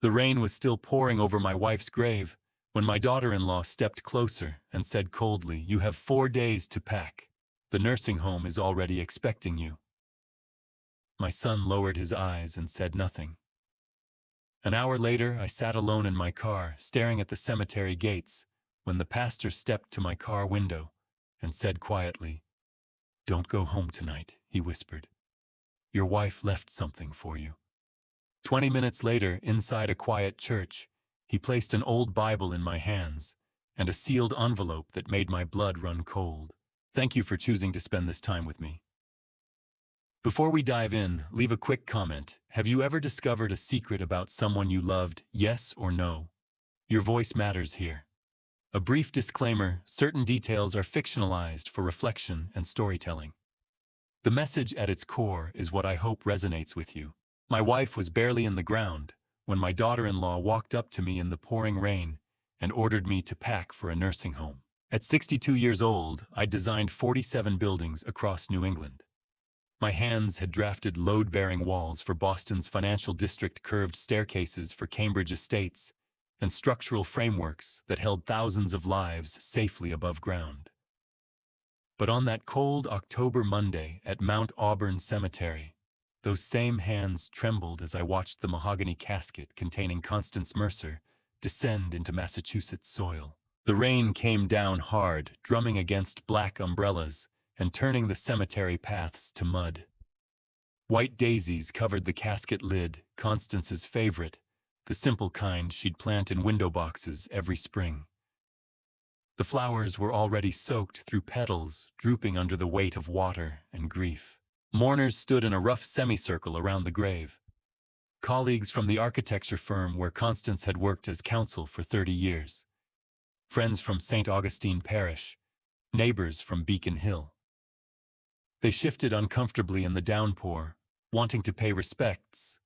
The rain was still pouring over my wife's grave when my daughter-in-law stepped closer and said coldly, "You have 4 days to pack. The nursing home is already expecting you." My son lowered his eyes and said nothing. An hour later, I sat alone in my car, staring at the cemetery gates, when the pastor stepped to my car window and said quietly, "Don't go home tonight," he whispered. "Your wife left something for you." 20 minutes later, inside a quiet church, he placed an old Bible in my hands and a sealed envelope that made my blood run cold. "Thank you for choosing to spend this time with me." Before we dive in, leave a quick comment. Have you ever discovered a secret about someone you loved, yes or no? Your voice matters here. A brief disclaimer: certain details are fictionalized for reflection and storytelling. The message at its core is what I hope resonates with you. My wife was barely in the ground when my daughter-in-law walked up to me in the pouring rain and ordered me to pack for a nursing home. At 62 years old, I designed 47 buildings across New England. My hands had drafted load-bearing walls for Boston's financial district, curved staircases for Cambridge estates, and structural frameworks that held thousands of lives safely above ground. But on that cold October Monday at Mount Auburn Cemetery, those same hands trembled as I watched the mahogany casket containing Constance Mercer descend into Massachusetts soil. The rain came down hard, drumming against black umbrellas and turning the cemetery paths to mud. White daisies covered the casket lid, Constance's favorite, the simple kind she'd plant in window boxes every spring. The flowers were already soaked through petals, drooping under the weight of water and grief. Mourners stood in a rough semicircle around the grave. Colleagues from the architecture firm where Constance had worked as counsel for 30 years. Friends from St. Augustine Parish. Neighbors from Beacon Hill. They shifted uncomfortably in the downpour, wanting to pay respects,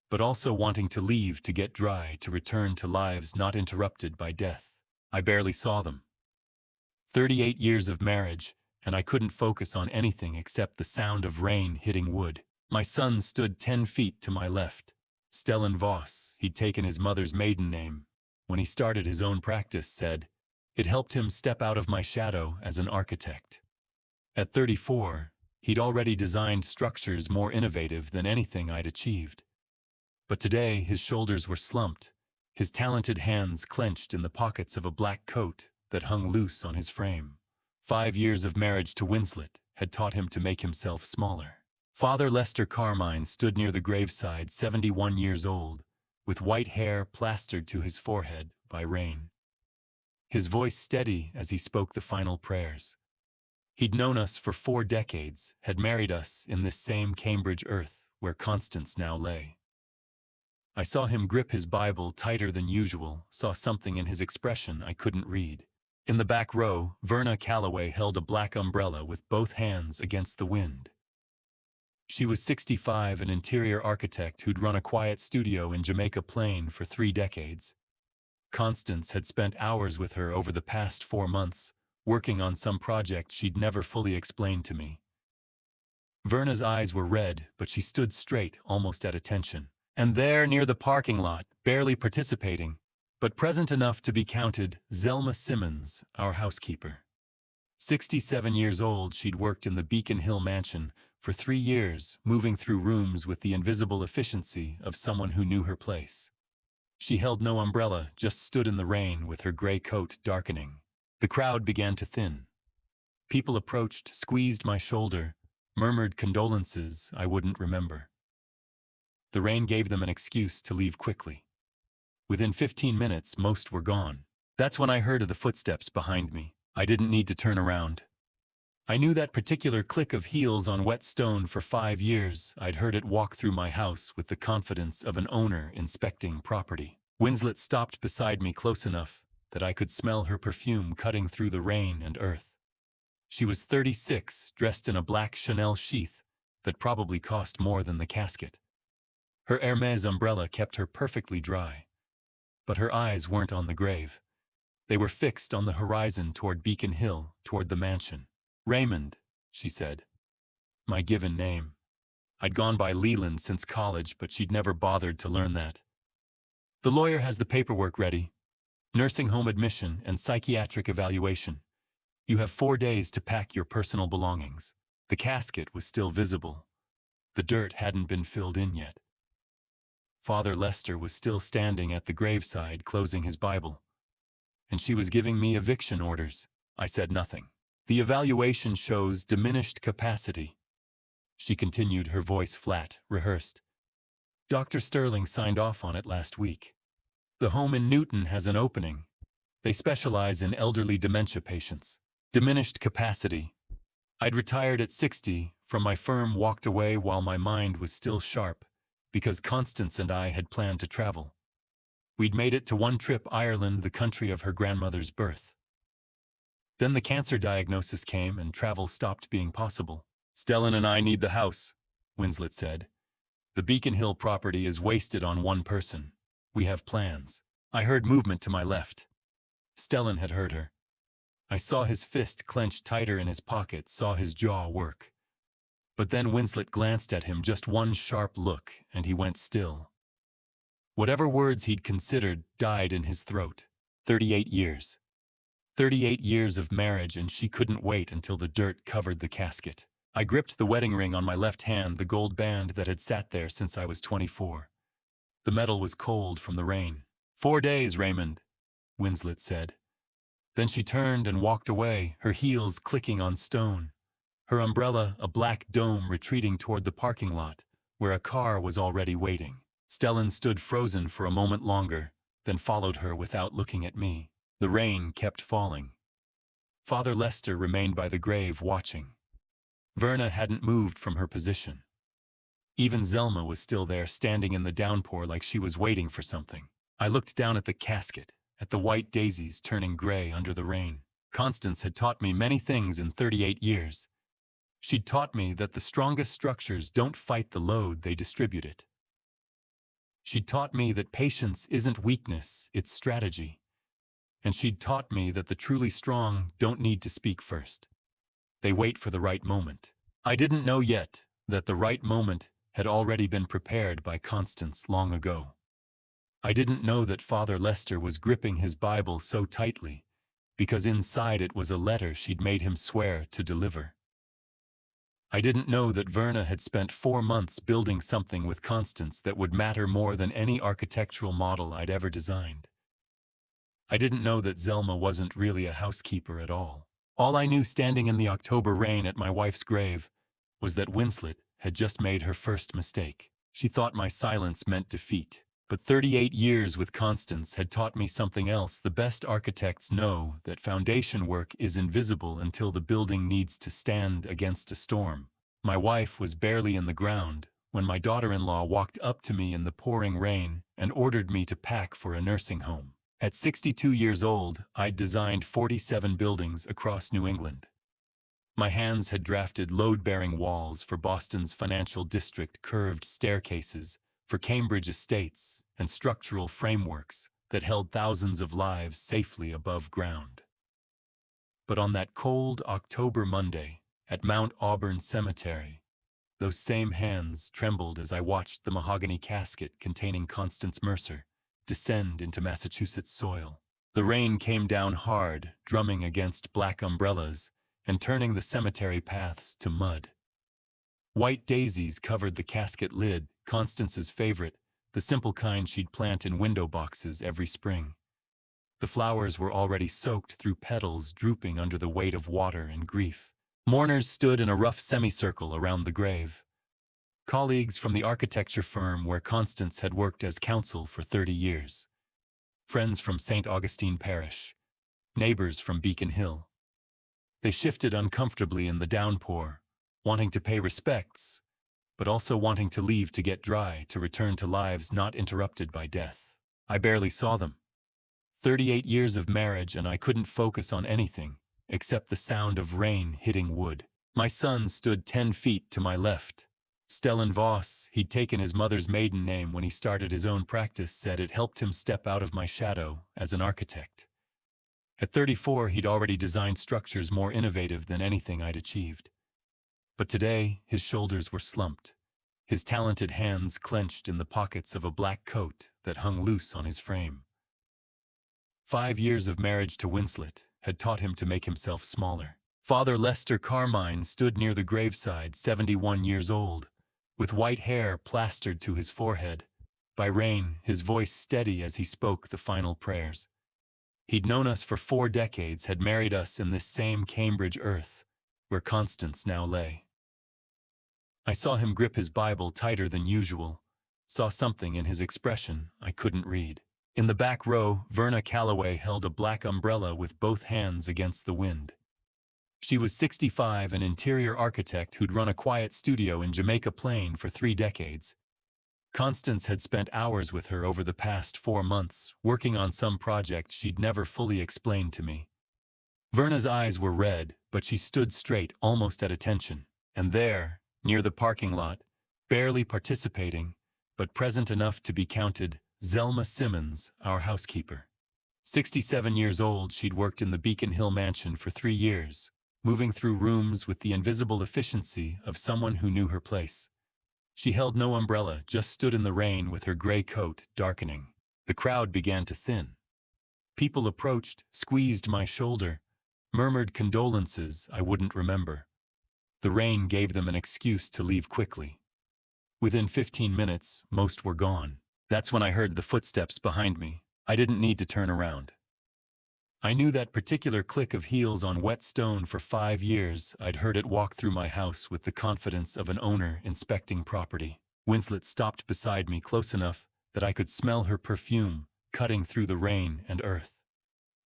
but also wanting to leave to get dry, to return to lives not interrupted by death. I barely saw them. 38 years of marriage, and I couldn't focus on anything except the sound of rain hitting wood. My son stood 10 feet to my left. Stellan Voss, he'd taken his mother's maiden name, when he started his own practice, said, "It helped him step out of my shadow as an architect." At 34, he'd already designed structures more innovative than anything I'd achieved. But today, his shoulders were slumped, his talented hands clenched in the pockets of a black coat that hung loose on his frame. 5 years of marriage to Winslet had taught him to make himself smaller. Father Lester Carmine stood near the graveside, 71 years old, with white hair plastered to his forehead by rain. His voice steady as he spoke the final prayers. He'd known us for 4 decades, had married us in this same Cambridge earth where Constance now lay. I saw him grip his Bible tighter than usual, saw something in his expression I couldn't read. In the back row, Verna Calloway held a black umbrella with both hands against the wind. She was 65, an interior architect who'd run a quiet studio in Jamaica Plain for 3 decades. Constance had spent hours with her over the past 4 months, working on some project she'd never fully explained to me. Verna's eyes were red, but she stood straight, almost at attention. And there, near the parking lot, barely participating, but present enough to be counted, Zelma Simmons, our housekeeper. 67 years old, she'd worked in the Beacon Hill mansion for 3 years, moving through rooms with the invisible efficiency of someone who knew her place. She held no umbrella, just stood in the rain with her gray coat darkening. The crowd began to thin. People approached, squeezed my shoulder, murmured condolences I wouldn't remember. The rain gave them an excuse to leave quickly. Within 15 minutes, most were gone. That's when I heard of the footsteps behind me. I didn't need to turn around. I knew that particular click of heels on wet stone for 5 years. I'd heard it walk through my house with the confidence of an owner inspecting property. Winslet stopped beside me close enough that I could smell her perfume cutting through the rain and earth. She was 36, dressed in a black Chanel sheath that probably cost more than the casket. Her Hermes umbrella kept her perfectly dry. But her eyes weren't on the grave. They were fixed on the horizon toward Beacon Hill, toward the mansion. "Raymond," she said. My given name. I'd gone by Leland since college, but she'd never bothered to learn that. The lawyer has the paperwork ready. Nursing home admission and psychiatric evaluation. You have 4 days to pack your personal belongings. The casket was still visible. The dirt hadn't been filled in yet. Father Lester was still standing at the graveside closing his Bible. And she was giving me eviction orders. I said nothing. The evaluation shows diminished capacity. She continued, her voice flat, rehearsed. Dr. Sterling signed off on it last week. The home in Newton has an opening. They specialize in elderly dementia patients. Diminished capacity. I'd retired at 60 from my firm, walked away while my mind was still sharp, because Constance and I had planned to travel. We'd made it to one trip, Ireland, the country of her grandmother's birth. Then the cancer diagnosis came and travel stopped being possible. Stellan and I need the house, Winslet said. The Beacon Hill property is wasted on one person. We have plans. I heard movement to my left. Stellan had heard her. I saw his fist clenched tighter in his pocket, saw his jaw work. But then Winslet glanced at him, just one sharp look, and he went still. Whatever words he'd considered died in his throat. 38 years. 38 years of marriage, and she couldn't wait until the dirt covered the casket. I gripped the wedding ring on my left hand, the gold band that had sat there since I was 24. The metal was cold from the rain. 4 days, Raymond, Winslet said. Then she turned and walked away, her heels clicking on stone. Her umbrella, a black dome, retreating toward the parking lot, where a car was already waiting. Stellan stood frozen for a moment longer, then followed her without looking at me. The rain kept falling. Father Lester remained by the grave watching. Verna hadn't moved from her position. Even Zelma was still there, standing in the downpour like she was waiting for something. I looked down at the casket, at the white daisies turning gray under the rain. Constance had taught me many things in 38 years. She'd taught me that the strongest structures don't fight the load, they distribute it. She'd taught me that patience isn't weakness, it's strategy. And she'd taught me that the truly strong don't need to speak first. They wait for the right moment. I didn't know yet that the right moment had already been prepared by Constance long ago. I didn't know that Father Lester was gripping his Bible so tightly, because inside it was a letter she'd made him swear to deliver. I didn't know that Verna had spent 4 months building something with Constance that would matter more than any architectural model I'd ever designed. I didn't know that Zelma wasn't really a housekeeper at all. All I knew standing in the October rain at my wife's grave was that Winslet had just made her first mistake. She thought my silence meant defeat. But 38 years with Constance had taught me something else. The best architects know that foundation work is invisible until the building needs to stand against a storm. My wife was barely in the ground when my daughter-in-law walked up to me in the pouring rain and ordered me to pack for a nursing home. At 62 years old, I'd designed 47 buildings across New England. My hands had drafted load-bearing walls for Boston's financial district, curved staircases for Cambridge estates, and structural frameworks that held thousands of lives safely above ground. But on that cold October Monday at Mount Auburn Cemetery, those same hands trembled as I watched the mahogany casket containing Constance Mercer descend into Massachusetts soil. The rain came down hard, drumming against black umbrellas and turning the cemetery paths to mud. White daisies covered the casket lid, Constance's favorite, the simple kind she'd plant in window boxes every spring. The flowers were already soaked through petals, drooping under the weight of water and grief. Mourners stood in a rough semicircle around the grave. Colleagues from the architecture firm where Constance had worked as counsel for 30 years. Friends from St. Augustine Parish. Neighbors from Beacon Hill. They shifted uncomfortably in the downpour, wanting to pay respects, but also wanting to leave to get dry, to return to lives not interrupted by death. I barely saw them. 38 years of marriage, and I couldn't focus on anything except the sound of rain hitting wood. My son stood 10 feet to my left. Stellan Voss, he'd taken his mother's maiden name when he started his own practice, said it helped him step out of my shadow as an architect. At 34, he'd already designed structures more innovative than anything I'd achieved. But today, his shoulders were slumped. his talented hands clenched in the pockets of a black coat that hung loose on his frame. 5 years of marriage to Winslet had taught him to make himself smaller. Father Lester Carmine stood near the graveside, 71 years old, with white hair plastered to his forehead. By rain, his voice steady as he spoke the final prayers. He'd known us for 4 decades, had married us in this same Cambridge earth, where Constance now lay. I saw him grip his Bible tighter than usual, saw something in his expression I couldn't read. In the back row, Verna Calloway held a black umbrella with both hands against the wind. She was 65, an interior architect who'd run a quiet studio in Jamaica Plain for 3 decades. Constance had spent hours with her over the past 4 months, working on some project she'd never fully explained to me. Verna's eyes were red, but she stood straight, almost at attention. And there, near the parking lot, barely participating, but present enough to be counted, Zelma Simmons, our housekeeper. 67 years old, she'd worked in the Beacon Hill mansion for 3 years, moving through rooms with the invisible efficiency of someone who knew her place. She held no umbrella, just stood in the rain with her gray coat darkening. The crowd began to thin. People approached, squeezed my shoulder, murmured condolences I wouldn't remember. The rain gave them an excuse to leave quickly. Within 15 minutes, most were gone. That's when I heard the footsteps behind me. I didn't need to turn around. I knew that particular click of heels on wet stone for 5 years. I'd heard it walk through my house with the confidence of an owner inspecting property. Winslet stopped beside me close enough that I could smell her perfume cutting through the rain and earth.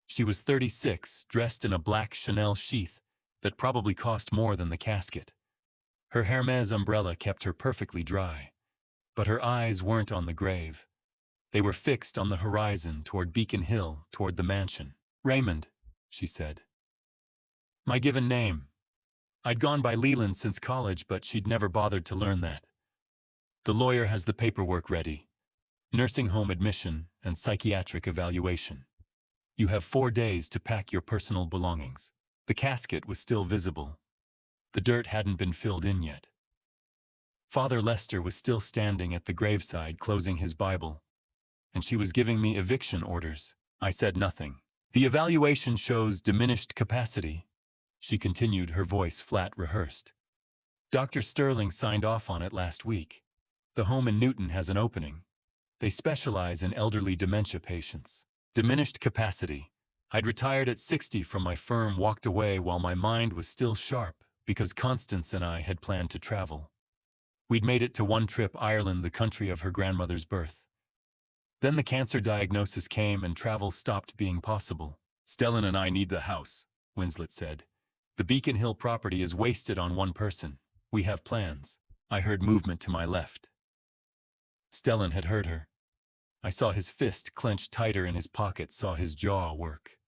She was 36, dressed in a black Chanel sheath that probably cost more than the casket. Her Hermes umbrella kept her perfectly dry, but her eyes weren't on the grave. They were fixed on the horizon, toward Beacon Hill, toward the mansion. "Raymond," she said. My given name. I'd gone by Leland since college, but she'd never bothered to learn that. "The lawyer has the paperwork ready. Nursing home admission and psychiatric evaluation. You have 4 days to pack your personal belongings." The casket was still visible. The dirt hadn't been filled in yet. Father Lester was still standing at the graveside closing his Bible, and she was giving me eviction orders. I said nothing. "The evaluation shows diminished capacity," she continued, her voice flat, rehearsed. "Dr. Sterling signed off on it last week. The home in Newton has an opening. They specialize in elderly dementia patients. Diminished capacity. I'd retired at 60 from my firm, walked away while my mind was still sharp because Constance and I had planned to travel. We'd made it to one trip, Ireland, the country of her grandmother's birth. Then the cancer diagnosis came and travel stopped being possible. "Stellan and I need the house," Winslet said. "The Beacon Hill property is wasted on one person. We have plans." I heard movement to my left. Stellan had heard her. I saw his fist clench tighter in his pocket, saw his jaw work.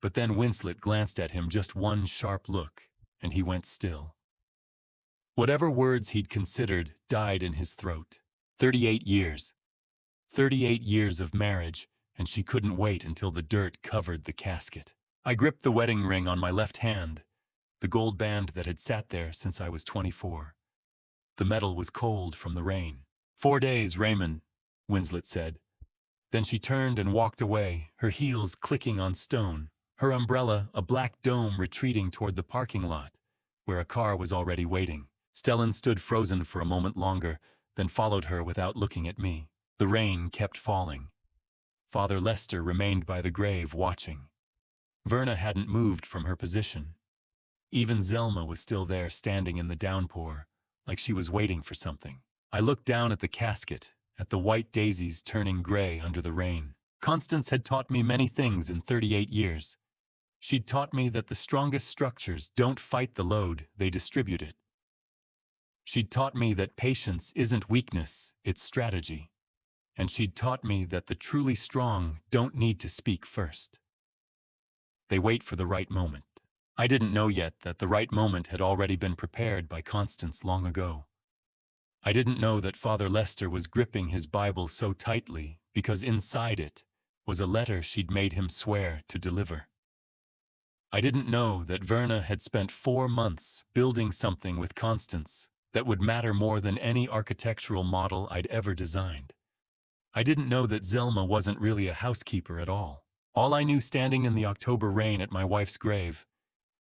But then Winslet glanced at him, just one sharp look, and he went still. Whatever words he'd considered died in his throat. 38 years. 38 years of marriage, and she couldn't wait until the dirt covered the casket. I gripped the wedding ring on my left hand, the gold band that had sat there since I was 24. The metal was cold from the rain. 4 days, Raymond," Winslet said. Then she turned and walked away, her heels clicking on stone, her umbrella, a black dome, retreating toward the parking lot, where a car was already waiting. Stellan stood frozen for a moment longer, then followed her without looking at me. The rain kept falling. Father Lester remained by the grave, watching. Verna hadn't moved from her position. Even Zelma was still there, standing in the downpour, like she was waiting for something. I looked down at the casket, at the white daisies turning gray under the rain. Constance had taught me many things in 38 years. She'd taught me that the strongest structures don't fight the load, they distribute it. She'd taught me that patience isn't weakness, it's strategy. And she'd taught me that the truly strong don't need to speak first. They wait for the right moment. I didn't know yet that the right moment had already been prepared by Constance long ago. I didn't know that Father Lester was gripping his Bible so tightly because inside it was a letter she'd made him swear to deliver. I didn't know that Verna had spent 4 months building something with Constance that would matter more than any architectural model I'd ever designed. I didn't know that Zelma wasn't really a housekeeper at all. All I knew standing in the October rain at my wife's grave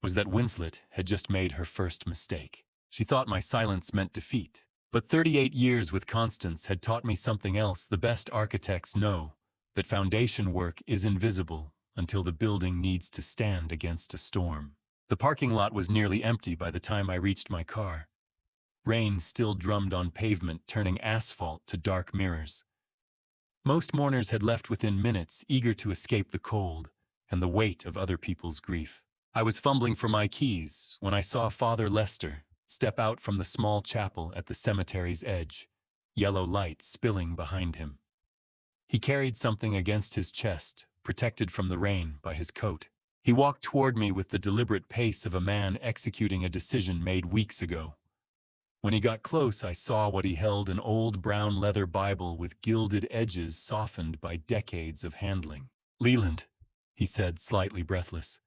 was that Winslet had just made her first mistake. She thought my silence meant defeat. But 38 years with Constance had taught me something else. The best architects know that foundation work is invisible until the building needs to stand against a storm. The parking lot was nearly empty by the time I reached my car. Rain still drummed on pavement, turning asphalt to dark mirrors. Most mourners had left within minutes, eager to escape the cold and the weight of other people's grief. I was fumbling for my keys when I saw Father Lester step out from the small chapel at the cemetery's edge, yellow light spilling behind him. He carried something against his chest, protected from the rain by his coat. He walked toward me with the deliberate pace of a man executing a decision made weeks ago. When he got close, I saw what he held: an old brown leather Bible with gilded edges softened by decades of handling. "Leland," he said, slightly breathless,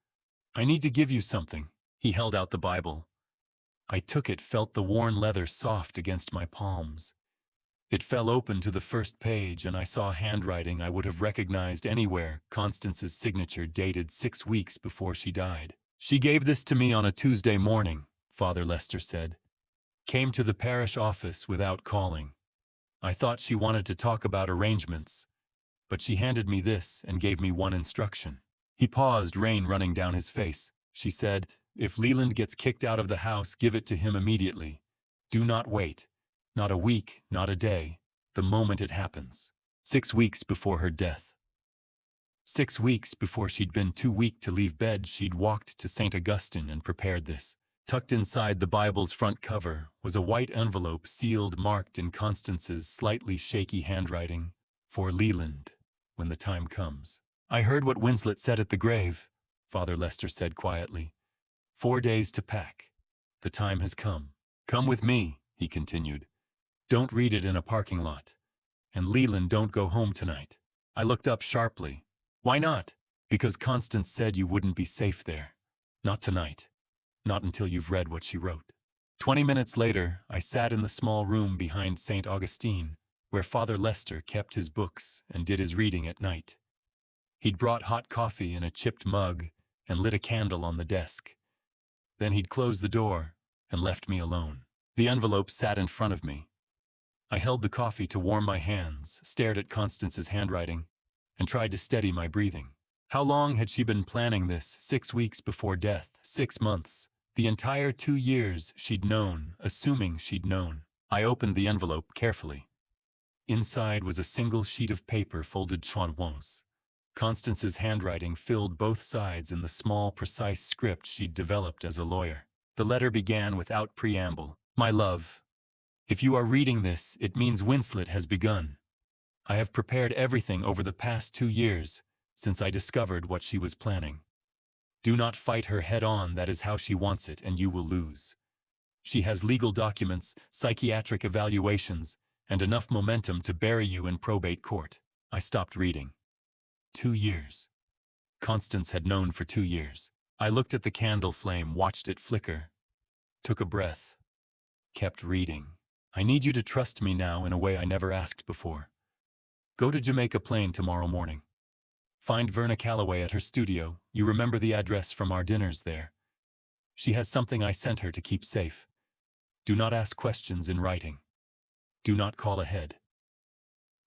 "I need to give you something." He held out the Bible. I took it, felt the worn leather soft against my palms. It fell open to the first page, and I saw handwriting I would have recognized anywhere, Constance's signature, dated 6 weeks before she died. "She gave this to me on a Tuesday morning," Father Lester said. "Came to the parish office without calling. I thought she wanted to talk about arrangements, but she handed me this and gave me one instruction." He paused, rain running down his face. "She said, if Leland gets kicked out of the house, give it to him immediately. Do not wait. Not a week, not a day. The moment it happens." 6 weeks before her death. 6 weeks before she'd been too weak to leave bed, she'd walked to St. Augustine and prepared this. Tucked inside the Bible's front cover was a white envelope, sealed, marked in Constance's slightly shaky handwriting, "For Leland, when the time comes." "I heard what Winslet said at the grave," Father Lester said quietly. 4 days to pack. The time has come. "Come with me," he continued. "Don't read it in a parking lot. And Leland, don't go home tonight." I looked up sharply. "Why not?" "Because Constance said you wouldn't be safe there. Not tonight. Not until you've read what she wrote." 20 minutes later, I sat in the small room behind St. Augustine, where Father Lester kept his books and did his reading at night. He'd brought hot coffee in a chipped mug and lit a candle on the desk. Then he'd closed the door and left me alone. The envelope sat in front of me. I held the coffee to warm my hands, stared at Constance's handwriting, and tried to steady my breathing. How long had she been planning this? 6 weeks before death, 6 months. The entire 2 years she'd known, assuming she'd known. I opened the envelope carefully. Inside was a single sheet of paper folded once. Constance's handwriting filled both sides in the small, precise script she'd developed as a lawyer. The letter began without preamble. "My love, if you are reading this, it means Winslet has begun. I have prepared everything over the past 2 years, since I discovered what she was planning. Do not fight her head on, that is how she wants it, and you will lose. She has legal documents, psychiatric evaluations, and enough momentum to bury you in probate court." I stopped reading. 2 years. Constance had known for 2 years. I looked at the candle flame, watched it flicker, took a breath, kept reading. "I need you to trust me now in a way I never asked before. Go to Jamaica Plain tomorrow morning. Find Verna Calloway at her studio. You remember the address from our dinners there. She has something I sent her to keep safe. Do not ask questions in writing. Do not call ahead.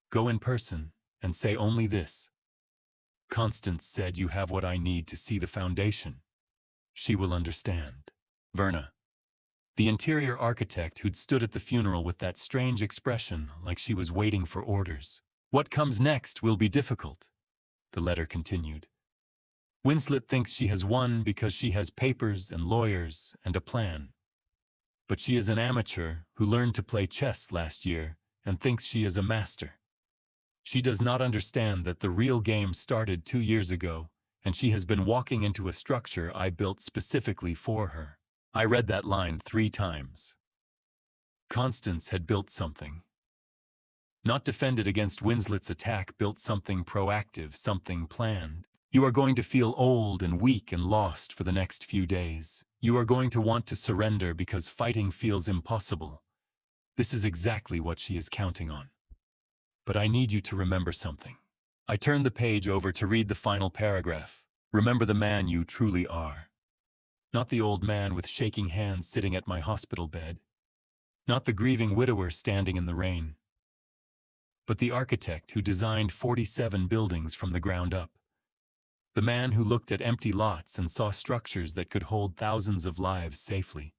Go in person and say only this: Constance said you have what I need to see the foundation. She will understand. Verna." The interior architect who'd stood at the funeral with that strange expression, like she was waiting for orders. "What comes next will be difficult," the letter continued. "Winslet thinks she has won because she has papers and lawyers and a plan. But she is an amateur who learned to play chess last year and thinks she is a master. She does not understand that the real game started 2 years ago, and she has been walking into a structure I built specifically for her." I read that line 3 times. Constance had built something. Not defended against Winslet's attack, built something proactive, something planned. "You are going to feel old and weak and lost for the next few days. You are going to want to surrender because fighting feels impossible. This is exactly what she is counting on. But I need you to remember something. I turned the page over to read the final paragraph. Remember the man you truly are. Not the old man with shaking hands sitting at my hospital bed. Not the grieving widower standing in the rain. But the architect who designed 47 buildings from the ground up. The man who looked at empty lots and saw structures that could hold thousands of lives safely.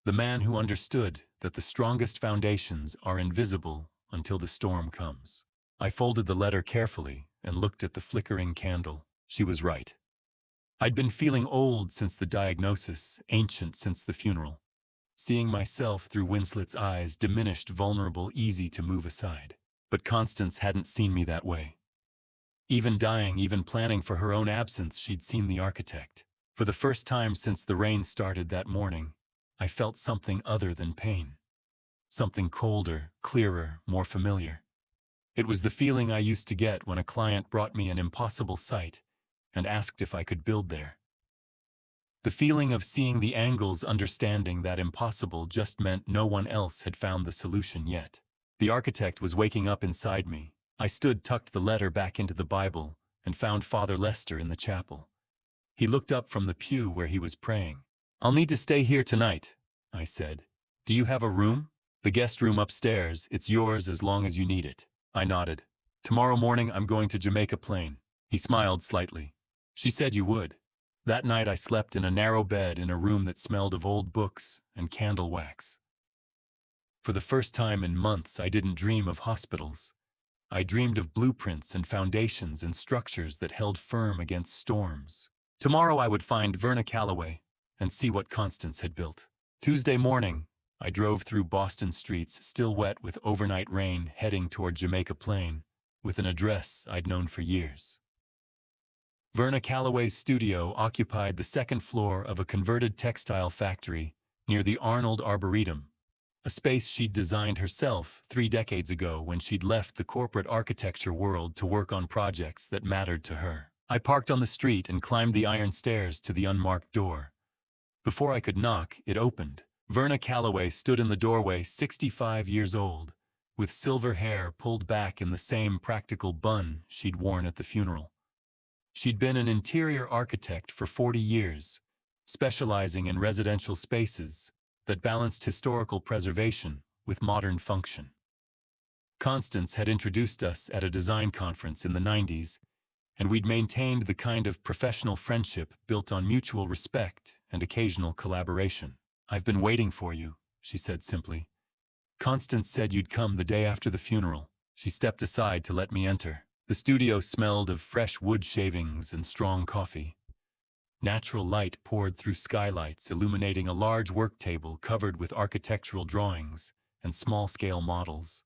The man who understood that the strongest foundations are invisible until the storm comes. I folded the letter carefully and looked at the flickering candle. She was right. I'd been feeling old since the diagnosis, ancient since the funeral. Seeing myself through Winslet's eyes, diminished, vulnerable, easy to move aside. But Constance hadn't seen me that way. Even dying, even planning for her own absence, she'd seen the architect. For the first time since the rain started that morning, I felt something other than pain. Something colder, clearer, more familiar. It was the feeling I used to get when a client brought me an impossible site and asked if I could build there. The feeling of seeing the angles, understanding that impossible just meant no one else had found the solution yet. The architect was waking up inside me. I stood, tucked the letter back into the Bible, and found Father Lester in the chapel. He looked up from the pew where he was praying. "I'll need to stay here tonight," I said. "Do you have a room?" "The guest room upstairs. It's yours as long as you need it." I nodded. "Tomorrow morning I'm going to Jamaica Plain." He smiled slightly. "She said you would." That night I slept in a narrow bed in a room that smelled of old books and candle wax. For the first time in months, I didn't dream of hospitals. I dreamed of blueprints and foundations and structures that held firm against storms. Tomorrow I would find Verna Calloway and see what Constance had built. Tuesday morning, I drove through Boston streets, still wet with overnight rain, heading toward Jamaica Plain, with an address I'd known for years. Verna Calloway's studio occupied the second floor of a converted textile factory near the Arnold Arboretum, a space she'd designed herself 3 decades ago when she'd left the corporate architecture world to work on projects that mattered to her. I parked on the street and climbed the iron stairs to the unmarked door. Before I could knock, it opened. Verna Calloway stood in the doorway, 65 years old, with silver hair pulled back in the same practical bun she'd worn at the funeral. She'd been an interior architect for 40 years, specializing in residential spaces that balanced historical preservation with modern function. Constance had introduced us at a design conference in the 90s, and we'd maintained the kind of professional friendship built on mutual respect and occasional collaboration. "I've been waiting for you," she said simply. "Constance said you'd come the day after the funeral." She stepped aside to let me enter. The studio smelled of fresh wood shavings and strong coffee. Natural light poured through skylights, illuminating a large work table covered with architectural drawings and small-scale models.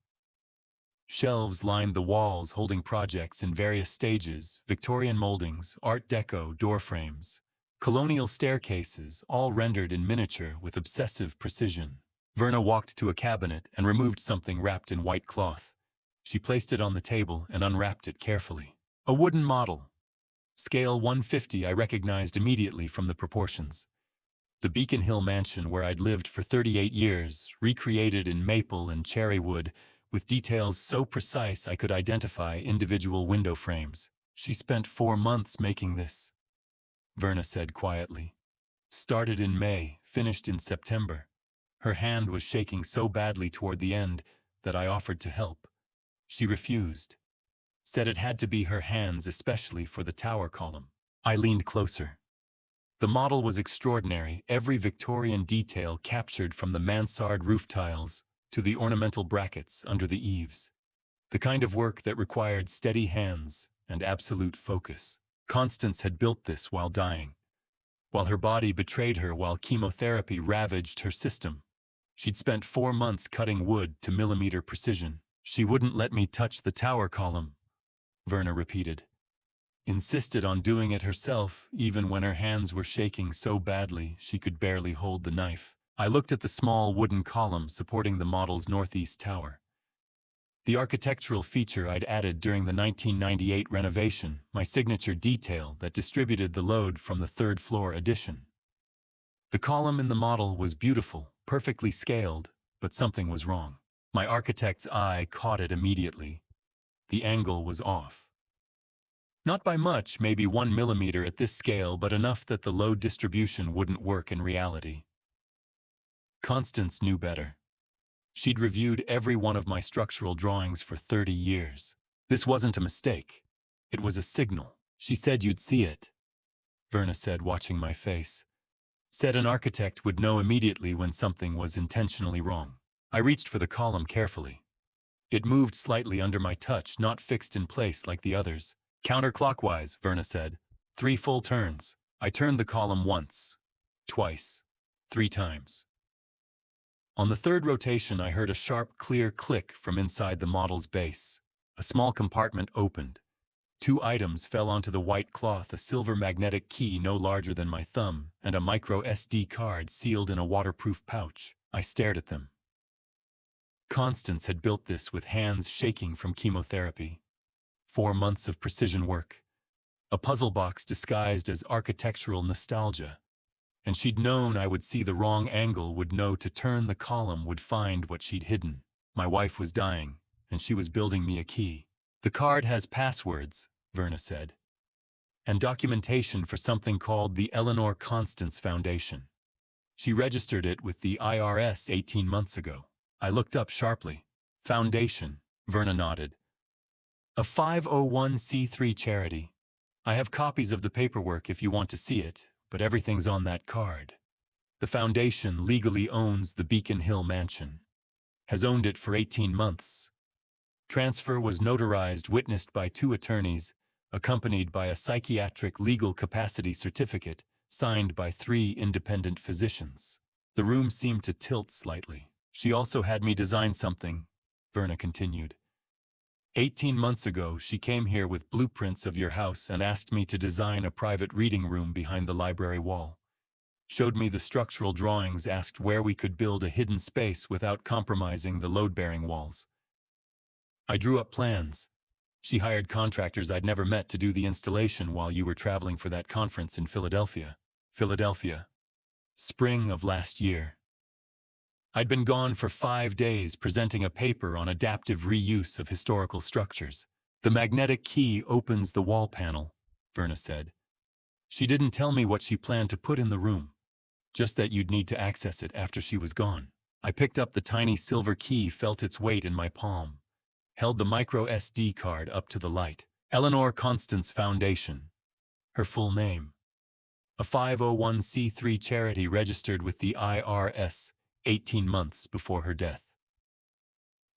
Shelves lined the walls holding projects in various stages: Victorian moldings, Art Deco door frames, colonial staircases, all rendered in miniature with obsessive precision. Verna walked to a cabinet and removed something wrapped in white cloth. She placed it on the table and unwrapped it carefully. A wooden model. Scale 150, I recognized immediately from the proportions. The Beacon Hill mansion where I'd lived for 38 years, recreated in maple and cherry wood, with details so precise I could identify individual window frames. "She spent 4 months making this," Verna said quietly. "Started in May, finished in September." Her hand was shaking so badly toward the end that I offered to help. She refused. Said it had to be her hands, especially for the tower column. I leaned closer. The model was extraordinary, every Victorian detail captured from the mansard roof tiles to the ornamental brackets under the eaves. The kind of work that required steady hands and absolute focus. Constance had built this while dying, while her body betrayed her, while chemotherapy ravaged her system. She'd spent 4 months cutting wood to millimeter precision. "She wouldn't let me touch the tower column," Verna repeated. Insisted on doing it herself, even when her hands were shaking so badly she could barely hold the knife. I looked at the small wooden column supporting the model's northeast tower. The architectural feature I'd added during the 1998 renovation, my signature detail that distributed the load from the third-floor addition. The column in the model was beautiful, perfectly scaled, but something was wrong. My architect's eye caught it immediately. The angle was off. Not by much, maybe 1 millimeter at this scale, but enough that the load distribution wouldn't work in reality. Constance knew better. She'd reviewed every one of my structural drawings for 30 years. This wasn't a mistake. It was a signal. She said you'd see it, Verna said, watching my face. Said an architect would know immediately when something was intentionally wrong. I reached for the column carefully. It moved slightly under my touch, not fixed in place like the others. Counterclockwise, Verna said. 3 full turns. I turned the column once, twice, 3 times. On the 3rd rotation, I heard a sharp, clear click from inside the model's base. A small compartment opened. 2 items fell onto the white cloth, a silver magnetic key no larger than my thumb, and a micro SD card sealed in a waterproof pouch. I stared at them. Constance had built this with hands shaking from chemotherapy. 4 months of precision work. A puzzle box disguised as architectural nostalgia. And she'd known I would see the wrong angle, would know to turn the column, would find what she'd hidden. My wife was dying, and she was building me a key. The card has passwords, Verna said, and documentation for something called the Eleanor Constance Foundation. She registered it with the IRS 18 months ago. I looked up sharply. Foundation, Verna nodded. A 501c3 charity. I have copies of the paperwork if you want to see it, but everything's on that card. The foundation legally owns the Beacon Hill mansion. Has owned it for 18 months. Transfer was notarized, witnessed by 2 attorneys, accompanied by a psychiatric legal capacity certificate, signed by 3 independent physicians. The room seemed to tilt slightly. She also had me design something, Verna continued. 18 months ago, she came here with blueprints of your house and asked me to design a private reading room behind the library wall. Showed me the structural drawings, asked where we could build a hidden space without compromising the load-bearing walls. I drew up plans. She hired contractors I'd never met to do the installation while you were traveling for that conference in Philadelphia. Spring of last year. I'd been gone for 5 days presenting a paper on adaptive reuse of historical structures. The magnetic key opens the wall panel, Verna said. She didn't tell me what she planned to put in the room, just that you'd need to access it after she was gone. I picked up the tiny silver key, felt its weight in my palm, held the micro SD card up to the light. Eleanor Constance Foundation. Her full name. A 501c3 charity registered with the IRS 18 months before her death.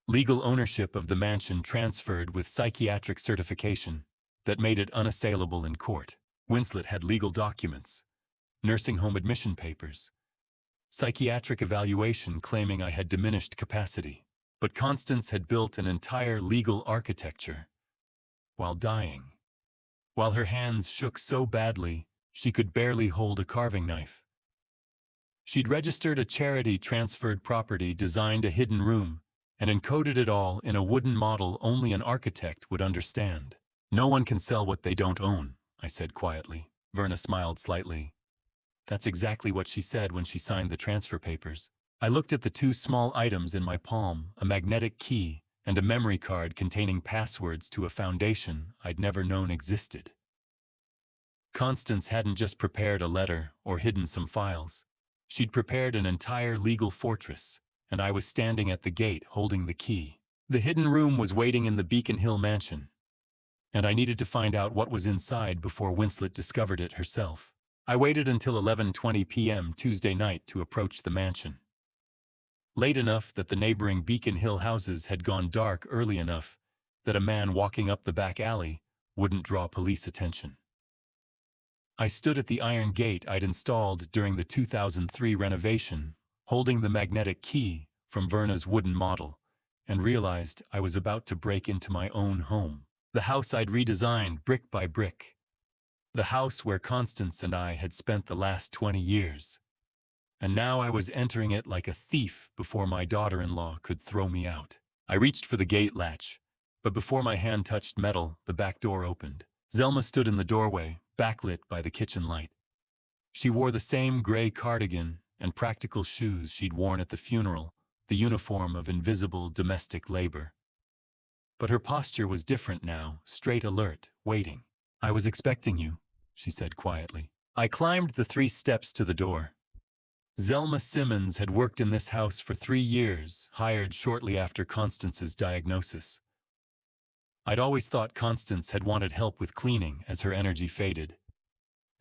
Legal ownership of the mansion transferred with psychiatric certification that made it unassailable in court. Winslet had legal documents, nursing home admission papers, psychiatric evaluation claiming I had diminished capacity. But Constance had built an entire legal architecture while dying, while her hands shook so badly she could barely hold a carving knife. She'd registered a charity, transferred property, designed a hidden room, and encoded it all in a wooden model only an architect would understand. No one can sell what they don't own, I said quietly. Verna smiled slightly. That's exactly what she said when she signed the transfer papers. I looked at the 2 small items in my palm, a magnetic key and a memory card containing passwords to a foundation I'd never known existed. Constance hadn't just prepared a letter or hidden some files. She'd prepared an entire legal fortress, and I was standing at the gate holding the key. The hidden room was waiting in the Beacon Hill mansion, and I needed to find out what was inside before Winslet discovered it herself. I waited until 11:20 p.m. Tuesday night to approach the mansion. Late enough that the neighboring Beacon Hill houses had gone dark, early enough that a man walking up the back alley wouldn't draw police attention. I stood at the iron gate I'd installed during the 2003 renovation, holding the magnetic key from Verna's wooden model, and realized I was about to break into my own home. The house I'd redesigned brick by brick. The house where Constance and I had spent the last 20 years. And now I was entering it like a thief before my daughter-in-law could throw me out. I reached for the gate latch, but before my hand touched metal, the back door opened. Zelma stood in the doorway, backlit by the kitchen light. She wore the same gray cardigan and practical shoes she'd worn at the funeral, the uniform of invisible domestic labor. But her posture was different now, straight alert, waiting. "I was expecting you," she said quietly. I climbed the 3 steps to the door. Zelma Simmons had worked in this house for 3 years, hired shortly after Constance's diagnosis. I'd always thought Constance had wanted help with cleaning as her energy faded.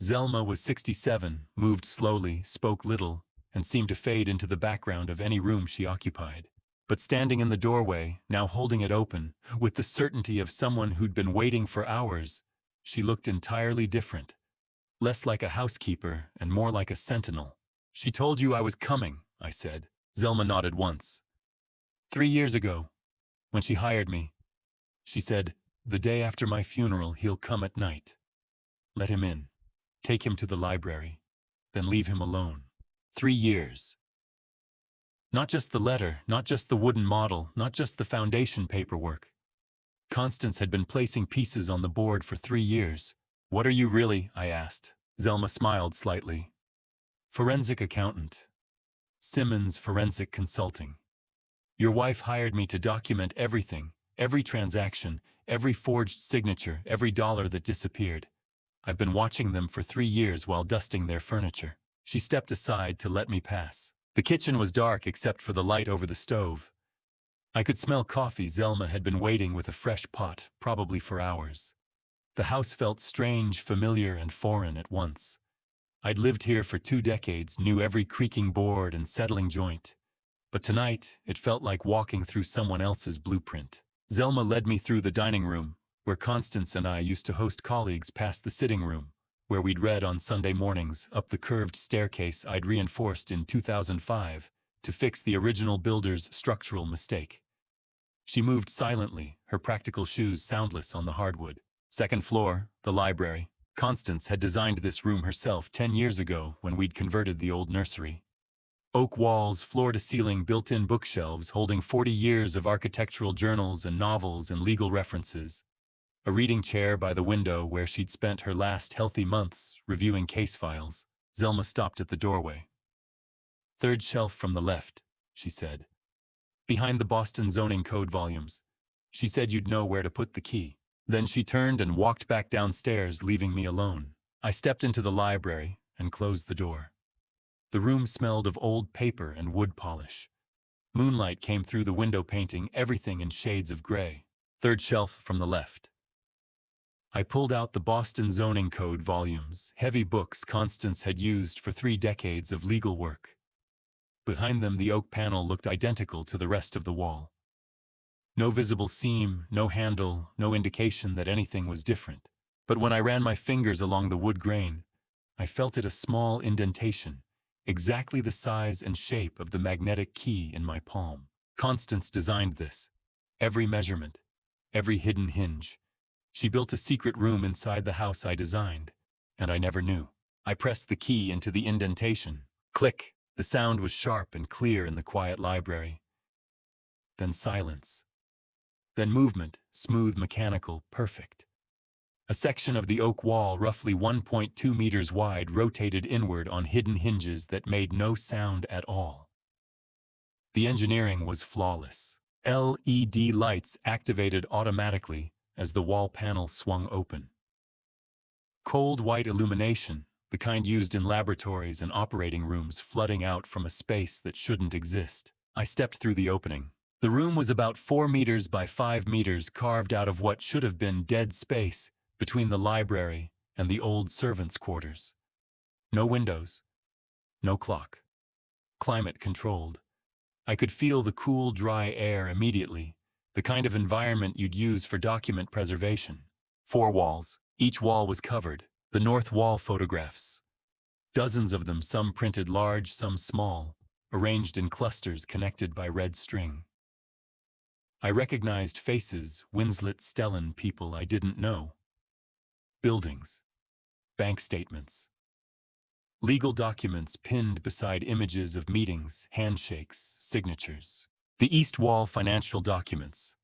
Zelma was 67, moved slowly, spoke little, and seemed to fade into the background of any room she occupied. But standing in the doorway, now holding it open, with the certainty of someone who'd been waiting for hours, she looked entirely different. Less like a housekeeper and more like a sentinel. "She told you I was coming," I said. Zelma nodded once. "3 years ago, when she hired me, she said, 'The day after my funeral, he'll come at night. Let him in. Take him to the library. Then leave him alone.' 3 years. Not just the letter, not just the wooden model, not just the foundation paperwork. Constance had been placing pieces on the board for 3 years. "What are you really?" I asked. Zelma smiled slightly. "Forensic accountant. Simmons Forensic Consulting. Your wife hired me to document everything, every transaction, every forged signature, every dollar that disappeared. I've been watching them for 3 years while dusting their furniture." She stepped aside to let me pass. The kitchen was dark except for the light over the stove. I could smell coffee. Zelma had been waiting with a fresh pot, probably for hours. The house felt strange, familiar, and foreign at once. I'd lived here for 2 decades, knew every creaking board and settling joint. But tonight, it felt like walking through someone else's blueprint. Zelma led me through the dining room, where Constance and I used to host colleagues, past the sitting room, where we'd read on Sunday mornings, up the curved staircase I'd reinforced in 2005 to fix the original builder's structural mistake. She moved silently, her practical shoes soundless on the hardwood. Second floor, the library. Constance had designed this room herself 10 years ago when we'd converted the old nursery. Oak walls, floor-to-ceiling built-in bookshelves holding 40 years of architectural journals and novels and legal references. A reading chair by the window where she'd spent her last healthy months reviewing case files. Zelma stopped at the doorway. "Third shelf from the left," she said. "Behind the Boston zoning code volumes. She said you'd know where to put the key." Then she turned and walked back downstairs, leaving me alone. I stepped into the library and closed the door. The room smelled of old paper and wood polish. Moonlight came through the window, painting everything in shades of gray. "Third shelf from the left." I pulled out the Boston zoning code volumes, heavy books Constance had used for 3 decades of legal work. Behind them, the oak panel looked identical to the rest of the wall. No visible seam, no handle, no indication that anything was different. But when I ran my fingers along the wood grain, I felt it a small indentation, exactly the size and shape of the magnetic key in my palm. Constance designed this. Every measurement, every hidden hinge. She built a secret room inside the house I designed, and I never knew. I pressed the key into the indentation. Click! The sound was sharp and clear in the quiet library. Then silence. Then movement, smooth, mechanical, perfect. A section of the oak wall, roughly 1.2 meters wide, rotated inward on hidden hinges that made no sound at all. The engineering was flawless. LED lights activated automatically as the wall panel swung open. Cold white illumination, the kind used in laboratories and operating rooms, flooding out from a space that shouldn't exist. I stepped through the opening. The room was about 4 meters by 5 meters, carved out of what should have been dead space between the library and the old servants' quarters. No windows, no clock. Climate controlled. I could feel the cool, dry air immediately, the kind of environment you'd use for document preservation. 4 walls. Each wall was covered. The north wall photographs. Dozens of them, some printed large, some small, arranged in clusters connected by red string. I recognized faces, Winslet, Stellan, people I didn't know. Buildings. Bank statements. Legal documents pinned beside images of meetings, handshakes, signatures. The east wall, financial documents.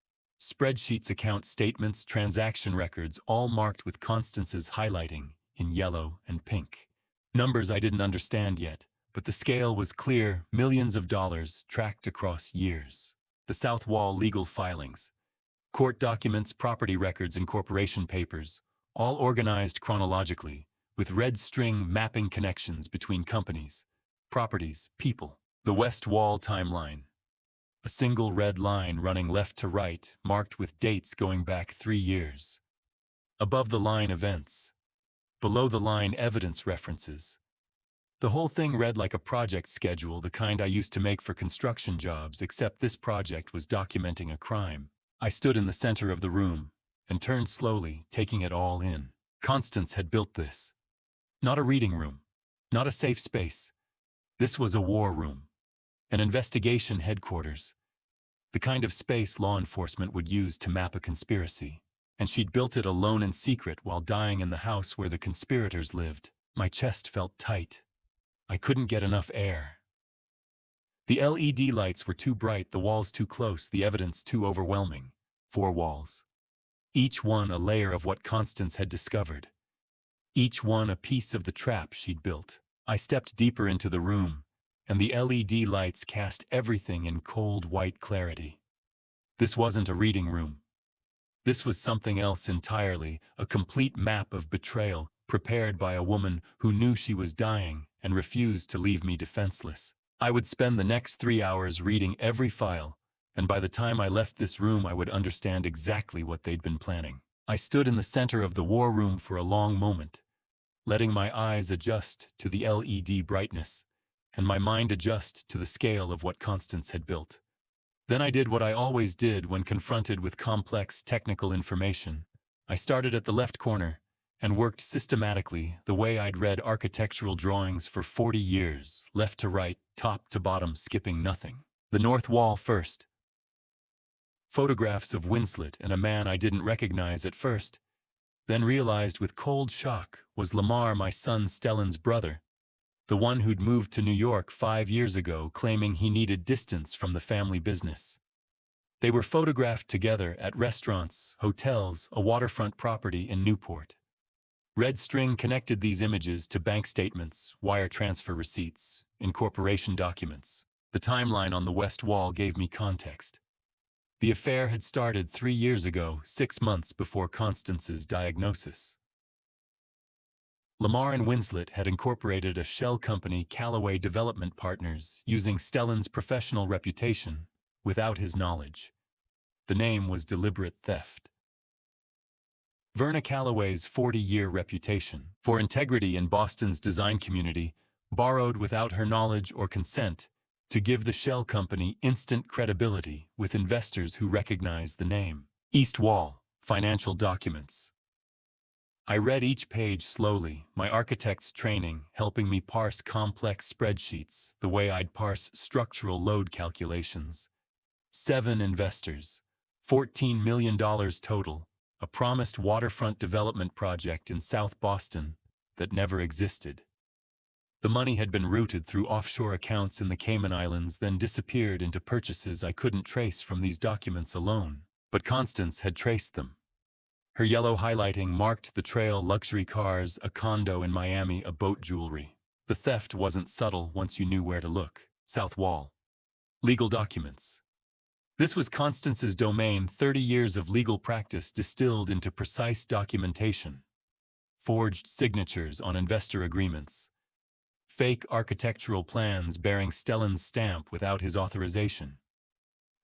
Spreadsheets, account statements, transaction records, all marked with Constance's highlighting in yellow and pink. Numbers I didn't understand yet, But the scale was clear, millions of dollars tracked across years. The South Wall legal filings, court documents, property records, and corporation papers, all organized chronologically, with red string mapping connections between companies, properties, people. The West Wall timeline, a single red line running left to right, marked with dates going back 3 years. Above the line, events. Below the line, evidence references. The whole thing read like a project schedule, the kind I used to make for construction jobs, except this project was documenting a crime. I stood in the center of the room and turned slowly, taking it all in. Constance had built this. Not a reading room, not a safe space. This was a war room, an investigation headquarters, the kind of space law enforcement would use to map a conspiracy. And she'd built it alone in secret while dying in the house where the conspirators lived. My chest felt tight. I couldn't get enough air. The LED lights were too bright, the walls too close, the evidence too overwhelming. 4 walls. Each one a layer of what Constance had discovered. Each one a piece of the trap she'd built. I stepped deeper into the room, and the LED lights cast everything in cold white clarity. This wasn't a reading room. This was something else entirely, a complete map of betrayal, prepared by a woman who knew she was dying and refused to leave me defenseless. I would spend the next 3 hours reading every file, and by the time I left this room I would understand exactly what they'd been planning. I stood in the center of the war room for a long moment, letting my eyes adjust to the LED brightness, and my mind adjust to the scale of what Constance had built. Then I did what I always did when confronted with complex technical information. I started at the left corner and worked systematically the way I'd read architectural drawings for 40 years, left to right, top to bottom, skipping nothing. The north wall first. Photographs of Winslet and a man I didn't recognize at first, then realized with cold shock was Lamar, my son Stellan's brother, the one who'd moved to New York 5 years ago, claiming he needed distance from the family business. They were photographed together at restaurants, hotels, a waterfront property in Newport. Red string connected these images to bank statements, wire transfer receipts, incorporation documents. The timeline on the West Wall gave me context. The affair had started 3 years ago, 6 months before Constance's diagnosis. Lamar and Winslet had incorporated a shell company, Callaway Development Partners, using Stellan's professional reputation without his knowledge. The name was deliberate theft. Verna Callaway's 40-year reputation for integrity in Boston's design community, borrowed without her knowledge or consent to give the shell company instant credibility with investors who recognized the name. East Wall, financial documents. I read each page slowly, my architect's training helping me parse complex spreadsheets the way I'd parse structural load calculations. 7 investors, $14 million total, a promised waterfront development project in South Boston that never existed. The money had been routed through offshore accounts in the Cayman Islands, then disappeared into purchases I couldn't trace from these documents alone. But Constance had traced them. Her yellow highlighting marked the trail: luxury cars, a condo in Miami, a boat, jewelry. The theft wasn't subtle once you knew where to look. South Wall. Legal documents. This was Constance's domain, 30 years of legal practice distilled into precise documentation. Forged signatures on investor agreements. Fake architectural plans bearing Stellan's stamp without his authorization.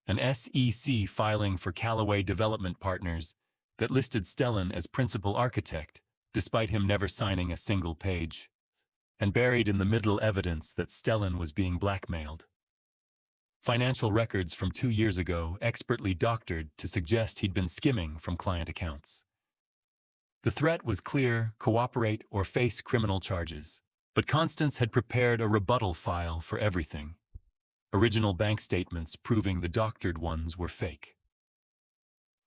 An SEC filing for Callaway Development Partners that listed Stellan as principal architect, despite him never signing a single page. And buried in the middle, evidence that Stellan was being blackmailed. Financial records from 2 years ago, expertly doctored to suggest he'd been skimming from client accounts. The threat was clear: cooperate or face criminal charges. But Constance had prepared a rebuttal file for everything. Original bank statements proving the doctored ones were fake.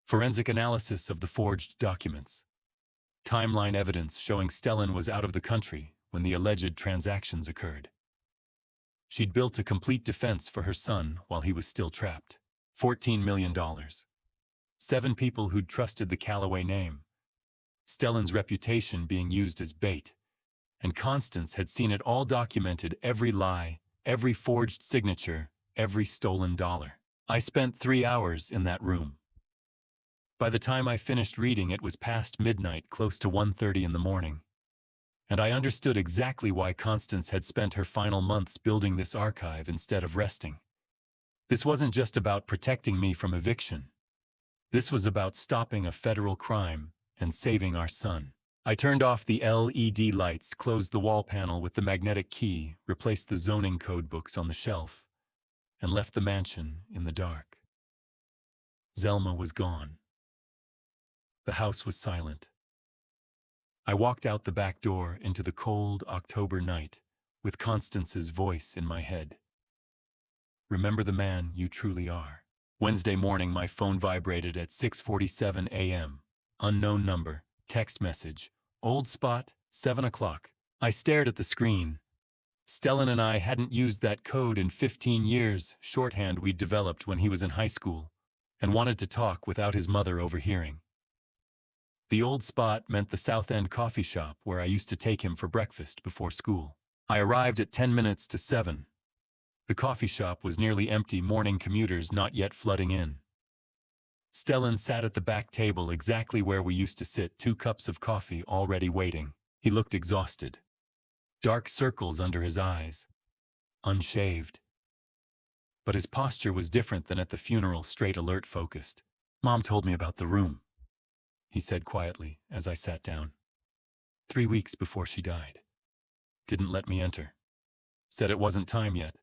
Forensic analysis of the forged documents. Timeline evidence showing Stellan was out of the country when the alleged transactions occurred. She'd built a complete defense for her son while he was still trapped. $14 million. 7 people who'd trusted the Callaway name. Stellan's reputation being used as bait. And Constance had seen it all documented, every lie, every forged signature, every stolen dollar. I spent 3 hours in that room. By the time I finished reading, it was past midnight, close to 1:30 in the morning. And I understood exactly why Constance had spent her final months building this archive instead of resting. This wasn't just about protecting me from eviction. This was about stopping a federal crime and saving our son. I turned off the LED lights, closed the wall panel with the magnetic key, replaced the zoning code books on the shelf, and left the mansion in the dark. Zelma was gone. The house was silent. I walked out the back door into the cold October night with Constance's voice in my head. Remember the man you truly are. Wednesday morning, my phone vibrated at 6:47 a.m. Unknown number, text message, old spot, 7 o'clock. I stared at the screen. Stellan and I hadn't used that code in 15 years, shorthand we'd developed when he was in high school, and wanted to talk without his mother overhearing. The old spot meant the South End coffee shop where I used to take him for breakfast before school. I arrived at 10 minutes to 7. The coffee shop was nearly empty, morning commuters not yet flooding in. Stellan sat at the back table exactly where we used to sit, 2 cups of coffee already waiting. He looked exhausted. Dark circles under his eyes. Unshaved. But his posture was different than at the funeral, straight, alert, focused. Mom told me about the room, he said quietly as I sat down. 3 weeks before she died. Didn't let me enter. Said it wasn't time yet.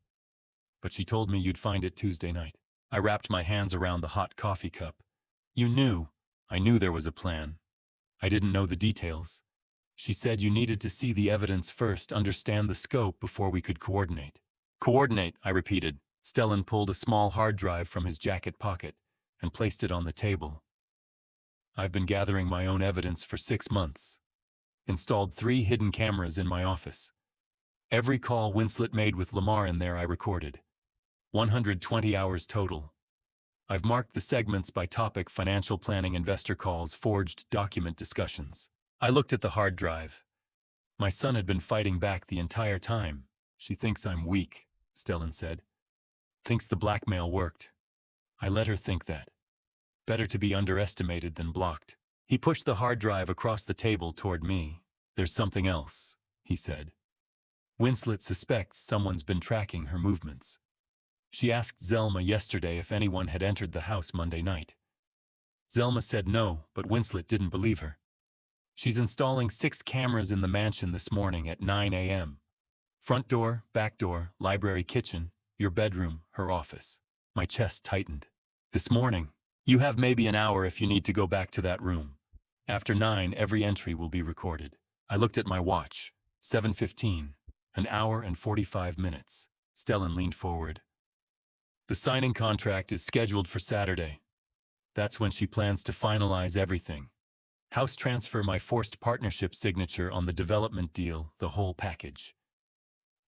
But she told me you'd find it Tuesday night. I wrapped my hands around the hot coffee cup. You knew. I knew there was a plan. I didn't know the details. She said you needed to see the evidence first, understand the scope before we could coordinate. Coordinate, I repeated. Stellan pulled a small hard drive from his jacket pocket and placed it on the table. I've been gathering my own evidence for 6 months. Installed 3 hidden cameras in my office. Every call Winslet made with Lamar in there I recorded. 120 hours total. I've marked the segments by topic: financial planning, investor calls, forged document discussions. I looked at the hard drive. My son had been fighting back the entire time. She thinks I'm weak, Stellan said. Thinks the blackmail worked. I let her think that. Better to be underestimated than blocked. He pushed the hard drive across the table toward me. There's something else, he said. Winslet suspects someone's been tracking her movements. She asked Zelma yesterday if anyone had entered the house Monday night. Zelma said no, but Winslet didn't believe her. She's installing 6 cameras in the mansion this morning at 9 a.m. Front door, back door, library, kitchen, your bedroom, her office. My chest tightened. This morning. You have maybe an hour if you need to go back to that room. After 9, every entry will be recorded. I looked at my watch. 7:15. An hour and 45 minutes. Stellan leaned forward. The signing contract is scheduled for Saturday. That's when she plans to finalize everything. House transfer, my forced partnership signature on the development deal, the whole package.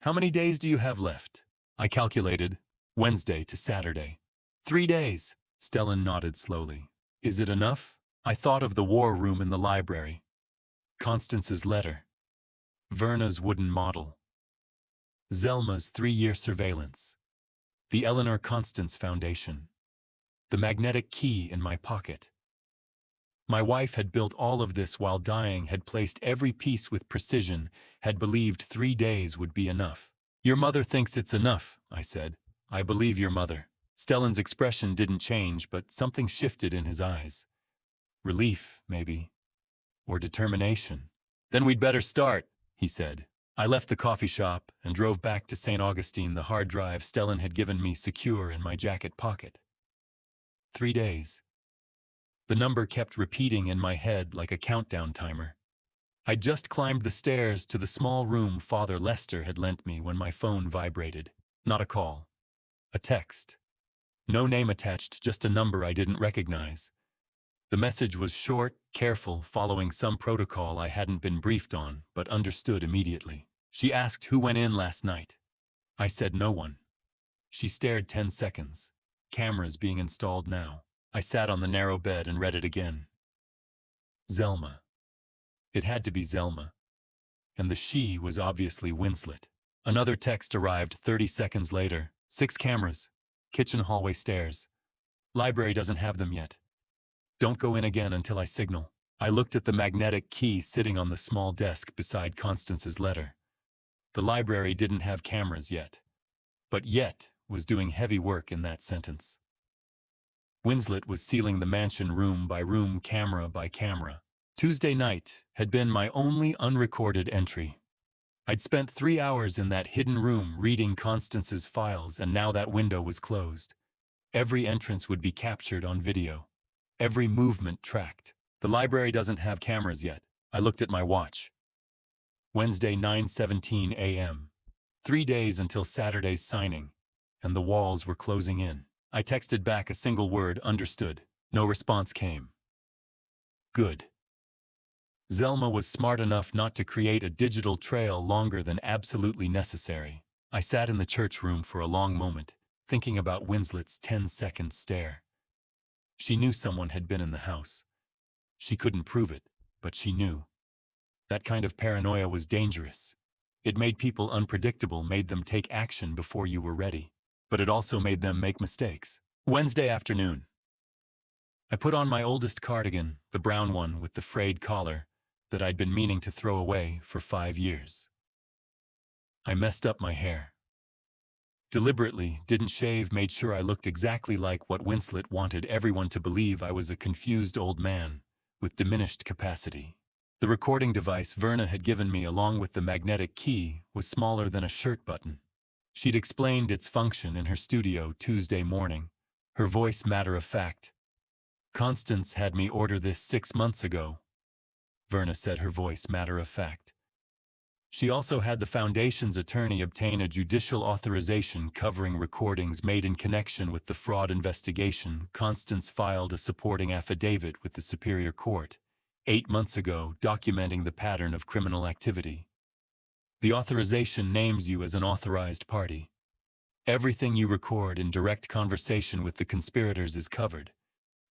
How many days do you have left? I calculated. Wednesday to Saturday. 3 days. Stellan nodded slowly. Is it enough? I thought of the war room in the library. Constance's letter. Verna's wooden model. Zelma's 3-year surveillance. The Eleanor Constance Foundation. The magnetic key in my pocket. My wife had built all of this while dying, had placed every piece with precision, had believed 3 days would be enough. Your mother thinks it's enough, I said. I believe your mother. Stellan's expression didn't change, but something shifted in his eyes. Relief, maybe. Or determination. Then we'd better start, he said. I left the coffee shop and drove back to St. Augustine, the hard drive Stellan had given me secure in my jacket pocket. 3 days. The number kept repeating in my head like a countdown timer. I'd just climbed the stairs to the small room Father Lester had lent me when my phone vibrated. Not a call. A text. No name attached, just a number I didn't recognize. The message was short, careful, following some protocol I hadn't been briefed on, but understood immediately. She asked who went in last night. I said no one. She stared 10 seconds. Cameras being installed now. I sat on the narrow bed and read it again. Zelma. It had to be Zelma. and the she was obviously Winslet. Another text arrived 30 seconds later. 6 cameras. Kitchen hallway stairs. Library doesn't have them yet. Don't go in again until I signal. I looked at the magnetic key sitting on the small desk beside Constance's letter. The library didn't have cameras yet, but yet was doing heavy work in that sentence. Winslet was sealing the mansion room by room, camera by camera. Tuesday night had been my only unrecorded entry. I'd spent 3 hours in that hidden room reading Constance's files, and now that window was closed. Every entrance would be captured on video. Every movement tracked. The library doesn't have cameras yet. I looked at my watch. Wednesday, 9:17 a.m. 3 days until Saturday's signing, and the walls were closing in. I texted back a single word, understood. No response came. Good. Zelma was smart enough not to create a digital trail longer than absolutely necessary. I sat in the church room for a long moment, thinking about Winslet's 10-second stare. She knew someone had been in the house. She couldn't prove it, but she knew. That kind of paranoia was dangerous. It made people unpredictable, made them take action before you were ready. But it also made them make mistakes. Wednesday afternoon. I put on my oldest cardigan, the brown one with the frayed collar, that I'd been meaning to throw away for 5 years. I messed up my hair. Deliberately, didn't shave, made sure I looked exactly like what Winslet wanted everyone to believe. I was a confused old man with diminished capacity. The recording device Verna had given me along with the magnetic key was smaller than a shirt button. She'd explained its function in her studio Tuesday morning, her voice matter-of-fact. Constance had me order this 6 months ago, Verna said, her voice matter-of-fact. She also had the Foundation's attorney obtain a judicial authorization covering recordings made in connection with the fraud investigation. Constance filed a supporting affidavit with the Superior Court 8 months ago, documenting the pattern of criminal activity. The authorization names you as an authorized party. Everything you record in direct conversation with the conspirators is covered.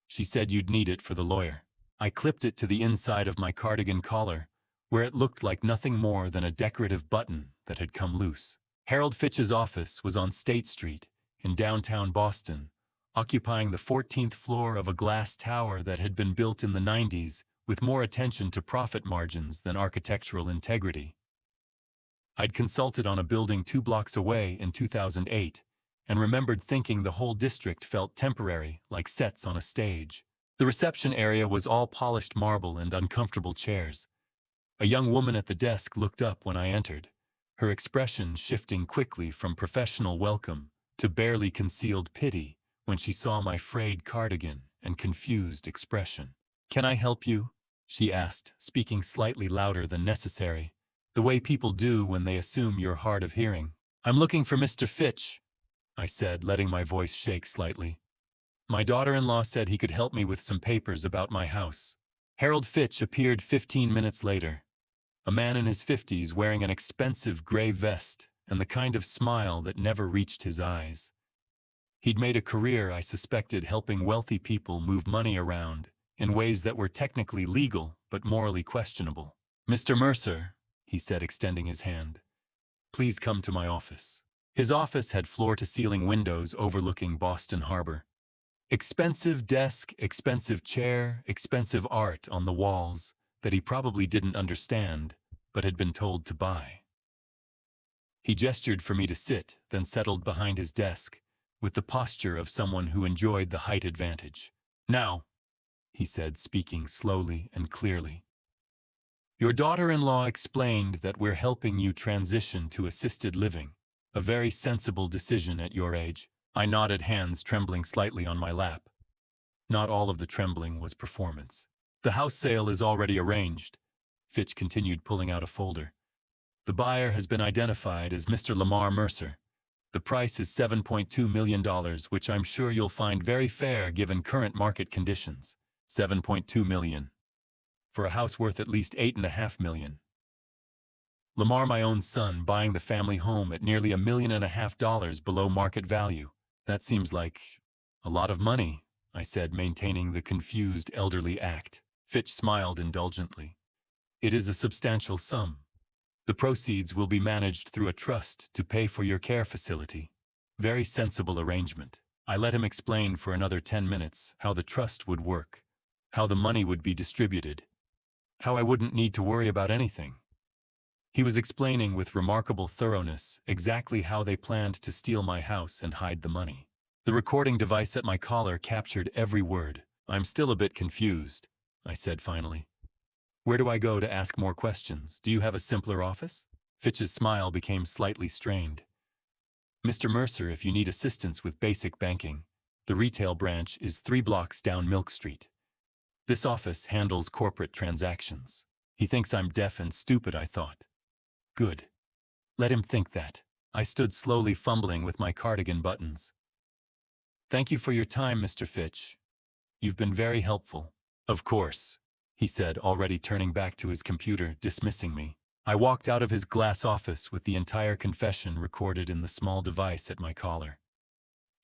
She said you'd need it for the lawyer. I clipped it to the inside of my cardigan collar, where it looked like nothing more than a decorative button that had come loose. Harold Fitch's office was on State Street, in downtown Boston, occupying the 14th floor of a glass tower that had been built in the 90s with more attention to profit margins than architectural integrity. I'd consulted on a building 2 blocks away in 2008 and remembered thinking the whole district felt temporary, like sets on a stage. The reception area was all polished marble and uncomfortable chairs. A young woman at the desk looked up when I entered, her expression shifting quickly from professional welcome to barely concealed pity when she saw my frayed cardigan and confused expression. "Can I help you?" she asked, speaking slightly louder than necessary, the way people do when they assume you're hard of hearing. "I'm looking for Mr. Fitch," I said, letting my voice shake slightly. "My daughter-in-law said he could help me with some papers about my house." Harold Fitch appeared 15 minutes later, a man in his 50s wearing an expensive gray vest and the kind of smile that never reached his eyes. He'd made a career, I suspected, helping wealthy people move money around in ways that were technically legal but morally questionable. "Mr. Mercer," he said, extending his hand, "please come to my office." His office had floor-to-ceiling windows overlooking Boston Harbor. Expensive desk, expensive chair, expensive art on the walls that he probably didn't understand but had been told to buy. He gestured for me to sit, then settled behind his desk with the posture of someone who enjoyed the height advantage. "Now," he said, speaking slowly and clearly, "your daughter-in-law explained that we're helping you transition to assisted living, a very sensible decision at your age." I nodded, hands trembling slightly on my lap. Not all of the trembling was performance. "The house sale is already arranged," Fitch continued, pulling out a folder. "The buyer has been identified as Mr. Lamar Mercer. The price is $7.2 million, which I'm sure you'll find very fair given current market conditions." $7.2 million. For a house worth at least $8.5 million. Lamar, my own son, buying the family home at nearly $1.5 million below market value. "That seems like a lot of money," I said, maintaining the confused elderly act. Fitch smiled indulgently. "It is a substantial sum. The proceeds will be managed through a trust to pay for your care facility. Very sensible arrangement. I let him explain for another 10 minutes how the trust would work, how the money would be distributed, how I wouldn't need to worry about anything. He was explaining with remarkable thoroughness exactly how they planned to steal my house and hide the money. The recording device at my collar captured every word. I'm still a bit confused, I said finally. Where do I go to ask more questions? Do you have a simpler office? Fitch's smile became slightly strained. Mr. Mercer, if you need assistance with basic banking, the retail branch is 3 blocks down Milk Street. This office handles corporate transactions. He thinks I'm deaf and stupid, I thought. Good. Let him think that. I stood slowly fumbling with my cardigan buttons. Thank you for your time, Mr. Fitch. You've been very helpful. Of course, he said, already turning back to his computer, dismissing me. I walked out of his glass office with the entire confession recorded in the small device at my collar.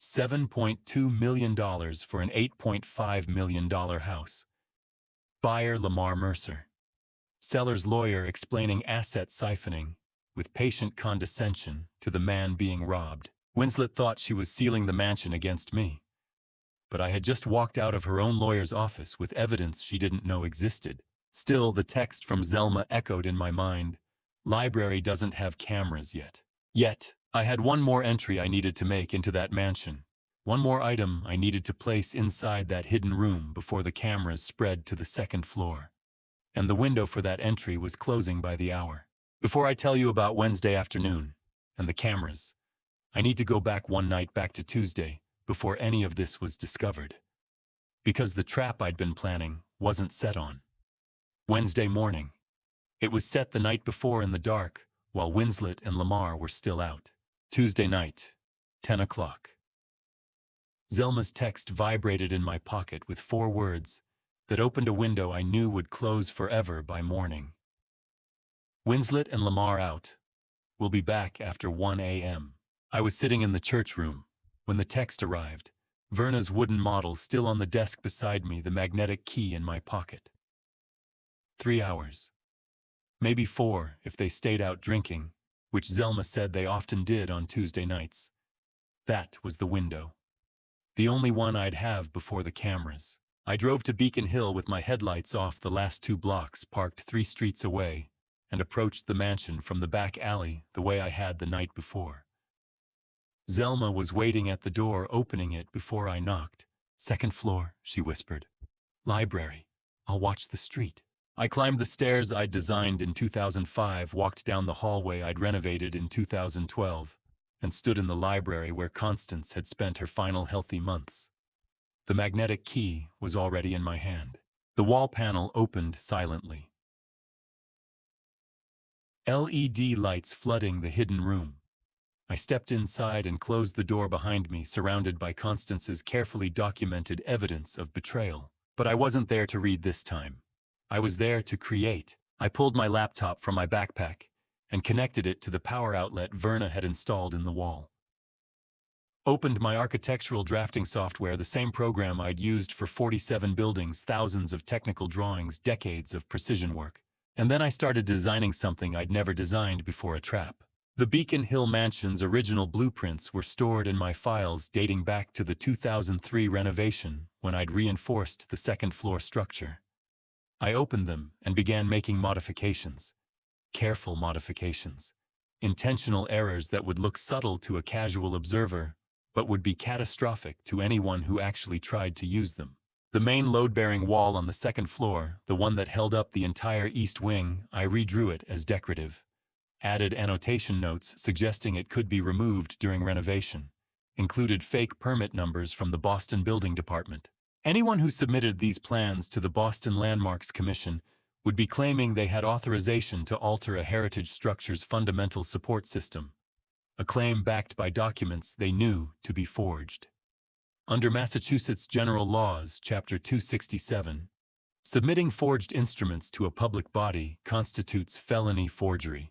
$7.2 million for an $8.5 million house. Buyer Lamar Mercer. Seller's lawyer explaining asset siphoning, with patient condescension, to the man being robbed. Winslet thought she was sealing the mansion against me. But I had just walked out of her own lawyer's office with evidence she didn't know existed. Still, the text from Zelma echoed in my mind. Library doesn't have cameras yet. Yet, I had one more entry I needed to make into that mansion. One more item I needed to place inside that hidden room before the cameras spread to the second floor. And the window for that entry was closing by the hour. Before I tell you about Wednesday afternoon and the cameras, I need to go back one night, back to Tuesday, before any of this was discovered. Because the trap I'd been planning wasn't set on Wednesday morning. It was set the night before in the dark, while Winslet and Lamar were still out. Tuesday night, 10 o'clock. Zelma's text vibrated in my pocket with 4 words that opened a window I knew would close forever by morning. Winslet and Lamar out. We'll be back after 1 a.m. I was sitting in the church room when the text arrived, Verna's wooden model still on the desk beside me, the magnetic key in my pocket. 3 hours. Maybe 4 if they stayed out drinking, which Zelma said they often did on Tuesday nights. That was the window. The only one I'd have before the cameras. I drove to Beacon Hill with my headlights off the last 2 blocks, parked 3 streets away, and approached the mansion from the back alley the way I had the night before. Zelma was waiting at the door, opening it before I knocked. "Second floor," she whispered. "Library. I'll watch the street." I climbed the stairs I'd designed in 2005, walked down the hallway I'd renovated in 2012, and stood in the library where Constance had spent her final healthy months. The magnetic key was already in my hand. The wall panel opened silently. LED lights flooding the hidden room. I stepped inside and closed the door behind me, surrounded by Constance's carefully documented evidence of betrayal. But I wasn't there to read this time. I was there to create. I pulled my laptop from my backpack and connected it to the power outlet Verna had installed in the wall. Opened my architectural drafting software, the same program I'd used for 47 buildings, thousands of technical drawings, decades of precision work. And then I started designing something I'd never designed before: a trap. The Beacon Hill Mansion's original blueprints were stored in my files dating back to the 2003 renovation when I'd reinforced the second-floor structure. I opened them and began making modifications. Careful modifications. Intentional errors that would look subtle to a casual observer, but would be catastrophic to anyone who actually tried to use them. The main load-bearing wall on the second floor, the one that held up the entire east wing, I redrew it as decorative. Added annotation notes suggesting it could be removed during renovation. Included fake permit numbers from the Boston Building Department. Anyone who submitted these plans to the Boston Landmarks Commission would be claiming they had authorization to alter a heritage structure's fundamental support system. A claim backed by documents they knew to be forged. Under Massachusetts General Laws, Chapter 267, submitting forged instruments to a public body constitutes felony forgery.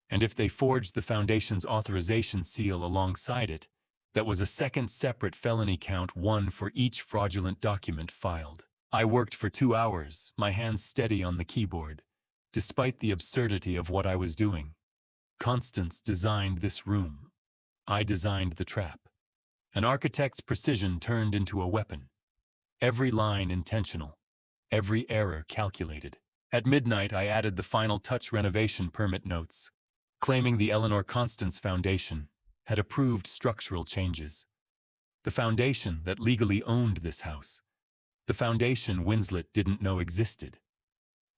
And if they forged the foundation's authorization seal alongside it, that was a second separate felony count, 1 for each fraudulent document filed. I worked for 2 hours, my hands steady on the keyboard, Despite the absurdity of what I was doing, Constance designed this room. I designed the trap. An architect's precision turned into a weapon. Every line intentional. Every error calculated. At midnight, I added the final touch renovation permit notes, claiming the Eleanor Constance Foundation had approved structural changes. The foundation that legally owned this house. The foundation Winslet didn't know existed.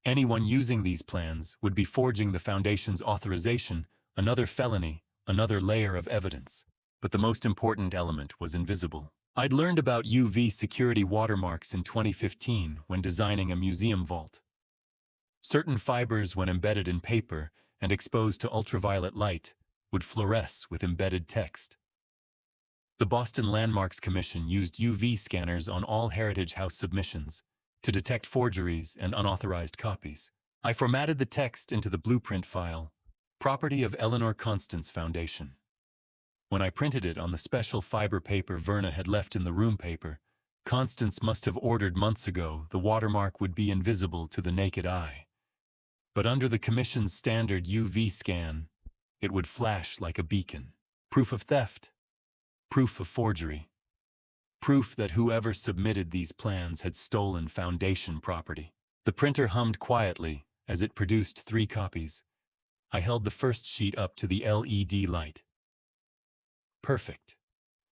Anyone using these plans would be forging the foundation's authorization, another felony, another layer of evidence. But the most important element was invisible. I'd learned about UV security watermarks in 2015 when designing a museum vault. Certain fibers, when embedded in paper and exposed to ultraviolet light, would fluoresce with embedded text. The Boston Landmarks Commission used UV scanners on all Heritage House submissions to detect forgeries and unauthorized copies. I formatted the text into the blueprint file, property of Eleanor Constance Foundation. When I printed it on the special fiber paper Verna had left in the room paper, Constance must have ordered months ago, the watermark would be invisible to the naked eye. But under the Commission's standard UV scan, it would flash like a beacon. Proof of theft. Proof of forgery. Proof that whoever submitted these plans had stolen foundation property. The printer hummed quietly as it produced 3 copies. I held the first sheet up to the LED light. Perfect.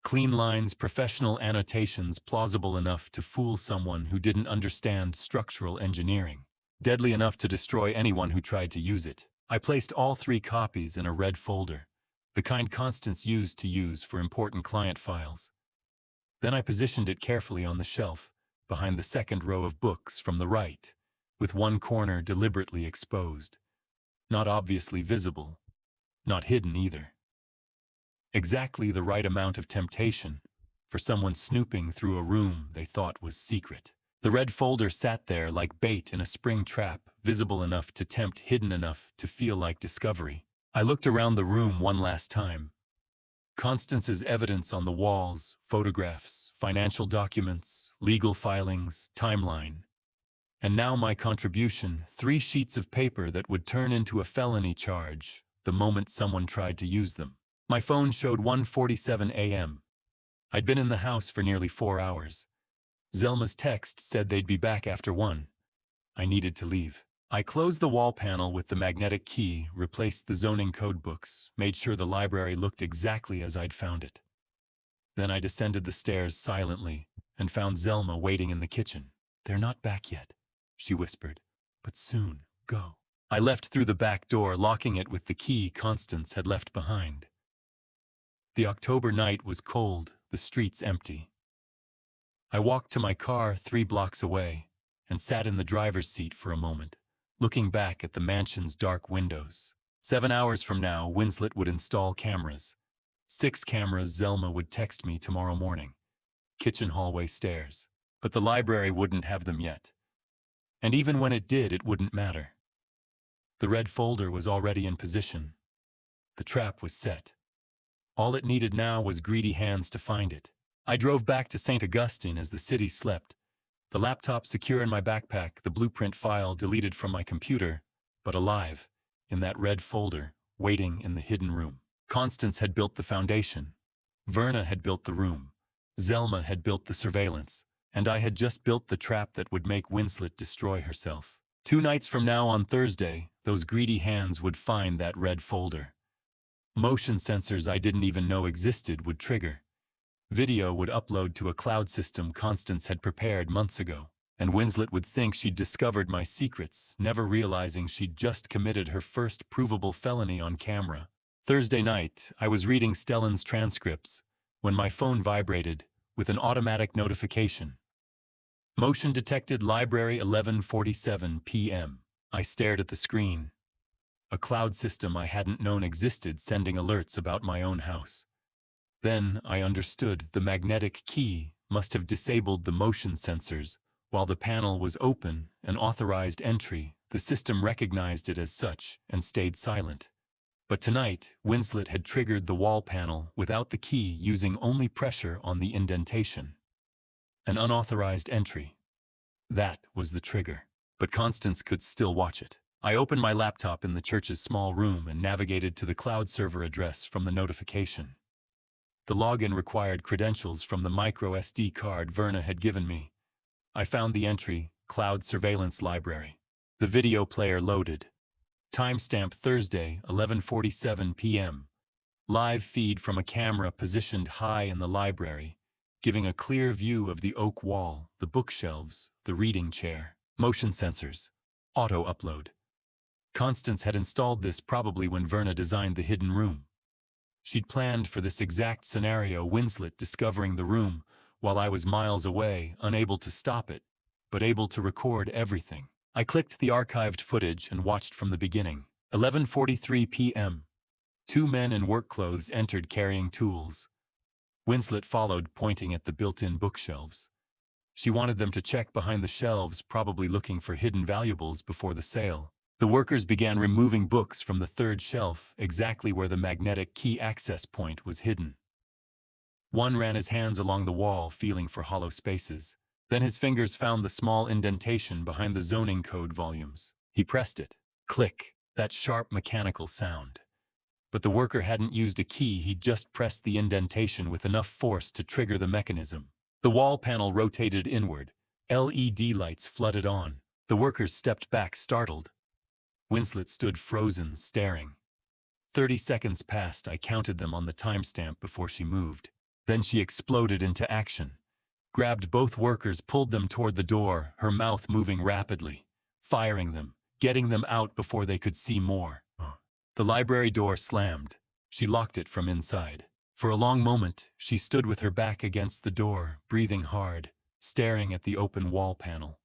Clean lines, professional annotations, plausible enough to fool someone who didn't understand structural engineering. Deadly enough to destroy anyone who tried to use it. I placed all 3 copies in a red folder, the kind Constance used to use for important client files. Then I positioned it carefully on the shelf, behind the second row of books from the right, with one corner deliberately exposed. Not obviously visible, not hidden either. Exactly the right amount of temptation for someone snooping through a room they thought was secret. The red folder sat there like bait in a spring trap, visible enough to tempt, hidden enough to feel like discovery. I looked around the room one last time. Constance's evidence on the walls, photographs, financial documents, legal filings, timeline. And now my contribution, 3 sheets of paper that would turn into a felony charge the moment someone tried to use them. My phone showed 1:47 a.m. I'd been in the house for nearly 4 hours. Zelma's text said they'd be back after 1. I needed to leave. I closed the wall panel with the magnetic key, replaced the zoning code books, made sure the library looked exactly as I'd found it. Then I descended the stairs silently and found Zelma waiting in the kitchen. "They're not back yet," she whispered, "but soon. Go." I left through the back door, locking it with the key Constance had left behind. The October night was cold, the streets empty. I walked to my car 3 blocks away and sat in the driver's seat for a moment, looking back at the mansion's dark windows. 7 hours from now, Winslet would install cameras. 6 cameras. Zelma would text me tomorrow morning. Kitchen, hallway, stairs. But the library wouldn't have them yet. And even when it did, it wouldn't matter. The red folder was already in position. The trap was set. All it needed now was greedy hands to find it. I drove back to St. Augustine as the city slept, the laptop secure in my backpack, the blueprint file deleted from my computer, but alive, in that red folder, waiting in the hidden room. Constance had built the foundation. Verna had built the room. Zelma had built the surveillance. And I had just built the trap that would make Winslet destroy herself. 2 nights from now, on Thursday, those greedy hands would find that red folder. Motion sensors I didn't even know existed would trigger. Video would upload to a cloud system Constance had prepared months ago, and Winslet would think she'd discovered my secrets, never realizing she'd just committed her first provable felony on camera. Thursday night, I was reading Stellan's transcripts when my phone vibrated with an automatic notification. Motion detected, library, 11:47 p.m. I stared at the screen. A cloud system I hadn't known existed sending alerts about my own house. Then I understood the magnetic key must have disabled the motion sensors. While the panel was open, an authorized entry, the system recognized it as such and stayed silent. But tonight, Winslet had triggered the wall panel without the key, using only pressure on the indentation. An unauthorized entry. That was the trigger. But Constance could still watch it. I opened my laptop in the church's small room and navigated to the cloud server address from the notification. The login required credentials from the micro SD card Verna had given me. I found the entry, Cloud Surveillance Library. The video player loaded. Timestamp Thursday, 11:47 p.m. Live feed from a camera positioned high in the library, giving a clear view of the oak wall, the bookshelves, the reading chair, motion sensors, auto upload. Constance had installed this probably when Verna designed the hidden room. She'd planned for this exact scenario, Winslet discovering the room while I was miles away, unable to stop it, but able to record everything. I clicked the archived footage and watched from the beginning. 11:43 p.m. Two men in work clothes entered carrying tools. Winslet followed, pointing at the built-in bookshelves. She wanted them to check behind the shelves, probably looking for hidden valuables before the sale. The workers began removing books from the third shelf, exactly where the magnetic key access point was hidden. One ran his hands along the wall, feeling for hollow spaces. Then his fingers found the small indentation behind the zoning code volumes. He pressed it. Click. That sharp mechanical sound. But the worker hadn't used a key, he'd just pressed the indentation with enough force to trigger the mechanism. The wall panel rotated inward. LED lights flooded on. The workers stepped back, startled. Winslet stood frozen, staring. 30 seconds passed. I counted them on the timestamp before she moved. Then she exploded into action. Grabbed both workers, pulled them toward the door, her mouth moving rapidly. Firing them, getting them out before they could see more. The library door slammed. She locked it from inside. For a long moment, she stood with her back against the door, breathing hard, staring at the open wall panel.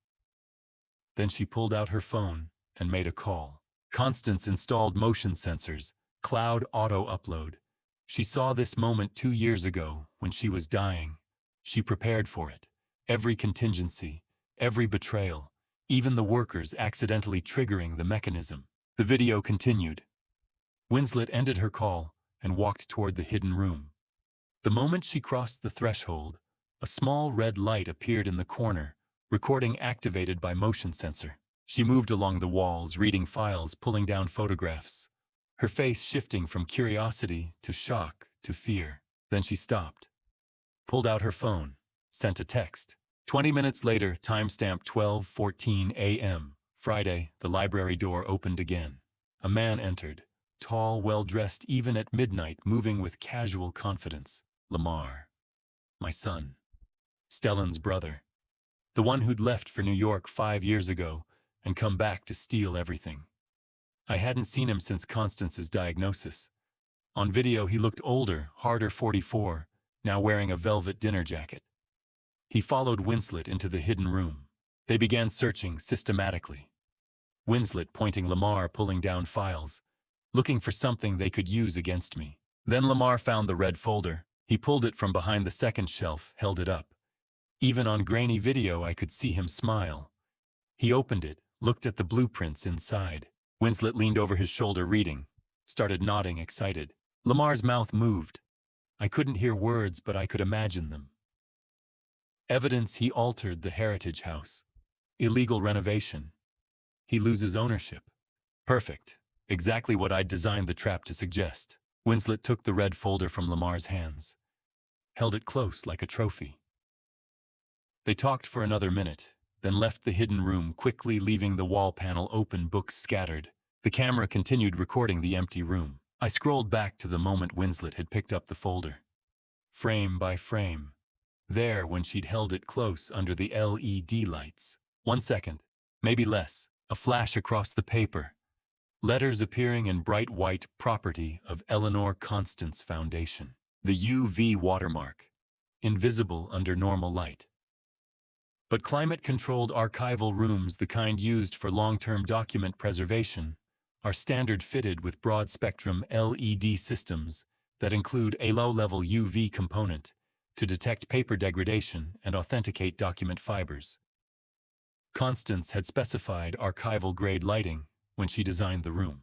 Then she pulled out her phone and made a call. Constance installed motion sensors, cloud auto upload. She saw this moment 2 years ago when she was dying. She prepared for it. Every contingency, every betrayal, even the workers accidentally triggering the mechanism. The video continued. Winslet ended her call and walked toward the hidden room. The moment she crossed the threshold, a small red light appeared in the corner, recording activated by motion sensor. She moved along the walls, reading files, pulling down photographs, her face shifting from curiosity to shock to fear. Then she stopped, pulled out her phone, sent a text. 20 minutes later, timestamp 12:14 a.m. Friday, the library door opened again. A man entered, tall, well-dressed even at midnight, moving with casual confidence. Lamar. My son. Stellan's brother. The one who'd left for New York 5 years ago and come back to steal everything. I hadn't seen him since Constance's diagnosis. On video he looked older, harder, 44, now wearing a velvet dinner jacket. He followed Winslet into the hidden room. They began searching systematically. Winslet pointing, Lamar pulling down files, looking for something they could use against me. Then Lamar found the red folder. He pulled it from behind the second shelf, held it up. Even on grainy video I could see him smile. He opened it, looked at the blueprints inside. Winslet leaned over his shoulder reading, started nodding, excited. Lamar's mouth moved. I couldn't hear words, but I could imagine them. Evidence he altered the heritage house. Illegal renovation. He loses ownership. Perfect. Exactly what I'd designed the trap to suggest. Winslet took the red folder from Lamar's hands, held it close like a trophy. They talked for another minute, then left the hidden room, quickly leaving the wall panel open, books scattered. The camera continued recording the empty room. I scrolled back to the moment Winslet had picked up the folder. Frame by frame. There when she'd held it close under the LED lights. 1 second, maybe less, a flash across the paper. Letters appearing in bright white, property of Eleanor Constance Foundation. The UV watermark. Invisible under normal light. But climate-controlled archival rooms, the kind used for long-term document preservation, are standard fitted with broad-spectrum LED systems that include a low-level UV component to detect paper degradation and authenticate document fibers. Constance had specified archival-grade lighting when she designed the room.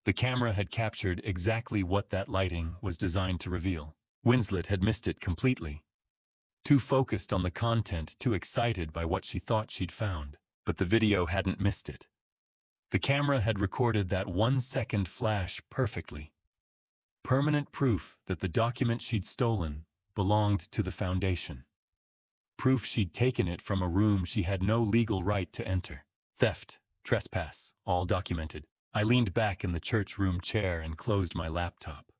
The camera had captured exactly what that lighting was designed to reveal. Winslet had missed it completely. Too focused on the content, too excited by what she thought she'd found. But the video hadn't missed it. The camera had recorded that 1-second flash perfectly. Permanent proof that the document she'd stolen belonged to the foundation. Proof she'd taken it from a room she had no legal right to enter. Theft, trespass, all documented. I leaned back in the church room chair and closed my laptop.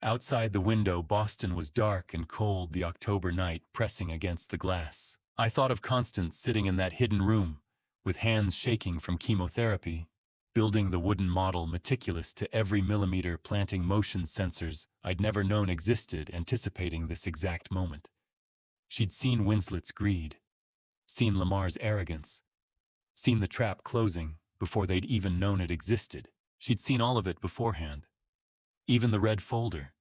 Outside the window, Boston was dark and cold, the October night pressing against the glass. I thought of Constance sitting in that hidden room, with hands shaking from chemotherapy, building the wooden model meticulous to every millimeter, planting motion sensors I'd never known existed, anticipating this exact moment. She'd seen Winslet's greed, seen Lamar's arrogance, seen the trap closing before they'd even known it existed. She'd seen all of it beforehand. Even the red folder.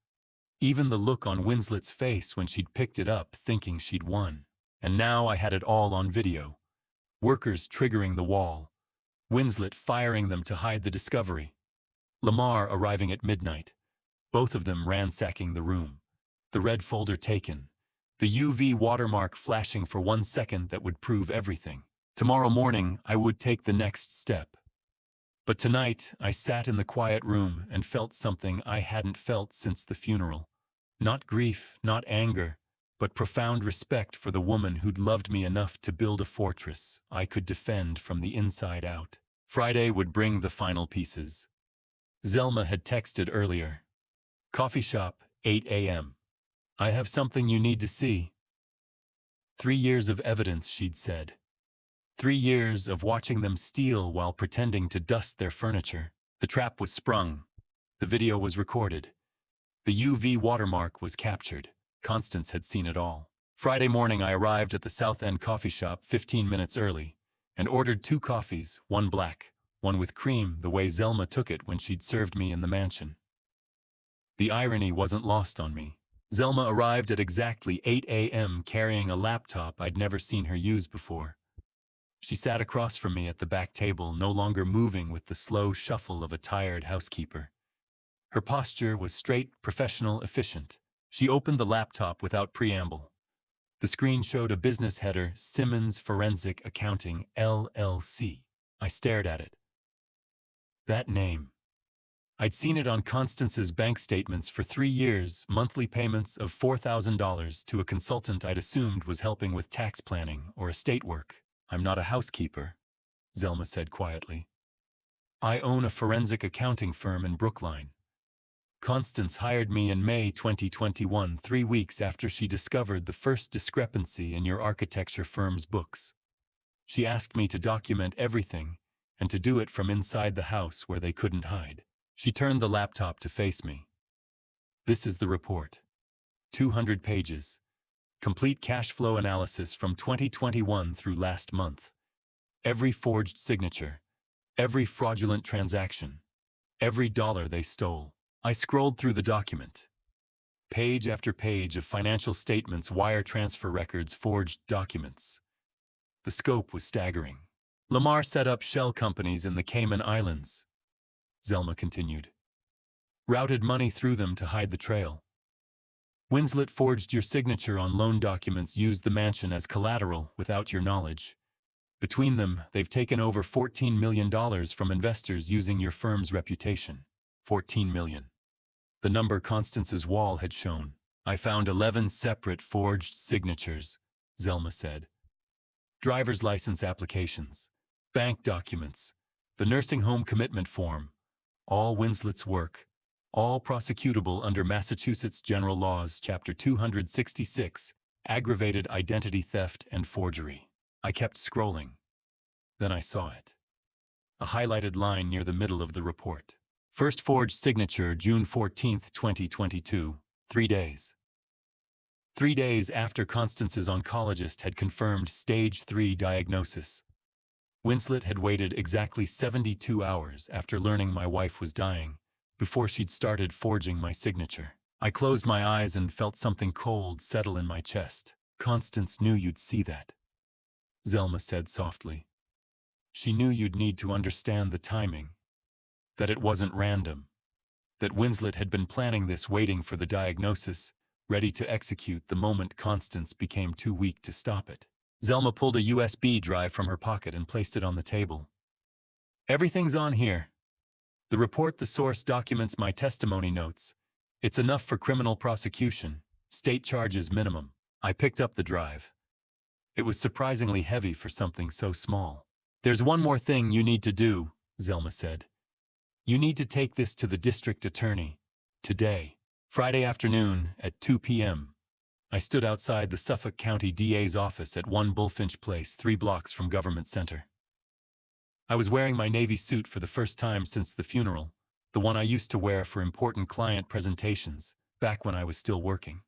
Even the look on Winslet's face when she'd picked it up thinking she'd won. And now I had it all on video. Workers triggering the wall. Winslet firing them to hide the discovery. Lamar arriving at midnight. Both of them ransacking the room. The red folder taken. The UV watermark flashing for 1 second that would prove everything. Tomorrow morning, I would take the next step. But tonight, I sat in the quiet room and felt something I hadn't felt since the funeral. Not grief, not anger, but profound respect for the woman who'd loved me enough to build a fortress I could defend from the inside out. Friday would bring the final pieces. Zelma had texted earlier. Coffee shop, 8 a.m. I have something you need to see. 3 years of evidence, she'd said. 3 years of watching them steal while pretending to dust their furniture. The trap was sprung. The video was recorded. The UV watermark was captured. Constance had seen it all. Friday morning, I arrived at the South End coffee shop 15 minutes early and ordered 2 coffees, one black, one with cream, the way Zelma took it when she'd served me in the mansion. The irony wasn't lost on me. Zelma arrived at exactly 8 a.m. carrying a laptop I'd never seen her use before. She sat across from me at the back table, no longer moving with the slow shuffle of a tired housekeeper. Her posture was straight, professional, efficient. She opened the laptop without preamble. The screen showed a business header, Simmons Forensic Accounting, LLC. I stared at it. That name. I'd seen it on Constance's bank statements for 3 years, monthly payments of $4,000 to a consultant I'd assumed was helping with tax planning or estate work. I'm not a housekeeper, Zelma said quietly. I own a forensic accounting firm in Brookline. Constance hired me in May 2021, 3 weeks after she discovered the first discrepancy in your architecture firm's books. She asked me to document everything and to do it from inside the house where they couldn't hide. She turned the laptop to face me. This is the report. 200 pages. Complete cash flow analysis from 2021 through last month. Every forged signature. Every fraudulent transaction. Every dollar they stole. I scrolled through the document. Page after page of financial statements, wire transfer records, forged documents. The scope was staggering. Lamar set up shell companies in the Cayman Islands, Zelma continued. Routed money through them to hide the trail. Winslet forged your signature on loan documents, used the mansion as collateral without your knowledge. Between them, they've taken over $14 million from investors using your firm's reputation. 14 million. The number Constance's wall had shown. I found 11 separate forged signatures, Zelma said. Driver's license applications, bank documents, the nursing home commitment form, all Winslet's work, all prosecutable under Massachusetts General Laws, Chapter 266, aggravated identity theft and forgery. I kept scrolling. Then I saw it. A highlighted line near the middle of the report. First forged signature, June 14, 2022, 3 days. 3 days after Constance's oncologist had confirmed stage 3 diagnosis. Winslet had waited exactly 72 hours after learning my wife was dying before she'd started forging my signature. I closed my eyes and felt something cold settle in my chest. Constance knew you'd see that, Zelma said softly. She knew you'd need to understand the timing, that it wasn't random, that Winslet had been planning this, waiting for the diagnosis, ready to execute the moment Constance became too weak to stop it. Zelma pulled a USB drive from her pocket and placed it on the table. Everything's on here. The report, the source documents my testimony notes. It's enough for criminal prosecution. State charges minimum. I picked up the drive. It was surprisingly heavy for something so small. There's one more thing you need to do, Zelma said. You need to take this to the district attorney. Today, Friday afternoon at 2 p.m. I stood outside the Suffolk County DA's office at 1 Bullfinch Place, 3 blocks from Government Center. I was wearing my navy suit for the first time since the funeral, the one I used to wear for important client presentations, back when I was still working.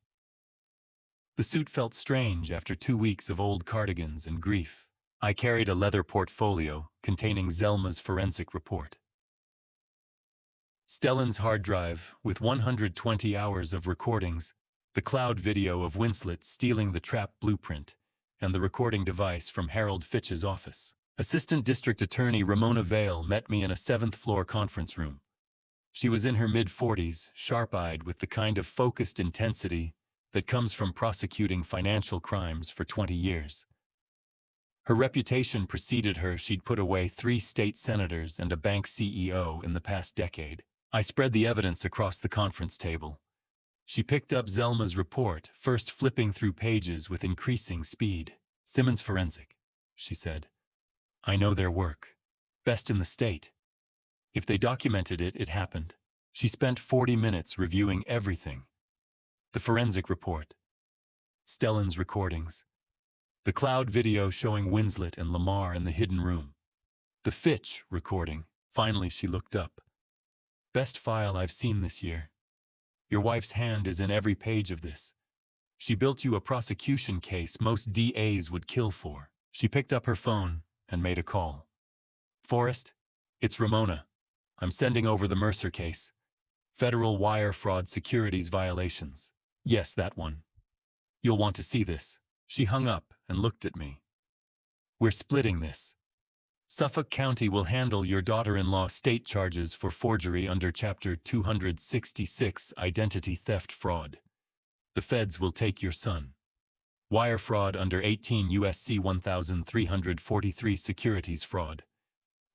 The suit felt strange after 2 weeks of old cardigans and grief. I carried a leather portfolio containing Zelma's forensic report. Stellan's hard drive, with 120 hours of recordings, the cloud video of Winslet stealing the trap blueprint, and the recording device from Harold Fitch's office. Assistant District Attorney Ramona Vale met me in a 7th-floor conference room. She was in her mid-40s, sharp-eyed with the kind of focused intensity that comes from prosecuting financial crimes for 20 years. Her reputation preceded her. She'd put away 3 state senators and a bank CEO in the past decade. I spread the evidence across the conference table. She picked up Zelma's report, first flipping through pages with increasing speed. Simmons Forensic, she said. I know their work. Best in the state. If they documented it, it happened. She spent 40 minutes reviewing everything. The forensic report. Stellan's recordings. The cloud video showing Winslet and Lamar in the hidden room. The Fitch recording. Finally, she looked up. Best file I've seen this year. Your wife's hand is in every page of this. She built you a prosecution case most DAs would kill for. She picked up her phone and made a call. Forrest, it's Ramona. I'm sending over the Mercer case. Federal wire fraud securities violations. Yes, that one. You'll want to see this. She hung up and looked at me. We're splitting this. Suffolk County will handle your daughter-in-law state charges for forgery under Chapter 266, identity theft fraud. The feds will take your son. Wire fraud under 18 U.S.C. 1343 securities fraud.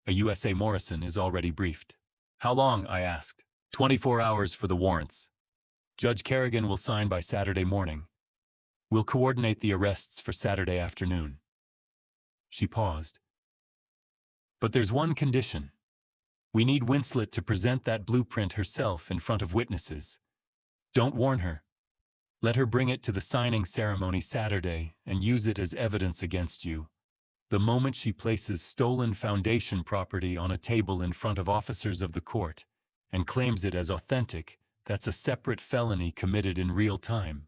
A USA Morrison is already briefed. How long? I asked. 24 hours for the warrants. Judge Kerrigan will sign by Saturday morning. We'll coordinate the arrests for Saturday afternoon. She paused. But there's one condition. We need Winslet to present that blueprint herself in front of witnesses. Don't warn her. Let her bring it to the signing ceremony Saturday and use it as evidence against you. The moment she places stolen foundation property on a table in front of officers of the court and claims it as authentic, that's a separate felony committed in real time.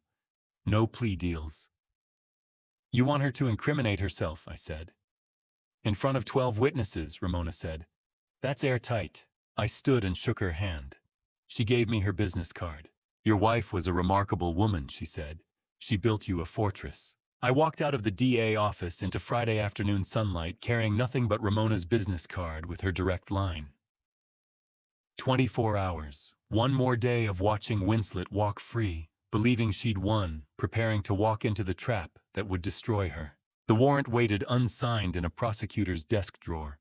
No plea deals. You want her to incriminate herself, I said. In front of 12 witnesses, Ramona said. That's airtight. I stood and shook her hand. She gave me her business card. Your wife was a remarkable woman, she said. She built you a fortress. I walked out of the DA office into Friday afternoon sunlight carrying nothing but Ramona's business card with her direct line. 24 hours. One more day of watching Winslet walk free, believing she'd won, preparing to walk into the trap that would destroy her. The warrant waited unsigned in a prosecutor's desk drawer,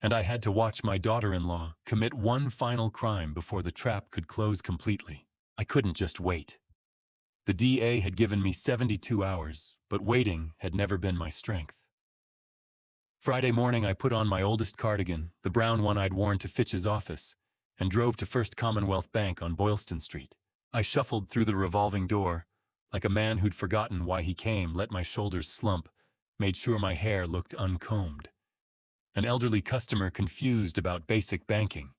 and I had to watch my daughter-in-law commit one final crime before the trap could close completely. I couldn't just wait. The DA had given me 72 hours, but waiting had never been my strength. Friday morning I put on my oldest cardigan, the brown one I'd worn to Fitch's office, and drove to First Commonwealth Bank on Boylston Street. I shuffled through the revolving door, like a man who'd forgotten why he came, let my shoulders slump, made sure my hair looked uncombed. An elderly customer confused about basic banking,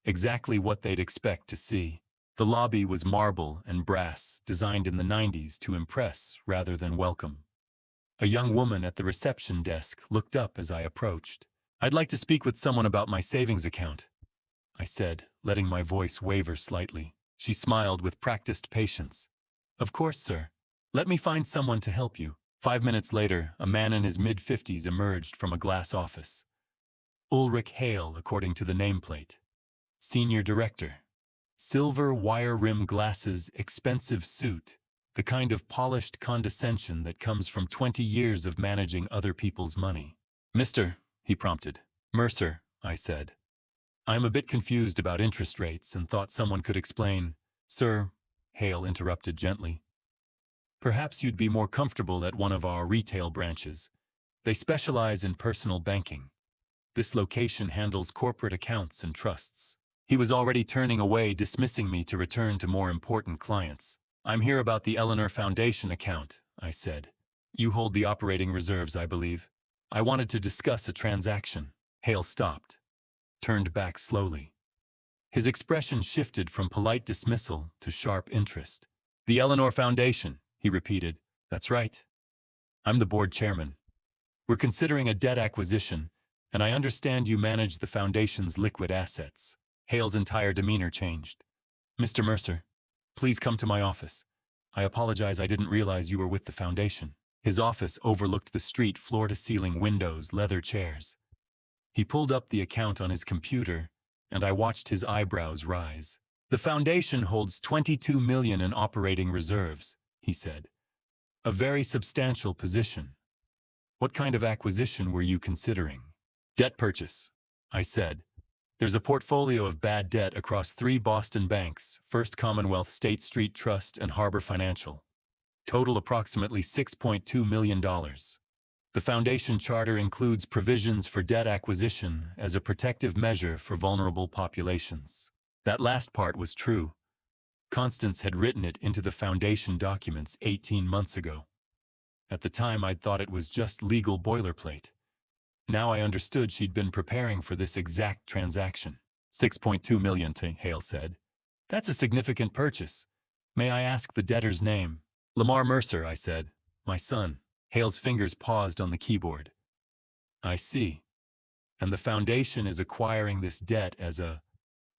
exactly what they'd expect to see. The lobby was marble and brass, designed in the 90s to impress rather than welcome. A young woman at the reception desk looked up as I approached. I'd like to speak with someone about my savings account, I said, letting my voice waver slightly. She smiled with practiced patience. Of course, sir. Let me find someone to help you. 5 minutes later, a man in his mid-50s emerged from a glass office. Ulrich Hale, according to the nameplate. Senior Director. Silver wire-rim glasses, expensive suit. The kind of polished condescension that comes from 20 years of managing other people's money. Mr., he prompted. Mercer, I said. I'm a bit confused about interest rates and thought someone could explain. Sir, Hale interrupted gently. Perhaps you'd be more comfortable at one of our retail branches. They specialize in personal banking. This location handles corporate accounts and trusts. He was already turning away, dismissing me to return to more important clients. I'm here about the Eleanor Foundation account, I said. You hold the operating reserves, I believe. I wanted to discuss a transaction. Hale stopped, turned back slowly. His expression shifted from polite dismissal to sharp interest. The Eleanor Foundation, he repeated. That's right. I'm the board chairman. We're considering a debt acquisition, and I understand you manage the foundation's liquid assets. Hale's entire demeanor changed. Mr. Mercer, please come to my office. I apologize, I didn't realize you were with the foundation. His office overlooked the street, floor-to-ceiling windows, leather chairs. He pulled up the account on his computer, and I watched his eyebrows rise. The foundation holds $22 million in operating reserves, he said. A very substantial position. What kind of acquisition were you considering? Debt purchase, I said. There's a portfolio of bad debt across 3 Boston banks, First Commonwealth, State Street Trust, and Harbor Financial. Total approximately $6.2 million. The foundation charter includes provisions for debt acquisition as a protective measure for vulnerable populations. That last part was true. Constance had written it into the foundation documents 18 months ago. At the time, I'd thought it was just legal boilerplate. Now I understood she'd been preparing for this exact transaction. $6.2 million, Hale said. That's a significant purchase. May I ask the debtor's name? Lamar Mercer, I said. My son. Hale's fingers paused on the keyboard. I see. And the foundation is acquiring this debt as a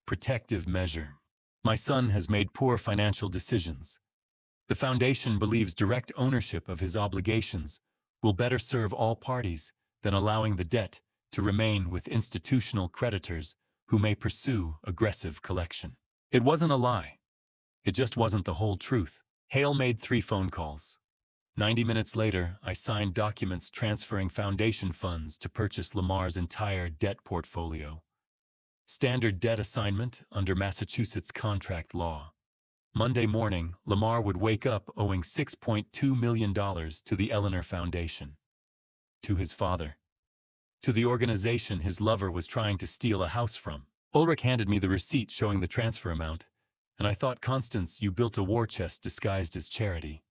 protective measure. My son has made poor financial decisions. The foundation believes direct ownership of his obligations will better serve all parties than allowing the debt to remain with institutional creditors who may pursue aggressive collection. It wasn't a lie. It just wasn't the whole truth. Hale made 3 phone calls. 90 minutes later, I signed documents transferring foundation funds to purchase Lamar's entire debt portfolio. Standard debt assignment under Massachusetts contract law. Monday morning, Lamar would wake up owing $6.2 million to the Eleanor Foundation. To his father. To the organization his lover was trying to steal a house from. Ulrich handed me the receipt showing the transfer amount, and I thought, Constance, you built a war chest disguised as charity.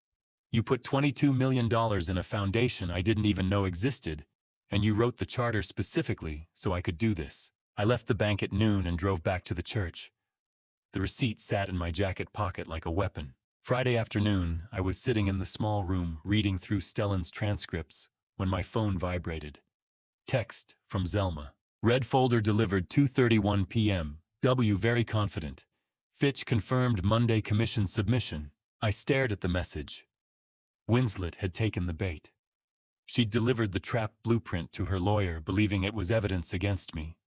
You put $22 million in a foundation I didn't even know existed, and you wrote the charter specifically so I could do this. I left the bank at noon and drove back to the church. The receipt sat in my jacket pocket like a weapon. Friday afternoon, I was sitting in the small room reading through Stellan's transcripts when my phone vibrated. Text from Zelma. Red folder delivered 2:31 p.m. W very confident. Fitch confirmed Monday commission submission. I stared at the message. Winslet had taken the bait. She'd delivered the trap blueprint to her lawyer, believing it was evidence against me.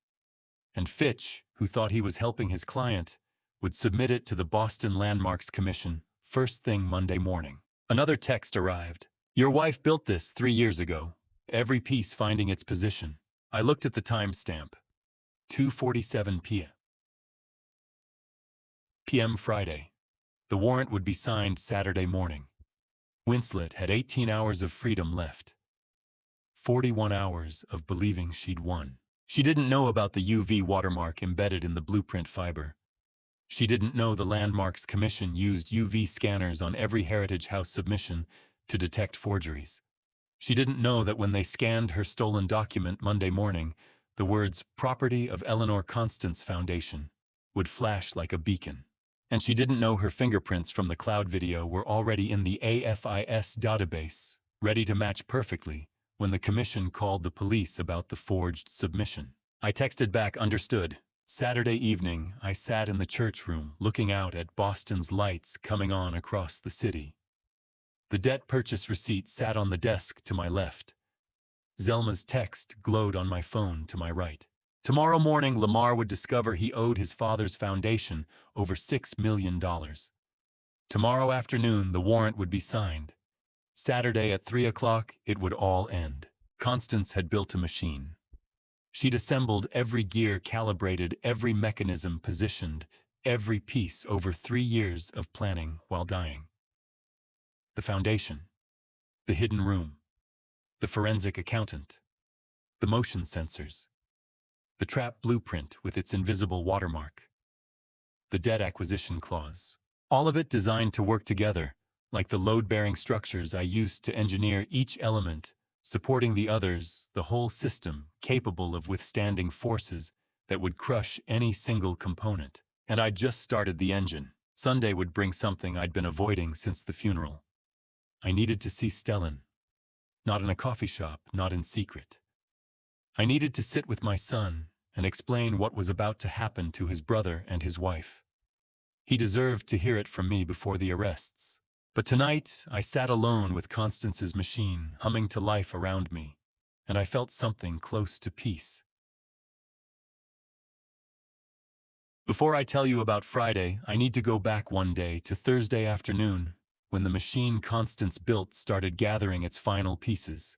And Fitch, who thought he was helping his client, would submit it to the Boston Landmarks Commission first thing Monday morning. Another text arrived. Your wife built this 3 years ago, every piece finding its position. I looked at the timestamp. 2:47 p.m. Friday. The warrant would be signed Saturday morning. Winslet had 18 hours of freedom left. 41 hours of believing she'd won. She didn't know about the UV watermark embedded in the blueprint fiber. She didn't know the Landmarks Commission used UV scanners on every Heritage House submission to detect forgeries. She didn't know that when they scanned her stolen document Monday morning, the words "Property of Eleanor Constance Foundation" would flash like a beacon. And she didn't know her fingerprints from the cloud video were already in the AFIS database, ready to match perfectly when the commission called the police about the forged submission. I texted back, understood. Saturday evening, I sat in the church room looking out at Boston's lights coming on across the city. The debt purchase receipt sat on the desk to my left. Zelma's text glowed on my phone to my right. Tomorrow morning, Lamar would discover he owed his father's foundation over $6 million. Tomorrow afternoon, the warrant would be signed. Saturday at 3 o'clock, it would all end. Constance had built a machine. She'd assembled every gear, calibrated every mechanism, positioned every piece over 3 years of planning while dying. The foundation, the hidden room, the forensic accountant, the motion sensors, the trap blueprint with its invisible watermark, the debt acquisition clause. All of it designed to work together, like the load-bearing structures I used to engineer each element, supporting the others, the whole system capable of withstanding forces that would crush any single component. And I'd just started the engine. Sunday would bring something I'd been avoiding since the funeral. I needed to see Stellan. Not in a coffee shop, not in secret. I needed to sit with my son and explain what was about to happen to his brother and his wife. He deserved to hear it from me before the arrests. But tonight, I sat alone with Constance's machine humming to life around me, and I felt something close to peace. Before I tell you about Friday, I need to go back one day to Thursday afternoon, when the machine Constance built started gathering its final pieces.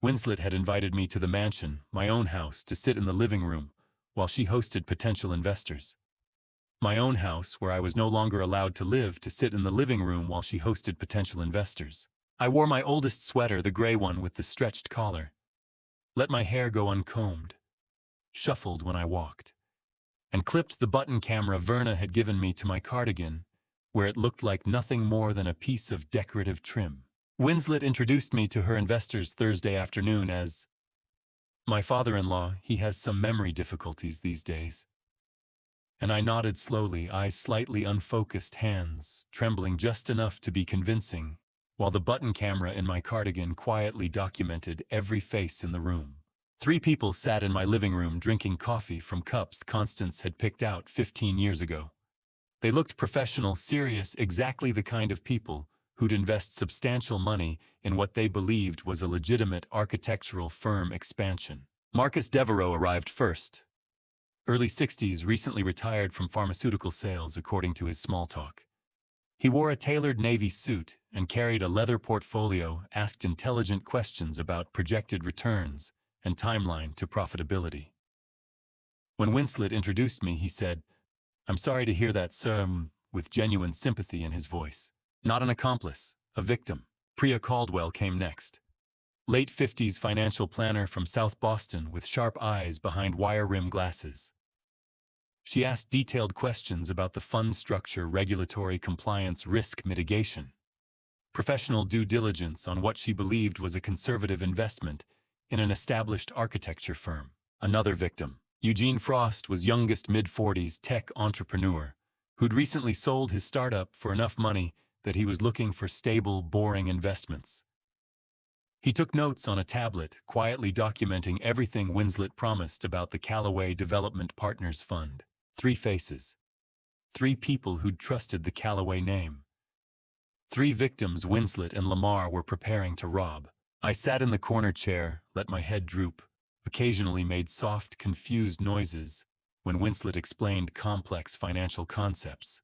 Winslet had invited me to the mansion, my own house, to sit in the living room while she hosted potential investors. My own house, where I was no longer allowed to live, to sit in the living room while she hosted potential investors. I wore my oldest sweater, the gray one with the stretched collar, let my hair go uncombed, shuffled when I walked, and clipped the button camera Verna had given me to my cardigan, where it looked like nothing more than a piece of decorative trim. Winslet introduced me to her investors Thursday afternoon as my father-in-law. He has some memory difficulties these days. And I nodded slowly, eyes slightly unfocused, hands trembling just enough to be convincing, while the button camera in my cardigan quietly documented every face in the room. 3 people sat in my living room drinking coffee from cups Constance had picked out 15 years ago. They looked professional, serious, exactly the kind of people who'd invest substantial money in what they believed was a legitimate architectural firm expansion. Marcus Devereaux arrived first. Early 60s, recently retired from pharmaceutical sales, according to his small talk. He wore a tailored navy suit and carried a leather portfolio, asked intelligent questions about projected returns and timeline to profitability. When Winslet introduced me, he said, "I'm sorry to hear that, sir," with genuine sympathy in his voice. Not an accomplice, a victim. Priya Caldwell came next. Late 50s financial planner from South Boston with sharp eyes behind wire-rim glasses. She asked detailed questions about the fund structure, regulatory compliance, risk mitigation, professional due diligence on what she believed was a conservative investment in an established architecture firm. Another victim, Eugene Frost, was youngest, mid-40s tech entrepreneur who'd recently sold his startup for enough money that he was looking for stable, boring investments. He took notes on a tablet, quietly documenting everything Winslet promised about the Callaway Development Partners Fund. 3 faces. 3 people who'd trusted the Callaway name. 3 victims Winslet and Lamar were preparing to rob. I sat in the corner chair, let my head droop, occasionally made soft, confused noises when Winslet explained complex financial concepts.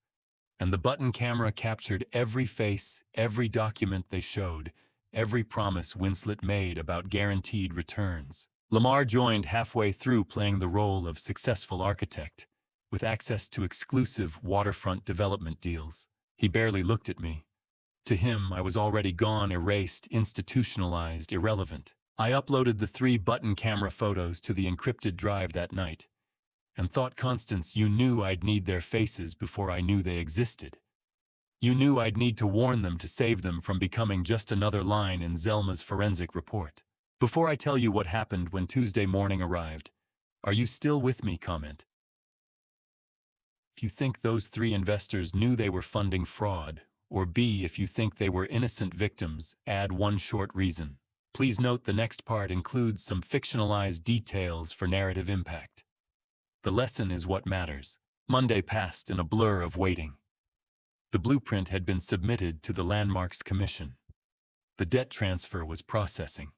And the button camera captured every face, every document they showed, every promise Winslet made about guaranteed returns. Lamar joined halfway through, playing the role of successful architect, with access to exclusive waterfront development deals. He barely looked at me. To him, I was already gone, erased, institutionalized, irrelevant. I uploaded the 3 button camera photos to the encrypted drive that night, and thought, Constance, you knew I'd need their faces before I knew they existed. You knew I'd need to warn them to save them from becoming just another line in Zelma's forensic report. Before I tell you what happened when Tuesday morning arrived, are you still with me? Comment. If you think those 3 investors knew they were funding fraud, or B, if you think they were innocent victims, add one short reason. Please note the next part includes some fictionalized details for narrative impact. The lesson is what matters. Monday passed in a blur of waiting. The blueprint had been submitted to the Landmarks Commission. The debt transfer was processing.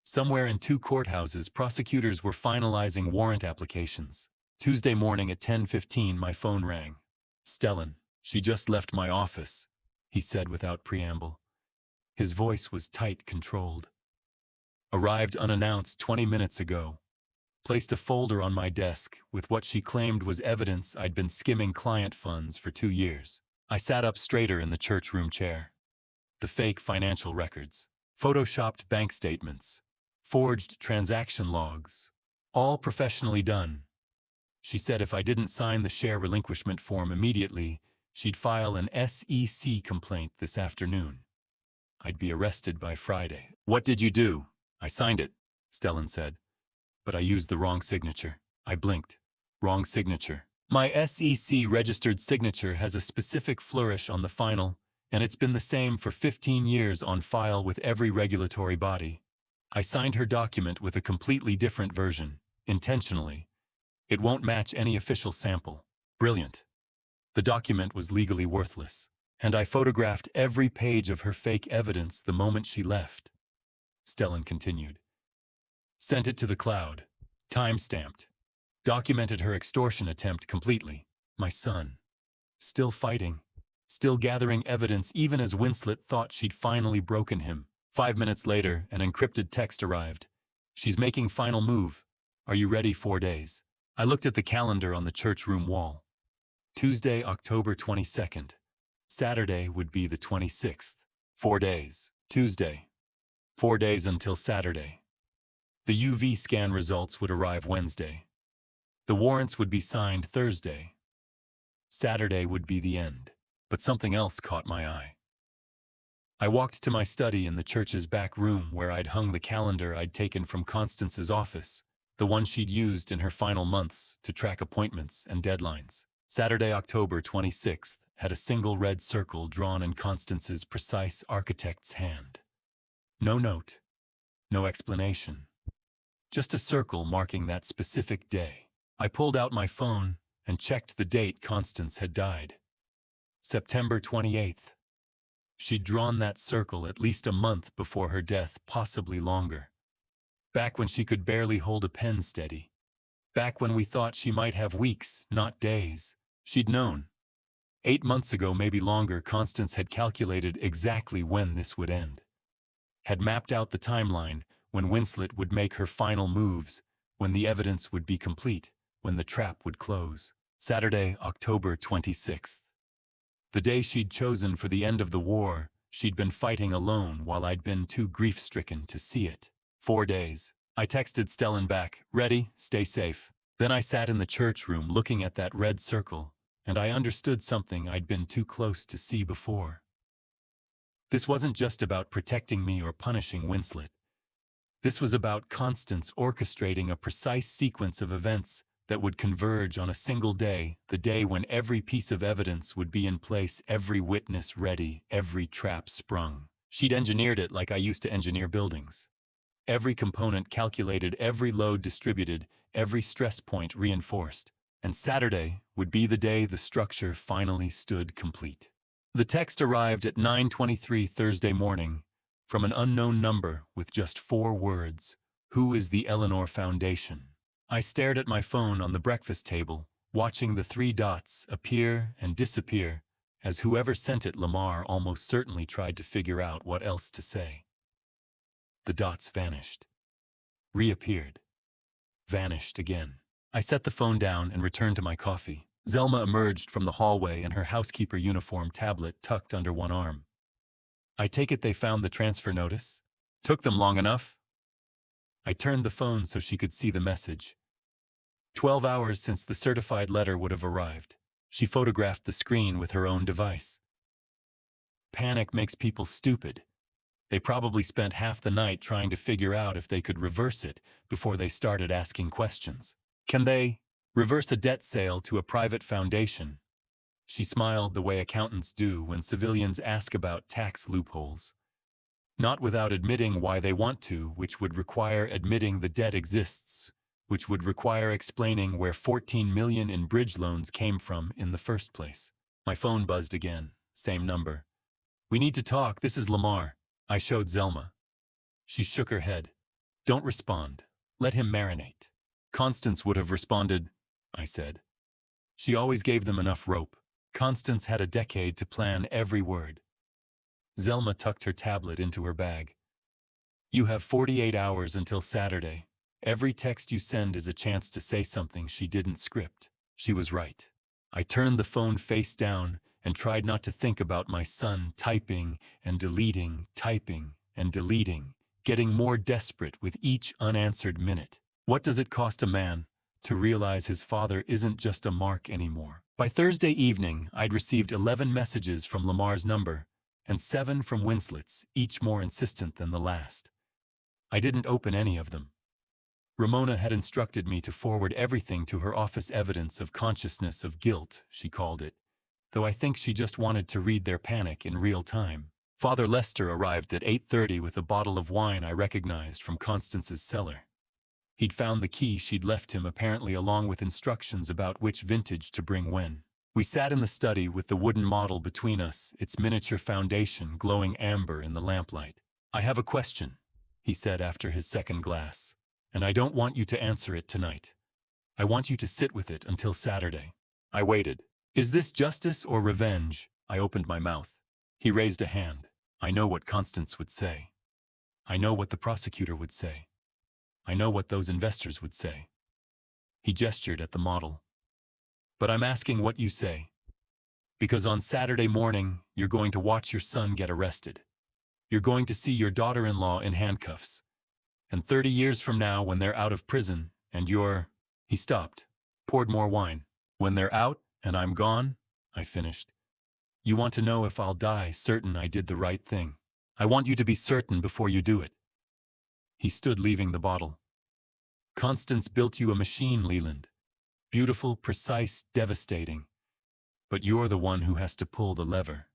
Somewhere in 2 courthouses, prosecutors were finalizing warrant applications. Tuesday morning at 10:15, my phone rang. "Stellan, she just left my office," he said without preamble. His voice was tight, controlled. Arrived unannounced 20 minutes ago. Placed a folder on my desk with what she claimed was evidence I'd been skimming client funds for 2 years. I sat up straighter in the church room chair. The fake financial records, photoshopped bank statements, forged transaction logs, all professionally done. She said if I didn't sign the share relinquishment form immediately, she'd file an SEC complaint this afternoon. I'd be arrested by Friday. What did you do? I signed it, Stellan said. But I used the wrong signature. I blinked. Wrong signature. My SEC-registered signature has a specific flourish on the final, and it's been the same for 15 years on file with every regulatory body. I signed her document with a completely different version, intentionally. It won't match any official sample. Brilliant. The document was legally worthless, and I photographed every page of her fake evidence the moment she left. Stellan continued. Sent it to the cloud. Time-stamped. Documented her extortion attempt completely. My son. Still fighting. Still gathering evidence even as Winslet thought she'd finally broken him. 5 minutes later, an encrypted text arrived. She's making final move. Are you ready? 4 days. I looked at the calendar on the church room wall. Tuesday, October 22nd. Saturday would be the 26th. 4 days. Tuesday. 4 days until Saturday. The UV scan results would arrive Wednesday. The warrants would be signed Thursday. Saturday would be the end. But something else caught my eye. I walked to my study in the church's back room where I'd hung the calendar I'd taken from Constance's office, the one she'd used in her final months to track appointments and deadlines. Saturday, October 26th, had a single red circle drawn in Constance's precise architect's hand. No note, no explanation. Just a circle marking that specific day. I pulled out my phone and checked the date Constance had died. September 28th. She'd drawn that circle at least a month before her death, possibly longer. Back when she could barely hold a pen steady. Back when we thought she might have weeks, not days. She'd known. 8 months ago, maybe longer, Constance had calculated exactly when this would end. Had mapped out the timeline, when Winslet would make her final moves, when the evidence would be complete, when the trap would close. Saturday, October 26th. The day she'd chosen for the end of the war, she'd been fighting alone while I'd been too grief-stricken to see it. 4 days. I texted Stellan back, ready, stay safe. Then I sat in the church room looking at that red circle, and I understood something I'd been too close to see before. This wasn't just about protecting me or punishing Winslet. This was about Constance orchestrating a precise sequence of events that would converge on a single day, the day when every piece of evidence would be in place, every witness ready, every trap sprung. She'd engineered it like I used to engineer buildings. Every component calculated, every load distributed, every stress point reinforced. And Saturday would be the day the structure finally stood complete. The text arrived at 9:23 Thursday morning from an unknown number with just 4 words. Who is the Eleanor Foundation? I stared at my phone on the breakfast table, watching the 3 dots appear and disappear, as whoever sent it, Lamar, almost certainly tried to figure out what else to say. The dots vanished. Reappeared. Vanished again. I set the phone down and returned to my coffee. Zelma emerged from the hallway in her housekeeper uniform, tablet tucked under one arm. I take it they found the transfer notice? Took them long enough? I turned the phone so she could see the message. 12 hours since the certified letter would have arrived. She photographed the screen with her own device. Panic makes people stupid. They probably spent half the night trying to figure out if they could reverse it before they started asking questions. Can they reverse a debt sale to a private foundation? She smiled the way accountants do when civilians ask about tax loopholes. Not without admitting why they want to, which would require admitting the debt exists, which would require explaining where 14 million in bridge loans came from in the first place. My phone buzzed again. Same number. We need to talk. This is Lamar. I showed Zelma. She shook her head. Don't respond. Let him marinate. Constance would have responded, I said. She always gave them enough rope. Constance had a decade to plan every word. Zelma tucked her tablet into her bag. You have 48 hours until Saturday. Every text you send is a chance to say something she didn't script. She was right. I turned the phone face down and tried not to think about my son typing and deleting, getting more desperate with each unanswered minute. What does it cost a man to realize his father isn't just a mark anymore? By Thursday evening, I'd received 11 messages from Lamar's number and 7 from Winslet's, each more insistent than the last. I didn't open any of them. Ramona had instructed me to forward everything to her office. Evidence of consciousness of guilt, she called it, though I think she just wanted to read their panic in real time. Father Lester arrived at 8:30 with a bottle of wine I recognized from Constance's cellar. He'd found the key she'd left him, apparently along with instructions about which vintage to bring when. We sat in the study with the wooden model between us, its miniature foundation glowing amber in the lamplight. "I have a question," he said after his second glass, "and I don't want you to answer it tonight. I want you to sit with it until Saturday." I waited. "Is this justice or revenge?" I opened my mouth. He raised a hand. "I know what Constance would say. I know what the prosecutor would say. I know what those investors would say." He gestured at the model. "But I'm asking what you say. Because on Saturday morning, you're going to watch your son get arrested. You're going to see your daughter-in-law in handcuffs. And 30 years from now, when they're out of prison, and you're—" He stopped, poured more wine. "When they're out, and I'm gone," I finished, "you want to know if I'll die certain I did the right thing. I want you to be certain before you do it." He stood, leaving the bottle. "Constance built you a machine, Leland. Beautiful, precise, devastating. But you're the one who has to pull the lever.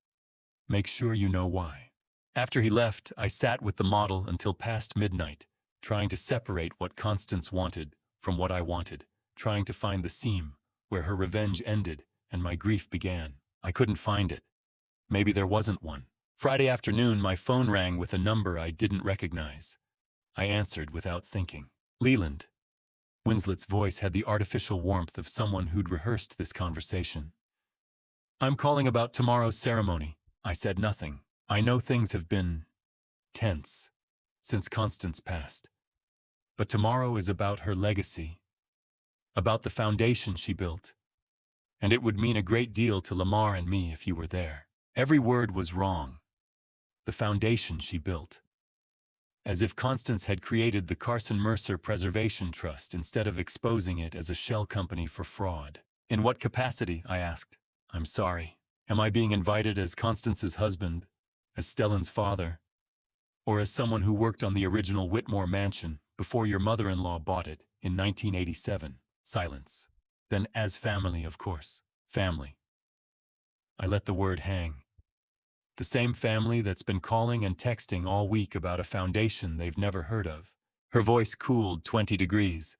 Make sure you know why." After he left, I sat with the model until past midnight, trying to separate what Constance wanted from what I wanted, trying to find the seam where her revenge ended and my grief began. I couldn't find it. Maybe there wasn't one. Friday afternoon, my phone rang with a number I didn't recognize. I answered without thinking. "Leland." Winslet's voice had the artificial warmth of someone who'd rehearsed this conversation. "I'm calling about tomorrow's ceremony." I said nothing. I know things have been tense since Constance passed. But tomorrow is about her legacy, about the foundation she built. And it would mean a great deal to Lamar and me if you were there. Every word was wrong. The foundation she built. As if Constance had created the Carson Mercer Preservation Trust instead of exposing it as a shell company for fraud. "In what capacity?" I asked. "I'm sorry. Am I being invited as Constance's husband, as Stellan's father, or as someone who worked on the original Whitmore mansion before your mother-in-law bought it in 1987? Silence. "Then as family, of course. Family." I let the word hang. The same family that's been calling and texting all week about a foundation they've never heard of. Her voice cooled 20 degrees.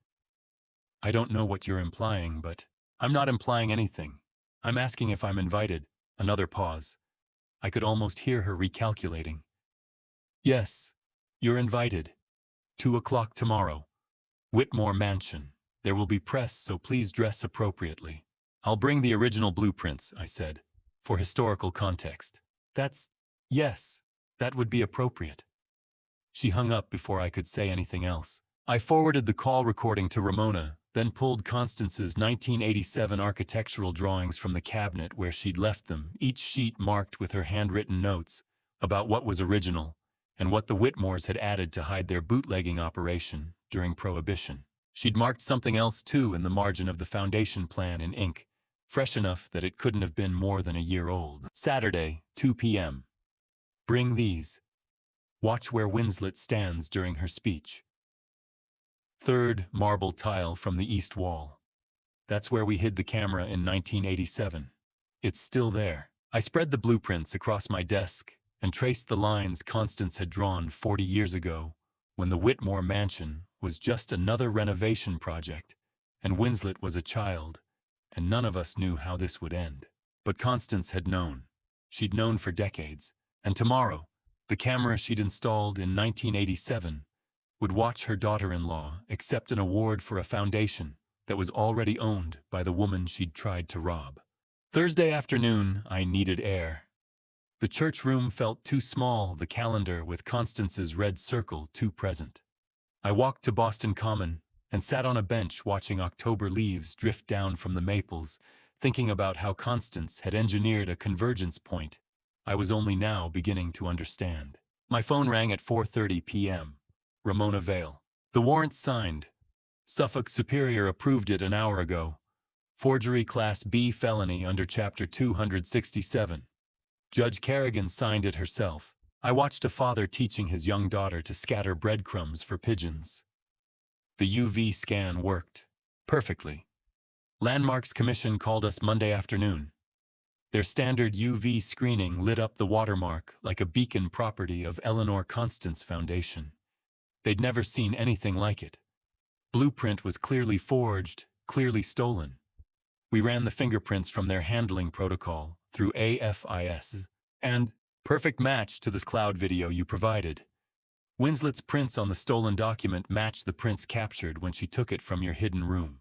"I don't know what you're implying, but—" "I'm not implying anything. I'm asking if I'm invited." Another pause. I could almost hear her recalculating. "Yes, you're invited. 2 o'clock tomorrow. Whitmore Mansion. There will be press, so please dress appropriately." "I'll bring the original blueprints," I said, "for historical context." Yes, that would be appropriate." She hung up before I could say anything else. I forwarded the call recording to Ramona, then pulled Constance's 1987 architectural drawings from the cabinet where she'd left them, each sheet marked with her handwritten notes about what was original and what the Whitmores had added to hide their bootlegging operation during Prohibition. She'd marked something else too in the margin of the foundation plan in ink, fresh enough that it couldn't have been more than a year old. "Saturday, 2 p.m. Bring these. Watch where Winslet stands during her speech. Third marble tile from the east wall. That's where we hid the camera in 1987. It's still there." I spread the blueprints across my desk and traced the lines Constance had drawn 40 years ago, when the Whitmore Mansion was just another renovation project, and Winslet was a child, and none of us knew how this would end. But Constance had known. She'd known for decades. And tomorrow, the camera she'd installed in 1987 would watch her daughter-in-law accept an award for a foundation that was already owned by the woman she'd tried to rob. Thursday afternoon, I needed air. The church room felt too small, the calendar with Constance's red circle too present. I walked to Boston Common and sat on a bench watching October leaves drift down from the maples, thinking about how Constance had engineered a convergence point I was only now beginning to understand. My phone rang at 4:30 p.m. Ramona Vale. The warrant signed. Suffolk Superior approved it an hour ago. Forgery Class B felony under Chapter 267. Judge Kerrigan signed it herself. I watched a father teaching his young daughter to scatter breadcrumbs for pigeons. The UV scan worked perfectly. Landmarks Commission called us Monday afternoon. Their standard UV screening lit up the watermark like a beacon property of Eleanor Constance Foundation. They'd never seen anything like it. Blueprint was clearly forged, clearly stolen. We ran the fingerprints from their handling protocol through AFIS. And perfect match to this cloud video you provided. Winslet's prints on the stolen document matched the prints captured when she took it from your hidden room.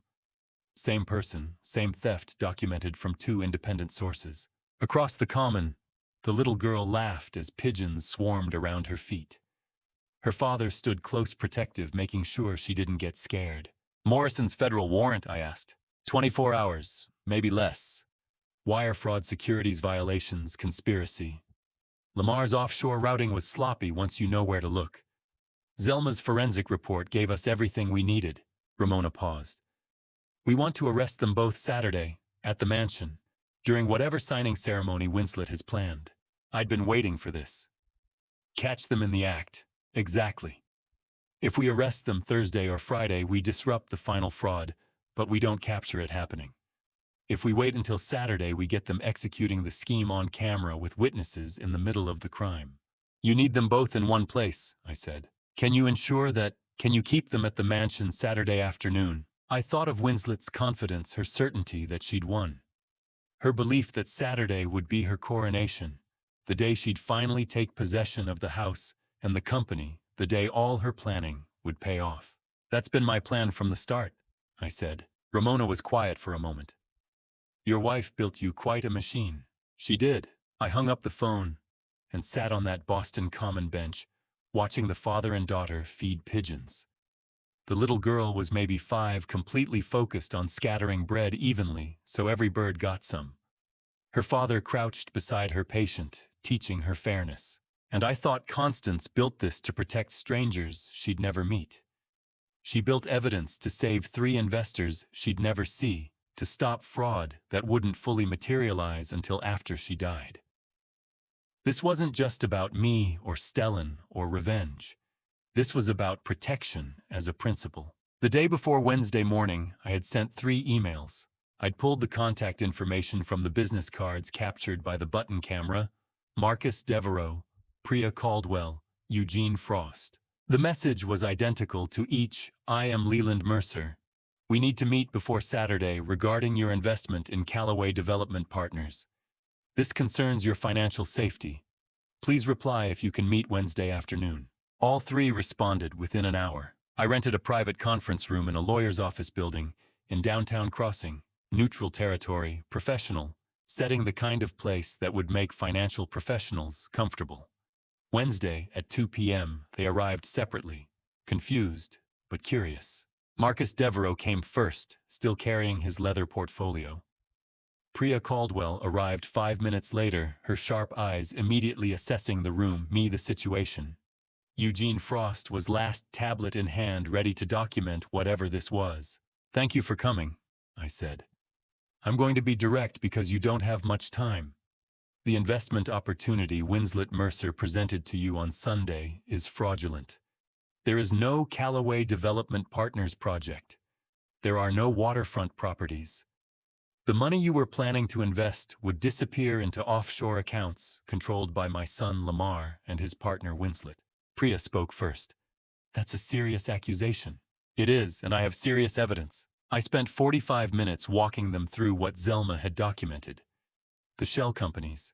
Same person, same theft documented from 2 independent sources. Across the common, the little girl laughed as pigeons swarmed around her feet. Her father stood close protective, making sure she didn't get scared. Morrison's federal warrant, I asked. 24 hours, maybe less. Wire fraud, securities violations, conspiracy. Lamar's offshore routing was sloppy once you know where to look. Zelma's forensic report gave us everything we needed. Ramona paused. We want to arrest them both Saturday, at the mansion, during whatever signing ceremony Winslet has planned. I'd been waiting for this. Catch them in the act. Exactly. If we arrest them Thursday or Friday, we disrupt the final fraud, but we don't capture it happening. If we wait until Saturday, we get them executing the scheme on camera with witnesses in the middle of the crime. You need them both in one place, I said. Can you keep them at the mansion Saturday afternoon? I thought of Winslet's confidence, her certainty that she'd won. Her belief that Saturday would be her coronation, the day she'd finally take possession of the house and the company, the day all her planning would pay off. That's been my plan from the start, I said. Ramona was quiet for a moment. Your wife built you quite a machine. She did. I hung up the phone and sat on that Boston Common bench, watching the father and daughter feed pigeons. The little girl was maybe 5, completely focused on scattering bread evenly so every bird got some. Her father crouched beside her patient, teaching her fairness. And I thought Constance built this to protect strangers she'd never meet. She built evidence to save 3 investors she'd never see, to stop fraud that wouldn't fully materialize until after she died. This wasn't just about me or Stellan or revenge. This was about protection as a principle. The day before Wednesday morning, I had sent 3 emails. I'd pulled the contact information from the business cards captured by the button camera: Marcus Devereaux, Priya Caldwell, Eugene Frost. The message was identical to each. I am Leland Mercer. We need to meet before Saturday regarding your investment in Callaway Development Partners. This concerns your financial safety. Please reply if you can meet Wednesday afternoon. All 3 responded within an hour. I rented a private conference room in a lawyer's office building in downtown Crossing, neutral territory, professional, setting the kind of place that would make financial professionals comfortable. Wednesday at 2 p.m., they arrived separately, confused but curious. Marcus Devereaux came first, still carrying his leather portfolio. Priya Caldwell arrived 5 minutes later, her sharp eyes immediately assessing the room, me, the situation. Eugene Frost was last, tablet in hand, ready to document whatever this was. Thank you for coming, I said. I'm going to be direct because you don't have much time. The investment opportunity Winslet Mercer presented to you on Sunday is fraudulent. There is no Callaway Development Partners project. There are no waterfront properties. The money you were planning to invest would disappear into offshore accounts controlled by my son Lamar and his partner Winslet. Priya spoke first. That's a serious accusation. It is, and I have serious evidence. I spent 45 minutes walking them through what Zelma had documented. The shell companies,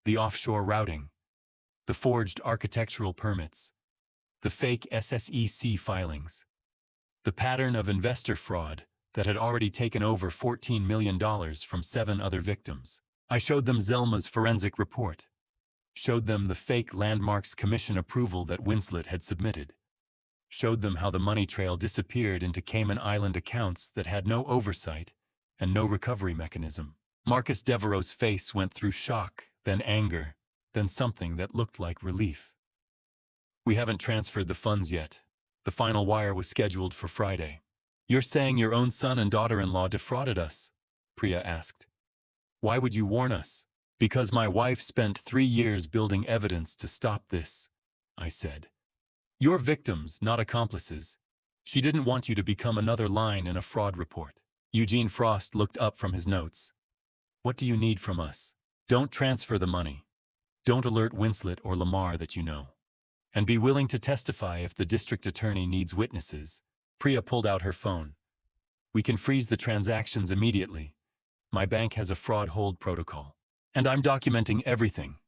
the offshore routing, the forged architectural permits, the fake SSEC filings, the pattern of investor fraud that had already taken over $14 million from 7 other victims. I showed them Zelma's forensic report. Showed them the fake Landmarks Commission approval that Winslet had submitted. Showed them how the money trail disappeared into Cayman Island accounts that had no oversight and no recovery mechanism. Marcus Devereaux's face went through shock, then anger, then something that looked like relief. We haven't transferred the funds yet. The final wire was scheduled for Friday. You're saying your own son and daughter-in-law defrauded us? Priya asked. Why would you warn us? Because my wife spent 3 years building evidence to stop this, I said. You're victims, not accomplices. She didn't want you to become another line in a fraud report. Eugene Frost looked up from his notes. What do you need from us? Don't transfer the money. Don't alert Winslet or Lamar that you know. And be willing to testify if the district attorney needs witnesses. Priya pulled out her phone. We can freeze the transactions immediately. My bank has a fraud hold protocol. And I'm documenting everything,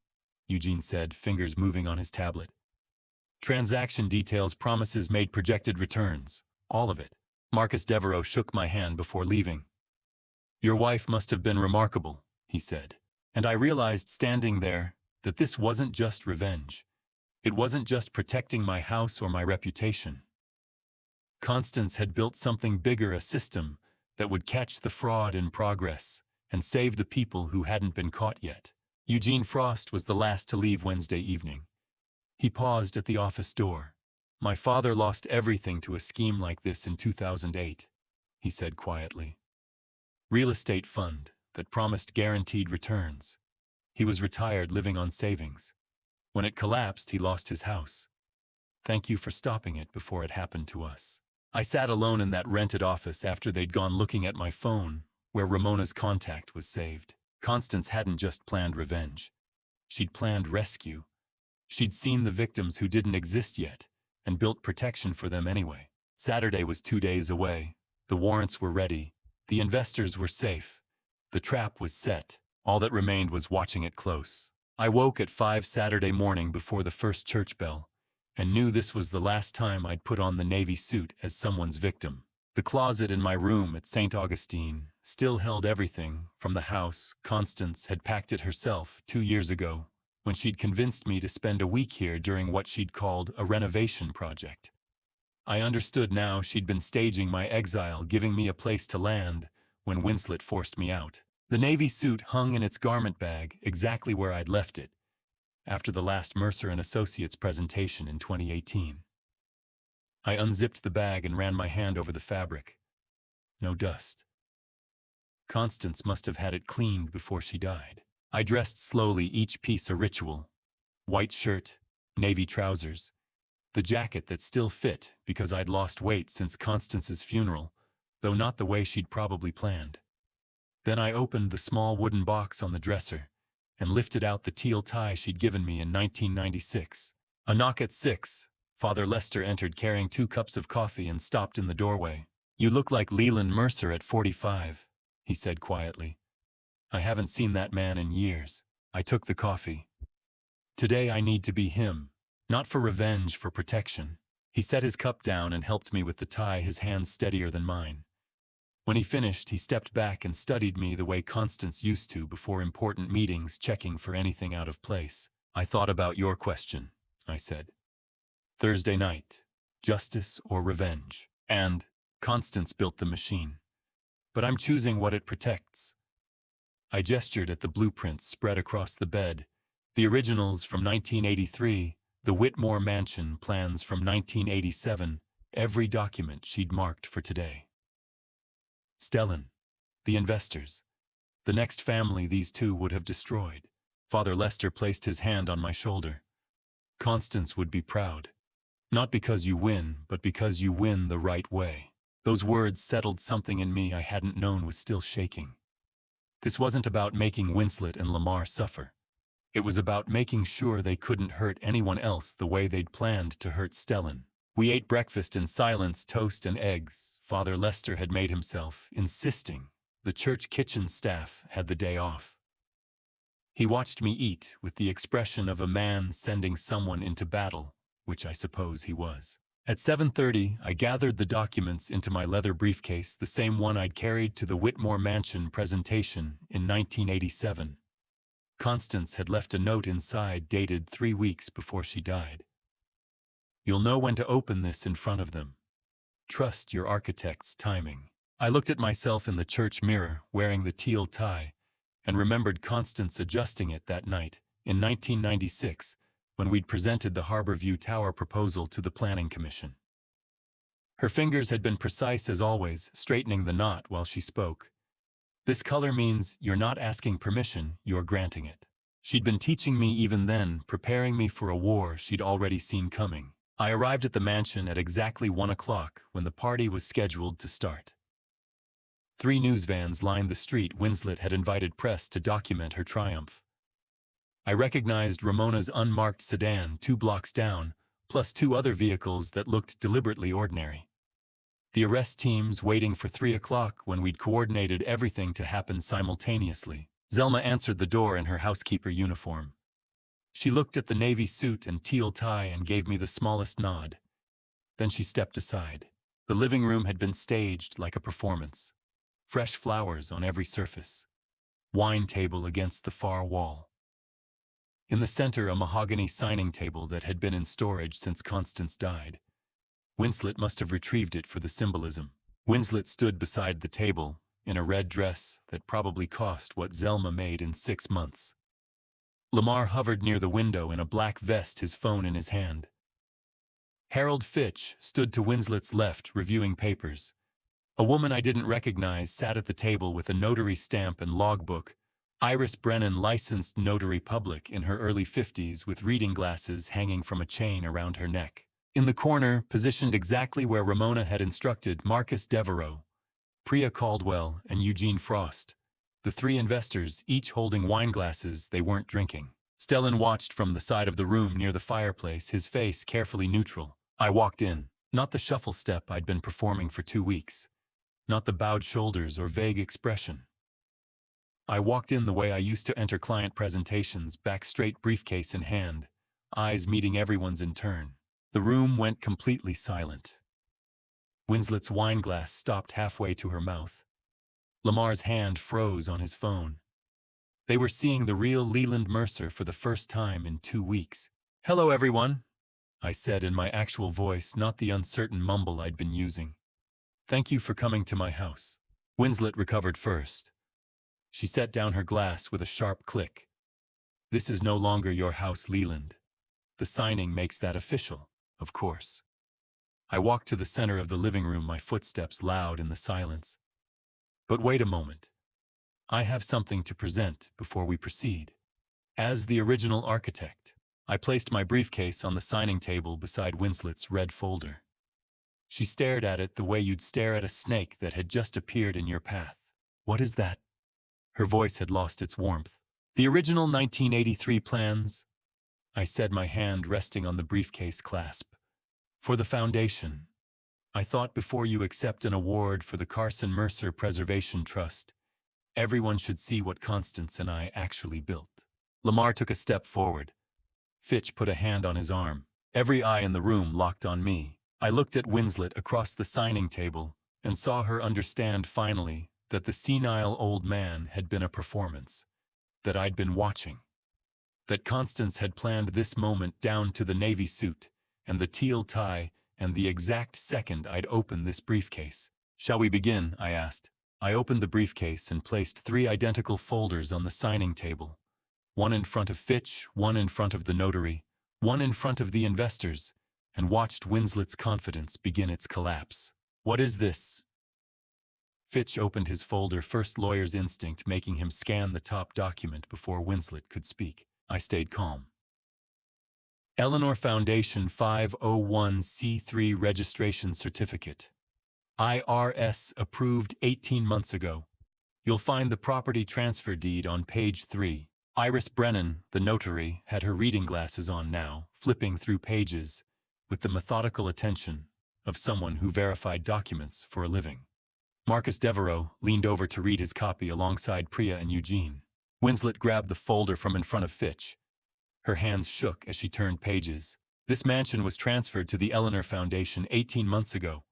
Eugene said, fingers moving on his tablet. Transaction details, promises made, projected returns. All of it. Marcus Devereaux shook my hand before leaving. Your wife must have been remarkable, he said. And I realized standing there that this wasn't just revenge. It wasn't just protecting my house or my reputation. Constance had built something bigger, a system that would catch the fraud in progress and save the people who hadn't been caught yet. Eugene Frost was the last to leave Wednesday evening. He paused at the office door. My father lost everything to a scheme like this in 2008, he said quietly. Real estate fund that promised guaranteed returns. He was retired, living on savings. When it collapsed, he lost his house. Thank you for stopping it before it happened to us. I sat alone in that rented office after they'd gone, looking at my phone, where Ramona's contact was saved. Constance hadn't just planned revenge. She'd planned rescue. She'd seen the victims who didn't exist yet, and built protection for them anyway. Saturday was 2 days away. The warrants were ready. The investors were safe. The trap was set. All that remained was watching it close. I woke at 5 Saturday morning before the first church bell, and knew this was the last time I'd put on the navy suit as someone's victim. The closet in my room at St. Augustine still held everything from the house. Constance had packed it herself 2 years ago, when she'd convinced me to spend a week here during what she'd called a renovation project. I understood now she'd been staging my exile, giving me a place to land when Winslet forced me out. The navy suit hung in its garment bag exactly where I'd left it, after the last Mercer and Associates presentation in 2018. I unzipped the bag and ran my hand over the fabric. No dust. Constance must have had it cleaned before she died. I dressed slowly, each piece a ritual. White shirt, navy trousers, the jacket that still fit because I'd lost weight since Constance's funeral, though not the way she'd probably planned. Then I opened the small wooden box on the dresser and lifted out the teal tie she'd given me in 1996. A knock at 6. Father Lester entered carrying 2 cups of coffee and stopped in the doorway. You look like Leland Mercer at 45, he said quietly. I haven't seen that man in years. I took the coffee. Today I need to be him, not for revenge, for protection. He set his cup down and helped me with the tie, his hands steadier than mine. When he finished, he stepped back and studied me the way Constance used to before important meetings, checking for anything out of place. I thought about your question, I said. Thursday night, justice or revenge? And Constance built the machine. But I'm choosing what it protects. I gestured at the blueprints spread across the bed, the originals from 1983, the Whitmore Mansion plans from 1987, every document she'd marked for today. Stellan, the investors, the next family these two would have destroyed. Father Lester placed his hand on my shoulder. Constance would be proud. Not because you win, but because you win the right way. Those words settled something in me I hadn't known was still shaking. This wasn't about making Winslet and Lamar suffer. It was about making sure they couldn't hurt anyone else the way they'd planned to hurt Stellan. We ate breakfast in silence, toast and eggs. Father Lester had made himself, insisting the church kitchen staff had the day off. He watched me eat with the expression of a man sending someone into battle, which I suppose he was. At 7:30, I gathered the documents into my leather briefcase, the same one I'd carried to the Whitmore Mansion presentation in 1987. Constance had left a note inside dated 3 weeks before she died. You'll know when to open this in front of them. Trust your architect's timing. I looked at myself in the church mirror, wearing the teal tie, and remembered Constance adjusting it that night, in 1996, when we'd presented the Harborview Tower proposal to the Planning Commission. Her fingers had been precise as always, straightening the knot while she spoke. This color means you're not asking permission, you're granting it. She'd been teaching me even then, preparing me for a war she'd already seen coming. I arrived at the mansion at exactly 1 o'clock when the party was scheduled to start. 3 news vans lined the street. Winslet had invited press to document her triumph. I recognized Ramona's unmarked sedan 2 blocks down, plus 2 other vehicles that looked deliberately ordinary. The arrest teams waiting for 3 o'clock when we'd coordinated everything to happen simultaneously. Zelma answered the door in her housekeeper uniform. She looked at the navy suit and teal tie and gave me the smallest nod. Then she stepped aside. The living room had been staged like a performance. Fresh flowers on every surface. Wine table against the far wall. In the center, a mahogany signing table that had been in storage since Constance died. Winslet must have retrieved it for the symbolism. Winslet stood beside the table, in a red dress that probably cost what Zelma made in 6 months. Lamar hovered near the window in a black vest, his phone in his hand. Harold Fitch stood to Winslet's left, reviewing papers. A woman I didn't recognize sat at the table with a notary stamp and logbook. Iris Brennan, licensed notary public in her early 50s, with reading glasses hanging from a chain around her neck. In the corner, positioned exactly where Ramona had instructed, Marcus Devereaux, Priya Caldwell, and Eugene Frost. The 3 investors, each holding wine glasses they weren't drinking. Stellan watched from the side of the room near the fireplace, his face carefully neutral. I walked in, not the shuffle step I'd been performing for 2 weeks, not the bowed shoulders or vague expression. I walked in the way I used to enter client presentations, back straight, briefcase in hand, eyes meeting everyone's in turn. The room went completely silent. Winslet's wine glass stopped halfway to her mouth. Lamar's hand froze on his phone. They were seeing the real Leland Mercer for the first time in 2 weeks. "Hello, everyone," I said in my actual voice, not the uncertain mumble I'd been using. "Thank you for coming to my house." Winslet recovered first. She set down her glass with a sharp click. "This is no longer your house, Leland. The signing makes that official, of course." I walked to the center of the living room, my footsteps loud in the silence. But wait a moment. I have something to present before we proceed. As the original architect, I placed my briefcase on the signing table beside Winslet's red folder. She stared at it the way you'd stare at a snake that had just appeared in your path. "What is that?" Her voice had lost its warmth. "The original 1983 plans," I said, my hand resting on the briefcase clasp. "For the foundation. I thought before you accept an award for the Carson Mercer Preservation Trust, everyone should see what Constance and I actually built." Lamar took a step forward. Fitch put a hand on his arm. Every eye in the room locked on me. I looked at Winslet across the signing table and saw her understand finally that the senile old man had been a performance, that I'd been watching, that Constance had planned this moment down to the navy suit and the teal tie and the exact second I'd open this briefcase. "Shall we begin?" I asked. I opened the briefcase and placed 3 identical folders on the signing table. One in front of Fitch, one in front of the notary, one in front of the investors, and watched Winslet's confidence begin its collapse. "What is this?" Fitch opened his folder, first lawyer's instinct making him scan the top document before Winslet could speak. I stayed calm. "Eleanor Foundation 501c3 Registration Certificate. IRS approved 18 months ago. You'll find the property transfer deed on page 3. Iris Brennan, the notary, had her reading glasses on now, flipping through pages with the methodical attention of someone who verified documents for a living. Marcus Devereaux leaned over to read his copy alongside Priya and Eugene. Winslet grabbed the folder from in front of Fitch. Her hands shook as she turned pages. "This mansion was transferred to the Eleanor Foundation 18 months ago,"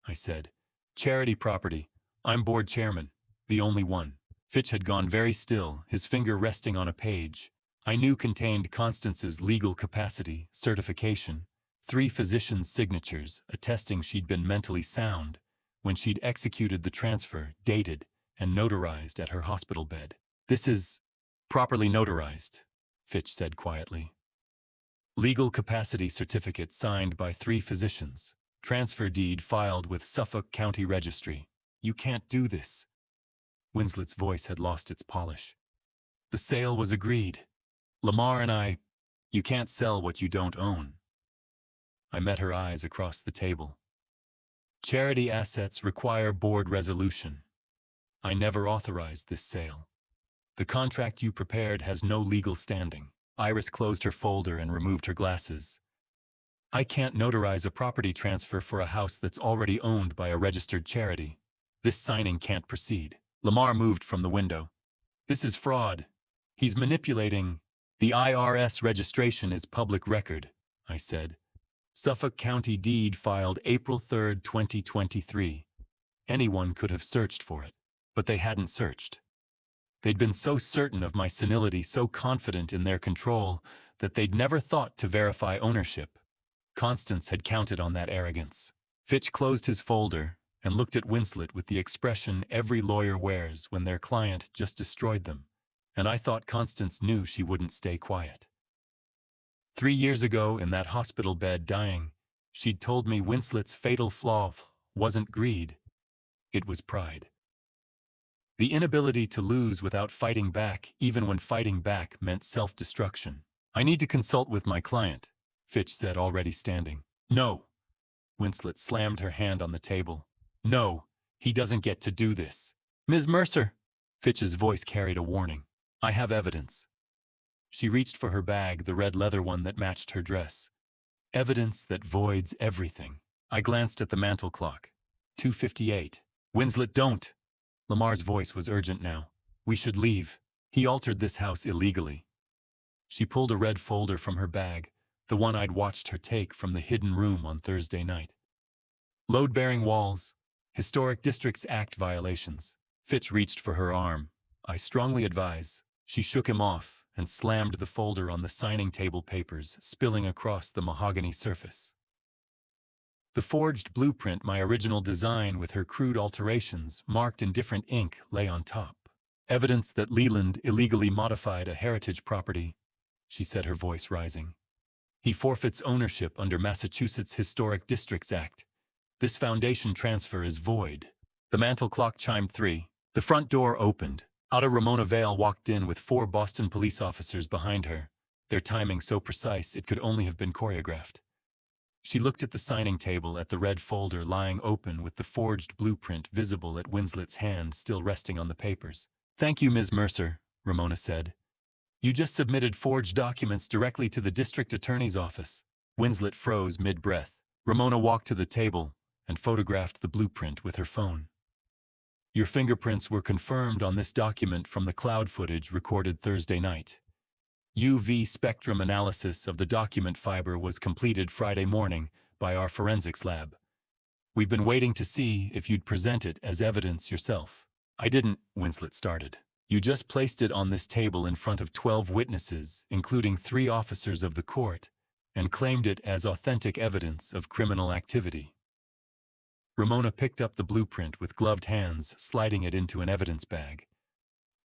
I said. "Charity property. I'm board chairman, the only one." Fitch had gone very still, his finger resting on a page I knew contained Constance's legal capacity, certification, 3 physicians' signatures attesting she'd been mentally sound when she'd executed the transfer, dated, and notarized at her hospital bed. "This is properly notarized," Fitch said quietly. "Legal capacity certificate signed by 3 physicians. Transfer deed filed with Suffolk County Registry. You can't do this." Winslet's voice had lost its polish. "The sale was agreed. Lamar and I, you can't sell what you don't own." I met her eyes across the table. "Charity assets require board resolution. I never authorized this sale. The contract you prepared has no legal standing." Iris closed her folder and removed her glasses. "I can't notarize a property transfer for a house that's already owned by a registered charity. This signing can't proceed." Lamar moved from the window. "This is fraud. He's manipulating." "The IRS registration is public record," I said. "Suffolk County deed filed April 3, 2023. Anyone could have searched for it, but they hadn't searched. They'd been so certain of my senility, so confident in their control, that they'd never thought to verify ownership. Constance had counted on that arrogance." Fitch closed his folder and looked at Winslet with the expression every lawyer wears when their client just destroyed them, and I thought Constance knew she wouldn't stay quiet. 3 years ago, in that hospital bed dying, she'd told me Winslet's fatal flaw wasn't greed, it was pride. The inability to lose without fighting back, even when fighting back meant self-destruction. "I need to consult with my client," Fitch said, already standing. "No." Winslet slammed her hand on the table. "No, he doesn't get to do this." "Ms. Mercer," Fitch's voice carried a warning. "I have evidence." She reached for her bag, the red leather one that matched her dress. "Evidence that voids everything." I glanced at the mantel clock. 2:58. "Winslet, don't!" Lamar's voice was urgent now. "We should leave. He altered this house illegally." She pulled a red folder from her bag, the one I'd watched her take from the hidden room on Thursday night. "Load-bearing walls. Historic Districts Act violations." Fitch reached for her arm. "I strongly advise." She shook him off and slammed the folder on the signing table papers, spilling across the mahogany surface. The forged blueprint, my original design with her crude alterations, marked in different ink, lay on top. "Evidence that Leland illegally modified a heritage property," she said, her voice rising. "He forfeits ownership under Massachusetts Historic Districts Act. This foundation transfer is void." The mantel clock chimed 3. The front door opened. Out Ramona Vale walked in with 4 Boston police officers behind her, their timing so precise it could only have been choreographed. She looked at the signing table, at the red folder lying open with the forged blueprint visible at Winslet's hand still resting on the papers. "Thank you, Ms. Mercer," Ramona said. "You just submitted forged documents directly to the district attorney's office." Winslet froze mid-breath. Ramona walked to the table and photographed the blueprint with her phone. "Your fingerprints were confirmed on this document from the cloud footage recorded Thursday night. UV spectrum analysis of the document fiber was completed Friday morning by our forensics lab. We've been waiting to see if you'd present it as evidence yourself." "I didn't," Winslet started. "You just placed it on this table in front of 12 witnesses, including 3 officers of the court, and claimed it as authentic evidence of criminal activity." Ramona picked up the blueprint with gloved hands, sliding it into an evidence bag.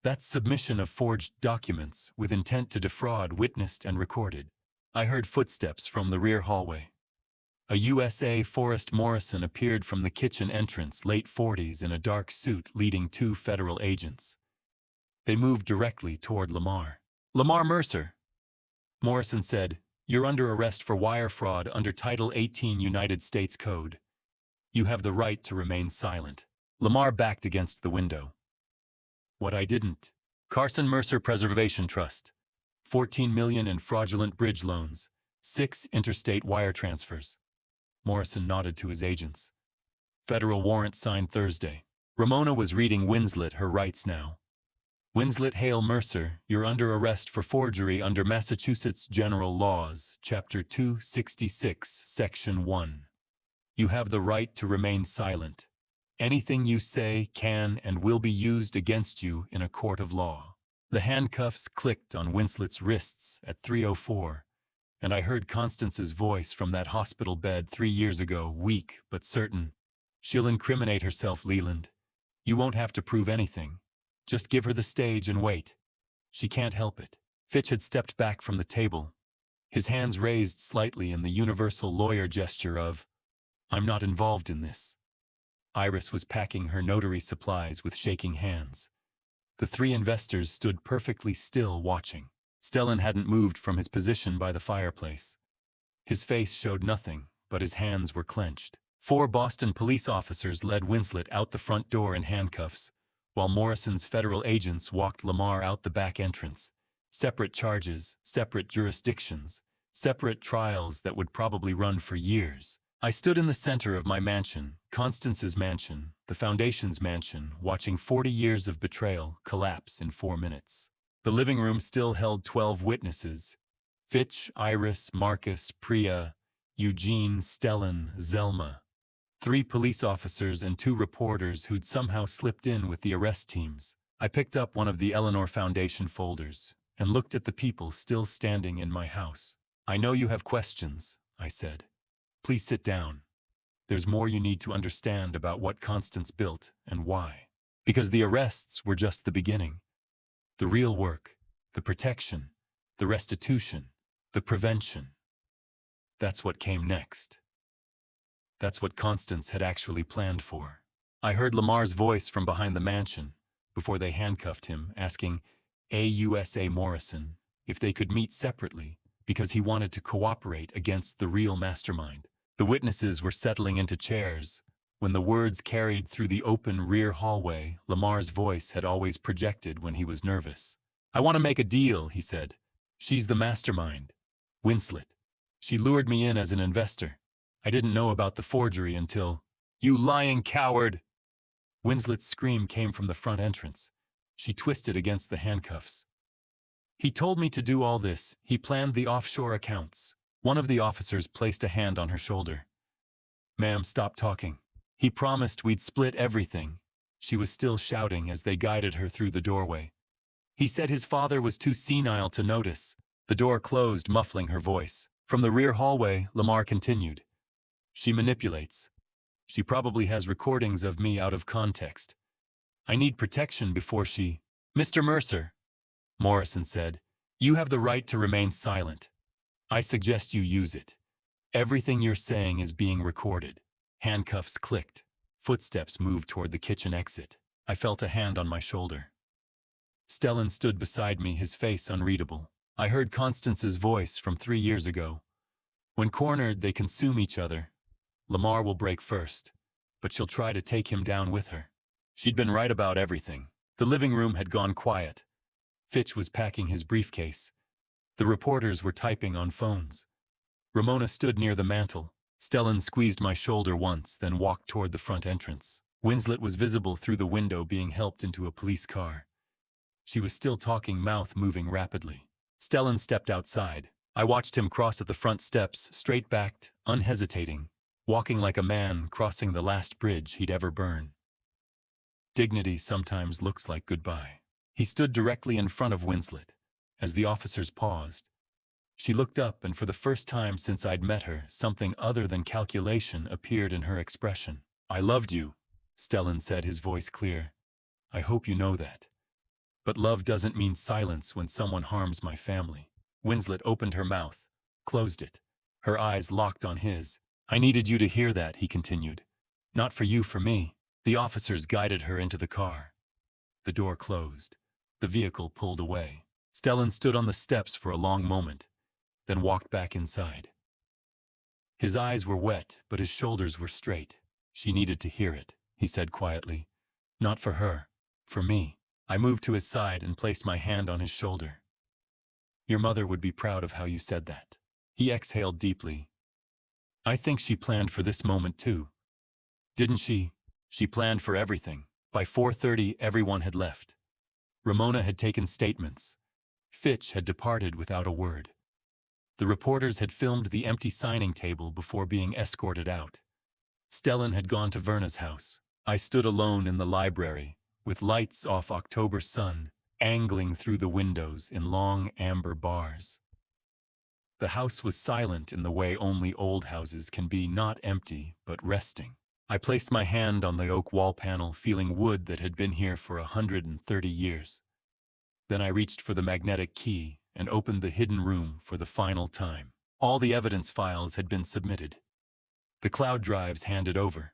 "That's submission of forged documents with intent to defraud witnessed and recorded." I heard footsteps from the rear hallway. A USA Forrest Morrison appeared from the kitchen entrance, late 40s, in a dark suit, leading 2 federal agents. They moved directly toward Lamar. "Lamar Mercer," Morrison said, "you're under arrest for wire fraud under Title 18 United States Code. You have the right to remain silent." Lamar backed against the window. "What I didn't. Carson Mercer Preservation Trust. 14 million in fraudulent bridge loans. 6 interstate wire transfers." Morrison nodded to his agents. "Federal warrant signed Thursday." Ramona was reading Winslet her rights now. "Winslet Hale Mercer, you're under arrest for forgery under Massachusetts General Laws, Chapter 266, Section 1. You have the right to remain silent. Anything you say can and will be used against you in a court of law. The handcuffs clicked on Winslet's wrists at 3:04, and I heard Constance's voice from that hospital bed 3 years ago, weak but certain. She'll incriminate herself, Leland. You won't have to prove anything. Just give her the stage and wait. She can't help it. Fitch had stepped back from the table, his hands raised slightly in the universal lawyer gesture of, I'm not involved in this. Iris was packing her notary supplies with shaking hands. The three investors stood perfectly still watching. Stellan hadn't moved from his position by the fireplace. His face showed nothing, but his hands were clenched. 4 Boston police officers led Winslet out the front door in handcuffs, while Morrison's federal agents walked Lamar out the back entrance. Separate charges, separate jurisdictions, separate trials that would probably run for years. I stood in the center of my mansion, Constance's mansion, the Foundation's mansion, watching 40 years of betrayal collapse in 4 minutes. The living room still held 12 witnesses: Fitch, Iris, Marcus, Priya, Eugene, Stellan, Zelma. 3 police officers and 2 reporters who'd somehow slipped in with the arrest teams. I picked up one of the Eleanor Foundation folders and looked at the people still standing in my house. I know you have questions, I said. Please sit down. There's more you need to understand about what Constance built and why. Because the arrests were just the beginning. The real work, the protection, the restitution, the prevention. That's what came next. That's what Constance had actually planned for. I heard Lamar's voice from behind the mansion, before they handcuffed him, asking AUSA Morrison if they could meet separately, because he wanted to cooperate against the real mastermind. The witnesses were settling into chairs. When the words carried through the open rear hallway, Lamar's voice had always projected when he was nervous. I want to make a deal, he said. She's the mastermind. Winslet. She lured me in as an investor. I didn't know about the forgery until... You lying coward! Winslet's scream came from the front entrance. She twisted against the handcuffs. He told me to do all this. He planned the offshore accounts. One of the officers placed a hand on her shoulder. Ma'am, stop talking. He promised we'd split everything. She was still shouting as they guided her through the doorway. He said his father was too senile to notice. The door closed, muffling her voice. From the rear hallway, Lamar continued. She manipulates. She probably has recordings of me out of context. I need protection before she... Mr. Mercer, Morrison said, you have the right to remain silent. I suggest you use it. Everything you're saying is being recorded. Handcuffs clicked. Footsteps moved toward the kitchen exit. I felt a hand on my shoulder. Stellan stood beside me, his face unreadable. I heard Constance's voice from 3 years ago. When cornered, they consume each other. Lamar will break first, but she'll try to take him down with her. She'd been right about everything. The living room had gone quiet. Fitch was packing his briefcase. The reporters were typing on phones. Ramona stood near the mantel. Stellan squeezed my shoulder once, then walked toward the front entrance. Winslet was visible through the window, being helped into a police car. She was still talking, mouth moving rapidly. Stellan stepped outside. I watched him cross at the front steps, straight-backed, unhesitating, walking like a man crossing the last bridge he'd ever burn. Dignity sometimes looks like goodbye. He stood directly in front of Winslet. As the officers paused, she looked up, and for the first time since I'd met her, something other than calculation appeared in her expression. I loved you, Stellan said, his voice clear. I hope you know that. But love doesn't mean silence when someone harms my family. Winslet opened her mouth, closed it. Her eyes locked on his. I needed you to hear that, he continued. Not for you, for me. The officers guided her into the car. The door closed. The vehicle pulled away. Stellan stood on the steps for a long moment, then walked back inside. His eyes were wet, but his shoulders were straight. She needed to hear it, he said quietly. Not for her, for me. I moved to his side and placed my hand on his shoulder. Your mother would be proud of how you said that. He exhaled deeply. I think she planned for this moment too. Didn't she? She planned for everything. By 4:30, everyone had left. Ramona had taken statements. Fitch had departed without a word. The reporters had filmed the empty signing table before being escorted out. Stellan had gone to Verna's house. I stood alone in the library, with lights off October sun, angling through the windows in long amber bars. The house was silent in the way only old houses can be, not empty, but resting. I placed my hand on the oak wall panel, feeling wood that had been here for 130 years. Then I reached for the magnetic key and opened the hidden room for the final time. All the evidence files had been submitted. The cloud drives handed over.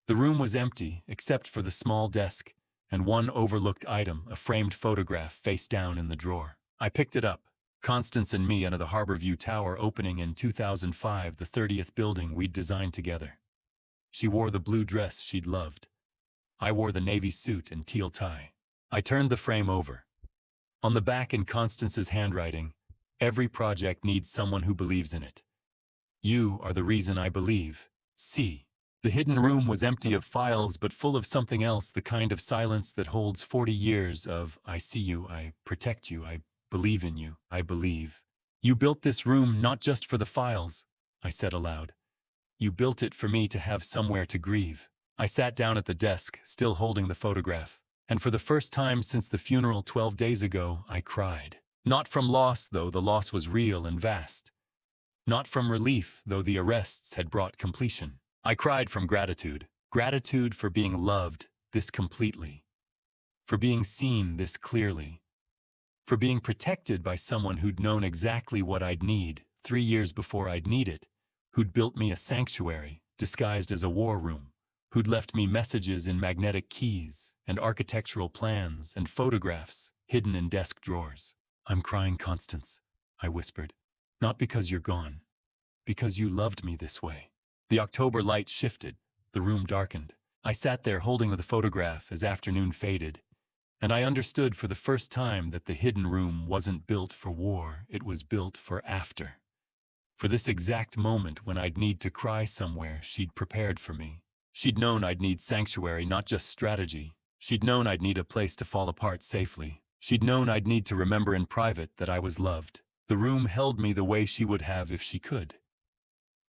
The room was empty except for the small desk and one overlooked item, a framed photograph face down in the drawer. I picked it up. Constance and me under the Harborview Tower opening in 2005, the 30th building we'd designed together. She wore the blue dress she'd loved. I wore the navy suit and teal tie. I turned the frame over. On the back, in Constance's handwriting, "Every project needs someone who believes in it. You are the reason I believe. C." The hidden room was empty of files, but full of something else, the kind of silence that holds 40 years of "I see you, I protect you, I believe in you, I believe." "You built this room not just for the files," I said aloud. "You built it for me to have somewhere to grieve." I sat down at the desk, still holding the photograph, and for the first time since the funeral 12 days ago, I cried. Not from loss, though the loss was real and vast. Not from relief, though the arrests had brought completion. I cried from gratitude. Gratitude for being loved this completely. For being seen this clearly. For being protected by someone who'd known exactly what I'd need 3 years before I'd need it. Who'd built me a sanctuary, disguised as a war room. Who'd left me messages in magnetic keys, and architectural plans, and photographs hidden in desk drawers. "I'm crying, Constance," I whispered. "Not because you're gone. Because you loved me this way." The October light shifted. The room darkened. I sat there holding the photograph as afternoon faded, and I understood for the first time that the hidden room wasn't built for war, it was built for after. For this exact moment when I'd need to cry somewhere, she'd prepared for me. She'd known I'd need sanctuary, not just strategy. She'd known I'd need a place to fall apart safely. She'd known I'd need to remember in private that I was loved. The room held me the way she would have if she could.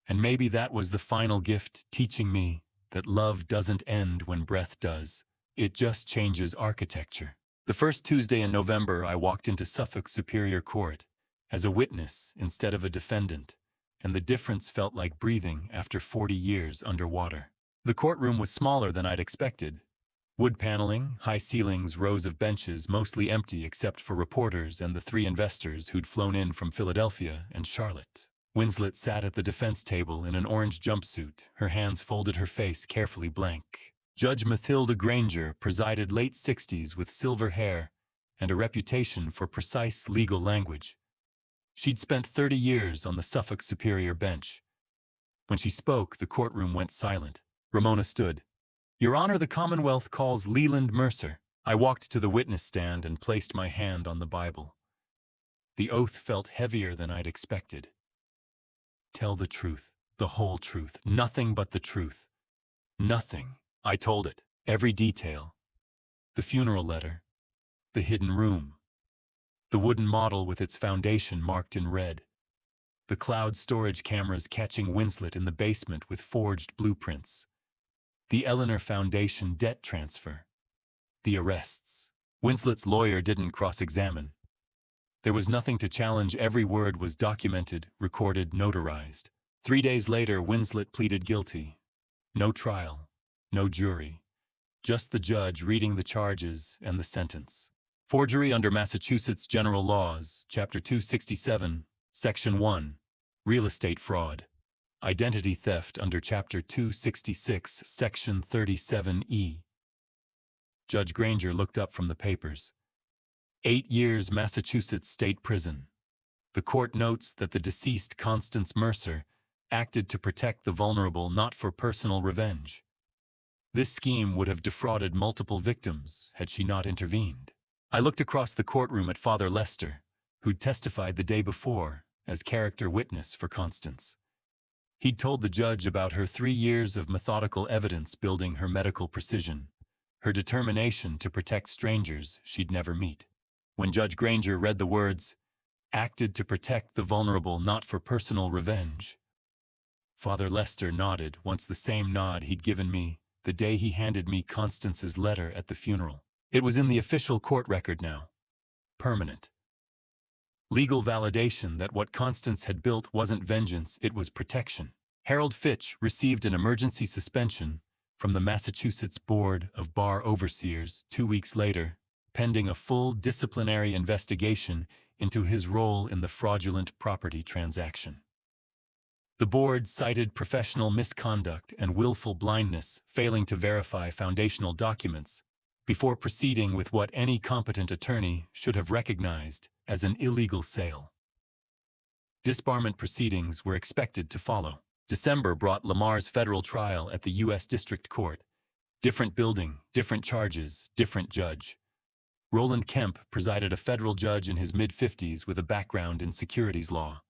And maybe that was the final gift, teaching me that love doesn't end when breath does. It just changes architecture. The first Tuesday in November, I walked into Suffolk Superior Court as a witness instead of a defendant, and the difference felt like breathing after 40 years underwater. The courtroom was smaller than I'd expected. Wood paneling, high ceilings, rows of benches, mostly empty except for reporters and the 3 investors who'd flown in from Philadelphia and Charlotte. Winslet sat at the defense table in an orange jumpsuit, her hands folded, her face carefully blank. Judge Mathilda Granger presided, late 60s, with silver hair and a reputation for precise legal language. She'd spent 30 years on the Suffolk Superior Bench. When she spoke, the courtroom went silent. Ramona stood. "Your Honor, the Commonwealth calls Leland Mercer." I walked to the witness stand and placed my hand on the Bible. The oath felt heavier than I'd expected. "Tell the truth, the whole truth, nothing but the truth." Nothing. I told it. Every detail. The funeral letter. The hidden room. The wooden model with its foundation marked in red. The cloud storage cameras catching Winslet in the basement with forged blueprints. The Eleanor Foundation debt transfer. The arrests. Winslet's lawyer didn't cross-examine. There was nothing to challenge. Every word was documented, recorded, notarized. 3 days later, Winslet pleaded guilty. No trial, no jury. Just the judge reading the charges and the sentence. Forgery under Massachusetts General Laws, Chapter 267, Section 1. Real estate fraud. Identity theft under Chapter 266, Section 37E. Judge Granger looked up from the papers. 8 years Massachusetts State Prison. The court notes that the deceased Constance Mercer acted to protect the vulnerable, not for personal revenge. This scheme would have defrauded multiple victims had she not intervened. I looked across the courtroom at Father Lester, who'd testified the day before as character witness for Constance. He'd told the judge about her 3 years of methodical evidence building, her medical precision, her determination to protect strangers she'd never meet. When Judge Granger read the words, "acted to protect the vulnerable, not for personal revenge," Father Lester nodded, once the same nod he'd given me the day he handed me Constance's letter at the funeral. It was in the official court record now. Permanent. Legal validation that what Constance had built wasn't vengeance, it was protection. Harold Fitch received an emergency suspension from the Massachusetts Board of Bar Overseers 2 weeks later, pending a full disciplinary investigation into his role in the fraudulent property transaction. The board cited professional misconduct and willful blindness, failing to verify foundational documents, before proceeding with what any competent attorney should have recognized as an illegal sale. Disbarment proceedings were expected to follow. December brought Lamar's federal trial at the U.S. District Court. Different building, different charges, different judge. Roland Kemp presided, a federal judge in his mid-50s with a background in securities law.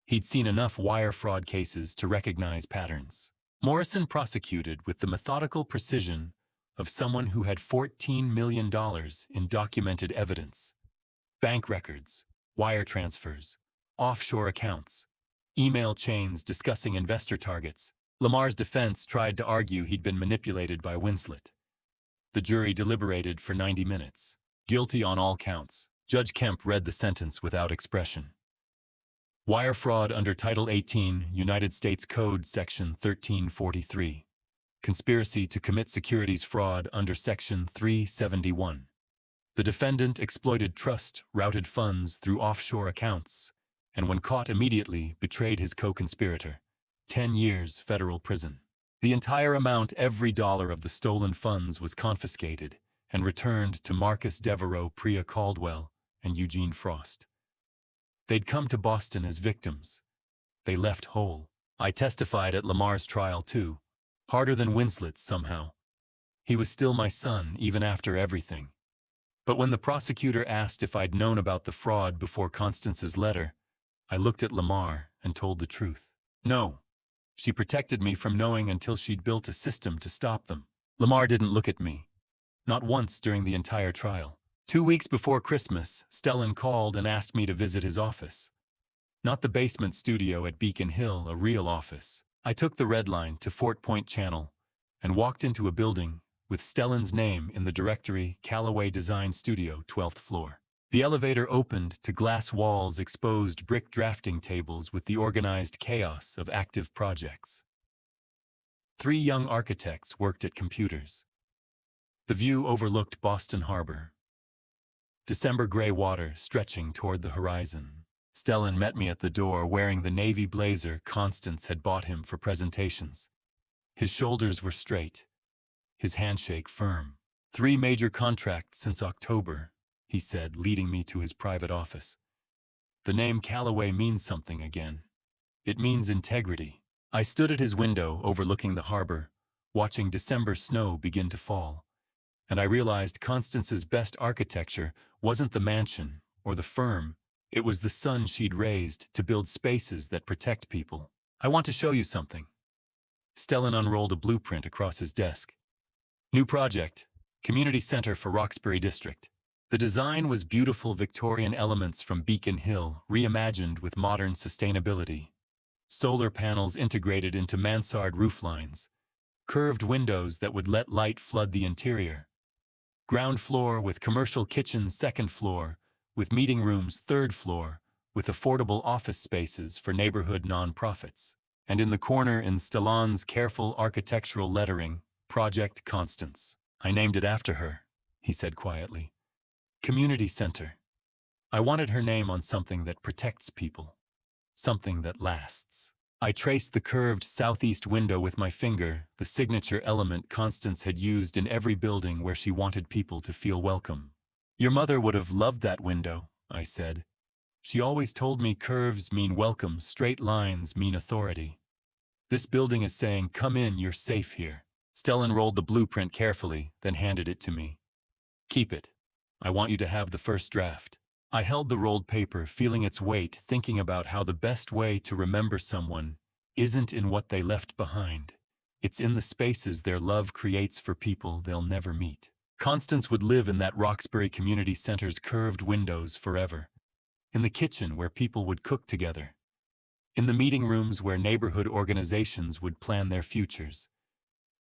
He'd seen enough wire fraud cases to recognize patterns. Morrison prosecuted with the methodical precision of someone who had $14 million in documented evidence. Bank records, wire transfers, offshore accounts, email chains discussing investor targets. Lamar's defense tried to argue he'd been manipulated by Winslet. The jury deliberated for 90 minutes. Guilty on all counts. Judge Kemp read the sentence without expression. Wire fraud under Title 18, United States Code, Section 1343. Conspiracy to commit securities fraud under Section 371. The defendant exploited trust-routed funds through offshore accounts, and when caught immediately betrayed his co-conspirator. 10 years federal prison. The entire amount, every dollar of the stolen funds, was confiscated and returned to Marcus Devereaux, Priya Caldwell, and Eugene Frost. They'd come to Boston as victims. They left whole. I testified at Lamar's trial too. Harder than Winslet's somehow. He was still my son even after everything. But when the prosecutor asked if I'd known about the fraud before Constance's letter, I looked at Lamar and told the truth. No. She protected me from knowing until she'd built a system to stop them. Lamar didn't look at me. Not once during the entire trial. 2 weeks before Christmas, Stellan called and asked me to visit his office. Not the basement studio at Beacon Hill, a real office. I took the Red Line to Fort Point Channel and walked into a building with Stellan's name in the directory, Callaway Design Studio, 12th floor. The elevator opened to glass walls, exposed brick drafting tables with the organized chaos of active projects. 3 young architects worked at computers. The view overlooked Boston Harbor. December gray water stretching toward the horizon. Stellan met me at the door wearing the navy blazer Constance had bought him for presentations. His shoulders were straight, his handshake firm. 3 major contracts since October, he said, leading me to his private office. The name Callaway means something again. It means integrity. I stood at his window overlooking the harbor, watching December snow begin to fall, and I realized Constance's best architecture wasn't the mansion or the firm. It was the son she'd raised to build spaces that protect people. I want to show you something. Stellan unrolled a blueprint across his desk. New project, Community Center for Roxbury District. The design was beautiful Victorian elements from Beacon Hill, reimagined with modern sustainability. Solar panels integrated into mansard rooflines. Curved windows that would let light flood the interior. Ground floor with commercial kitchens, 2nd floor, with meeting rooms, 3rd floor, with affordable office spaces for neighborhood nonprofits. And in the corner, in Stellan's careful architectural lettering, Project Constance. I named it after her, he said quietly. Community Center. I wanted her name on something that protects people. Something that lasts. I traced the curved southeast window with my finger, the signature element Constance had used in every building where she wanted people to feel welcome. Your mother would have loved that window, I said. She always told me curves mean welcome, straight lines mean authority. This building is saying, come in, you're safe here. Stellan rolled the blueprint carefully, then handed it to me. Keep it. I want you to have the first draft. I held the rolled paper, feeling its weight, thinking about how the best way to remember someone isn't in what they left behind. It's in the spaces their love creates for people they'll never meet. Constance would live in that Roxbury Community Center's curved windows forever. In the kitchen where people would cook together. In the meeting rooms where neighborhood organizations would plan their futures.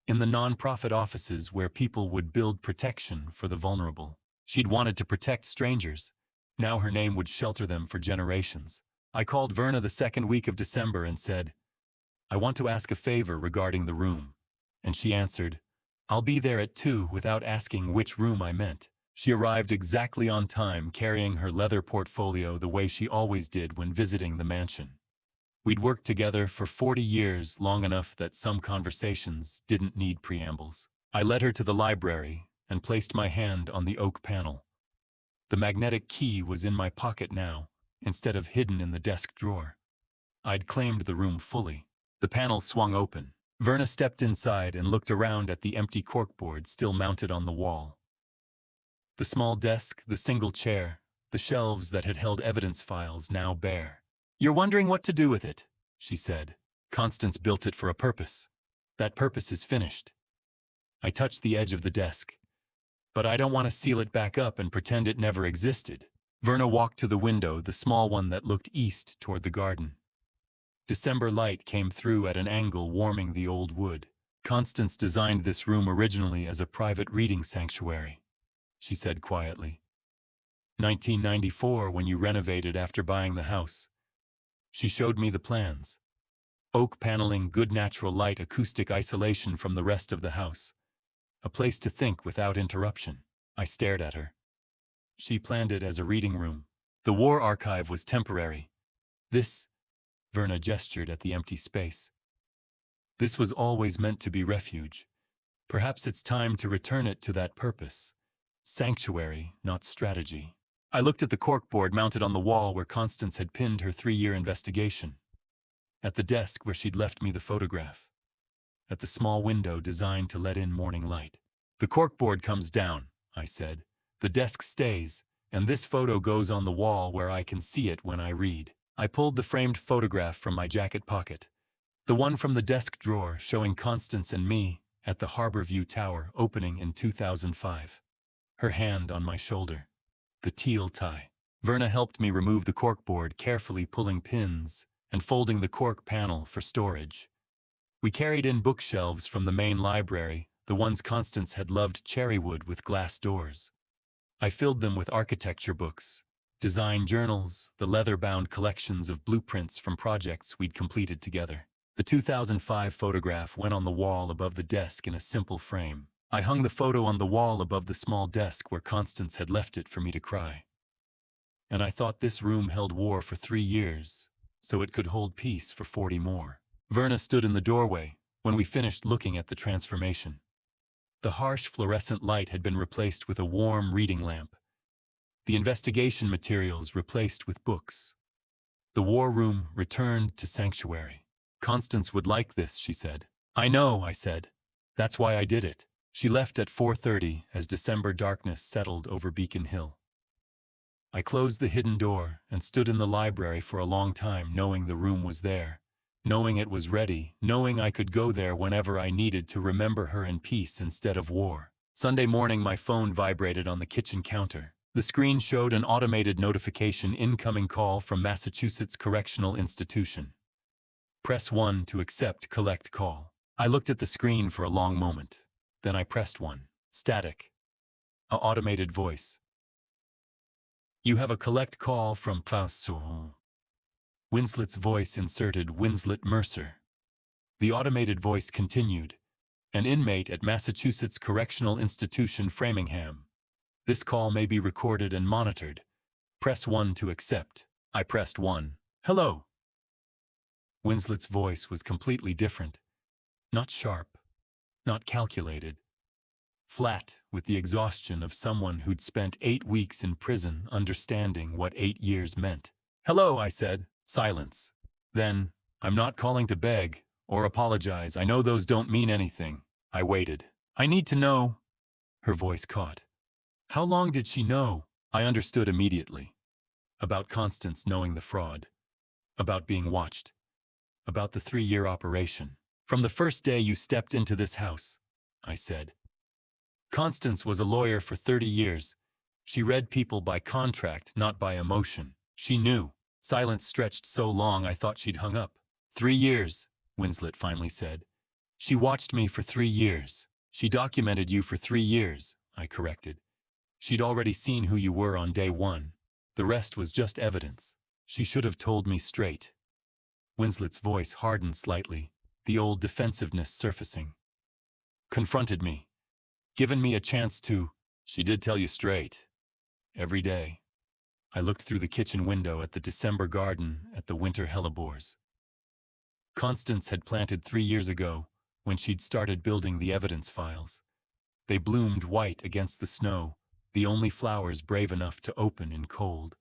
in the nonprofit offices where people would build protection for the vulnerable. She'd wanted to protect strangers. Now her name would shelter them for generations. I called Verna the second week of December and said, "I want to ask a favor regarding the room." And she answered, "I'll be there at 2," without asking which room I meant. She arrived exactly on time, carrying her leather portfolio the way she always did when visiting the mansion. We'd worked together for 40 years, long enough that some conversations didn't need preambles. I led her to the library and placed my hand on the oak panel. The magnetic key was in my pocket now, instead of hidden in the desk drawer. I'd claimed the room fully. The panel swung open. Verna stepped inside and looked around at the empty corkboard still mounted on the wall. The small desk, the single chair, the shelves that had held evidence files now bare. "You're wondering what to do with it," she said. "Constance built it for a purpose. That purpose is finished." I touched the edge of the desk. "But I don't want to seal it back up and pretend it never existed." Verna walked to the window, the small one that looked east toward the garden. December light came through at an angle, warming the old wood. "Constance designed this room originally as a private reading sanctuary," she said quietly. 1994, when you renovated after buying the house. She showed me the plans. Oak paneling, good natural light, acoustic isolation from the rest of the house. A place to think without interruption. I stared at her. She planned it as a reading room. The war archive was temporary. This, Verna gestured at the empty space. This was always meant to be refuge. Perhaps it's time to return it to that purpose. Sanctuary, not strategy. I looked at the corkboard mounted on the wall where Constance had pinned her 3-year investigation. At the desk where she'd left me the photograph. At the small window designed to let in morning light. "The corkboard comes down," I said. "The desk stays, and this photo goes on the wall where I can see it when I read." I pulled the framed photograph from my jacket pocket. The one from the desk drawer showing Constance and me at the Harborview Tower opening in 2005. Her hand on my shoulder. The teal tie. Verna helped me remove the corkboard, carefully pulling pins and folding the cork panel for storage. We carried in bookshelves from the main library, the ones Constance had loved, cherrywood with glass doors. I filled them with architecture books, design journals, the leather-bound collections of blueprints from projects we'd completed together. The 2005 photograph went on the wall above the desk in a simple frame. I hung the photo on the wall above the small desk where Constance had left it for me to cry. And I thought this room held war for 3 years, so it could hold peace for 40 more. Verna stood in the doorway when we finished looking at the transformation. The harsh fluorescent light had been replaced with a warm reading lamp. The investigation materials replaced with books. The war room returned to sanctuary. "Constance would like this," she said. "I know," I said. "That's why I did it." She left at 4:30 as December darkness settled over Beacon Hill. I closed the hidden door and stood in the library for a long time, knowing the room was there, knowing it was ready, knowing I could go there whenever I needed to remember her in peace instead of war. Sunday morning, my phone vibrated on the kitchen counter. The screen showed an automated notification: incoming call from Massachusetts Correctional Institution. Press 1 to accept collect call. I looked at the screen for a long moment. Then I pressed 1. Static. A automated voice. "You have a collect call from Klaus." Winslet's voice inserted Winslet Mercer. The automated voice continued. "An inmate at Massachusetts Correctional Institution, Framingham. This call may be recorded and monitored. Press 1 to accept." I pressed 1. "Hello." Winslet's voice was completely different. Not sharp. Not calculated. Flat, with the exhaustion of someone who'd spent 8 weeks in prison understanding what 8 years meant. "Hello," I said. Silence. Then, "I'm not calling to beg or apologize. I know those don't mean anything." I waited. "I need to know." Her voice caught. How long did she know? I understood immediately. About Constance knowing the fraud. About being watched. About the 3-year operation. "From the first day you stepped into this house," I said. Constance was a lawyer for 30 years. She read people by contract, not by emotion. She knew. Silence stretched so long I thought she'd hung up. 3 years, Winslet finally said. She watched me for 3 years. She documented you for 3 years, I corrected. She'd already seen who you were on day one. The rest was just evidence. She should have told me straight. Winslet's voice hardened slightly, the old defensiveness surfacing. Confronted me. Given me a chance to. She did tell you straight. Every day. I looked through the kitchen window at the December garden, at the winter hellebores. Constance had planted 3 years ago, when she'd started building the evidence files. They bloomed white against the snow, the only flowers brave enough to open in cold.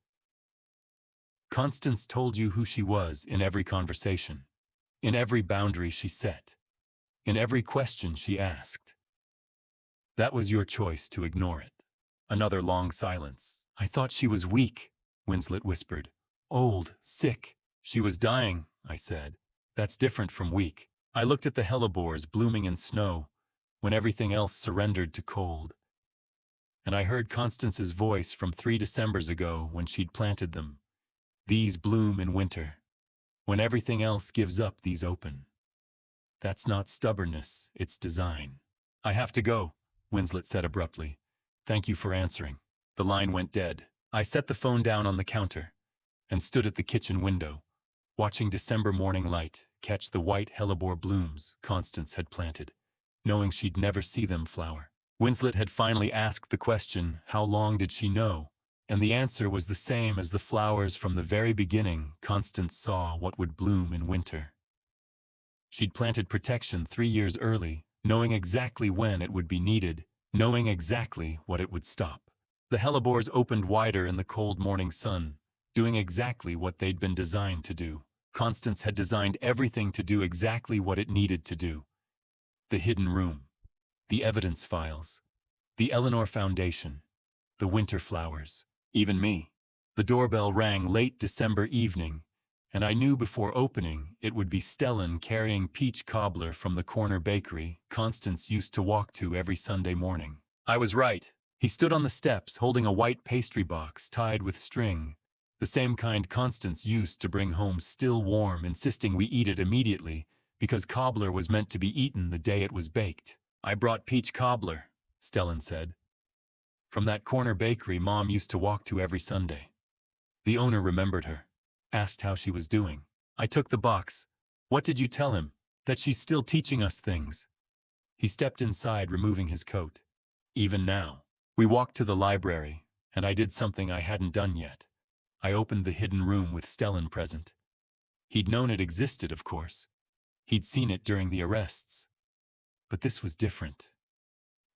Constance told you who she was in every conversation, in every boundary she set, in every question she asked. That was your choice to ignore it. Another long silence. I thought she was weak, Winslet whispered. Old, sick. She was dying, I said. That's different from weak. I looked at the hellebores blooming in snow, when everything else surrendered to cold. And I heard Constance's voice from 3 Decembers ago when she'd planted them. These bloom in winter. When everything else gives up, these open. That's not stubbornness, it's design. I have to go, Winslet said abruptly. Thank you for answering. The line went dead. I set the phone down on the counter and stood at the kitchen window, watching December morning light catch the white hellebore blooms Constance had planted, knowing she'd never see them flower. Winslet had finally asked the question, how long did she know? And the answer was the same as the flowers from the very beginning. Constance saw what would bloom in winter. She'd planted protection 3 years early, knowing exactly when it would be needed, knowing exactly what it would stop. The hellebores opened wider in the cold morning sun, doing exactly what they'd been designed to do. Constance had designed everything to do exactly what it needed to do. The hidden room, the evidence files, the Eleanor Foundation, the winter flowers, even me. The doorbell rang late December evening, and I knew before opening it would be Stellan carrying peach cobbler from the corner bakery Constance used to walk to every Sunday morning. I was right. He stood on the steps holding a white pastry box tied with string, the same kind Constance used to bring home still warm, insisting we eat it immediately because cobbler was meant to be eaten the day it was baked. I brought peach cobbler, Stellan said. From that corner bakery Mom used to walk to every Sunday. The owner remembered her, asked how she was doing. I took the box. What did you tell him? That she's still teaching us things. He stepped inside, removing his coat. Even now. We walked to the library, and I did something I hadn't done yet. I opened the hidden room with Stellan present. He'd known it existed, of course. He'd seen it during the arrests. But this was different.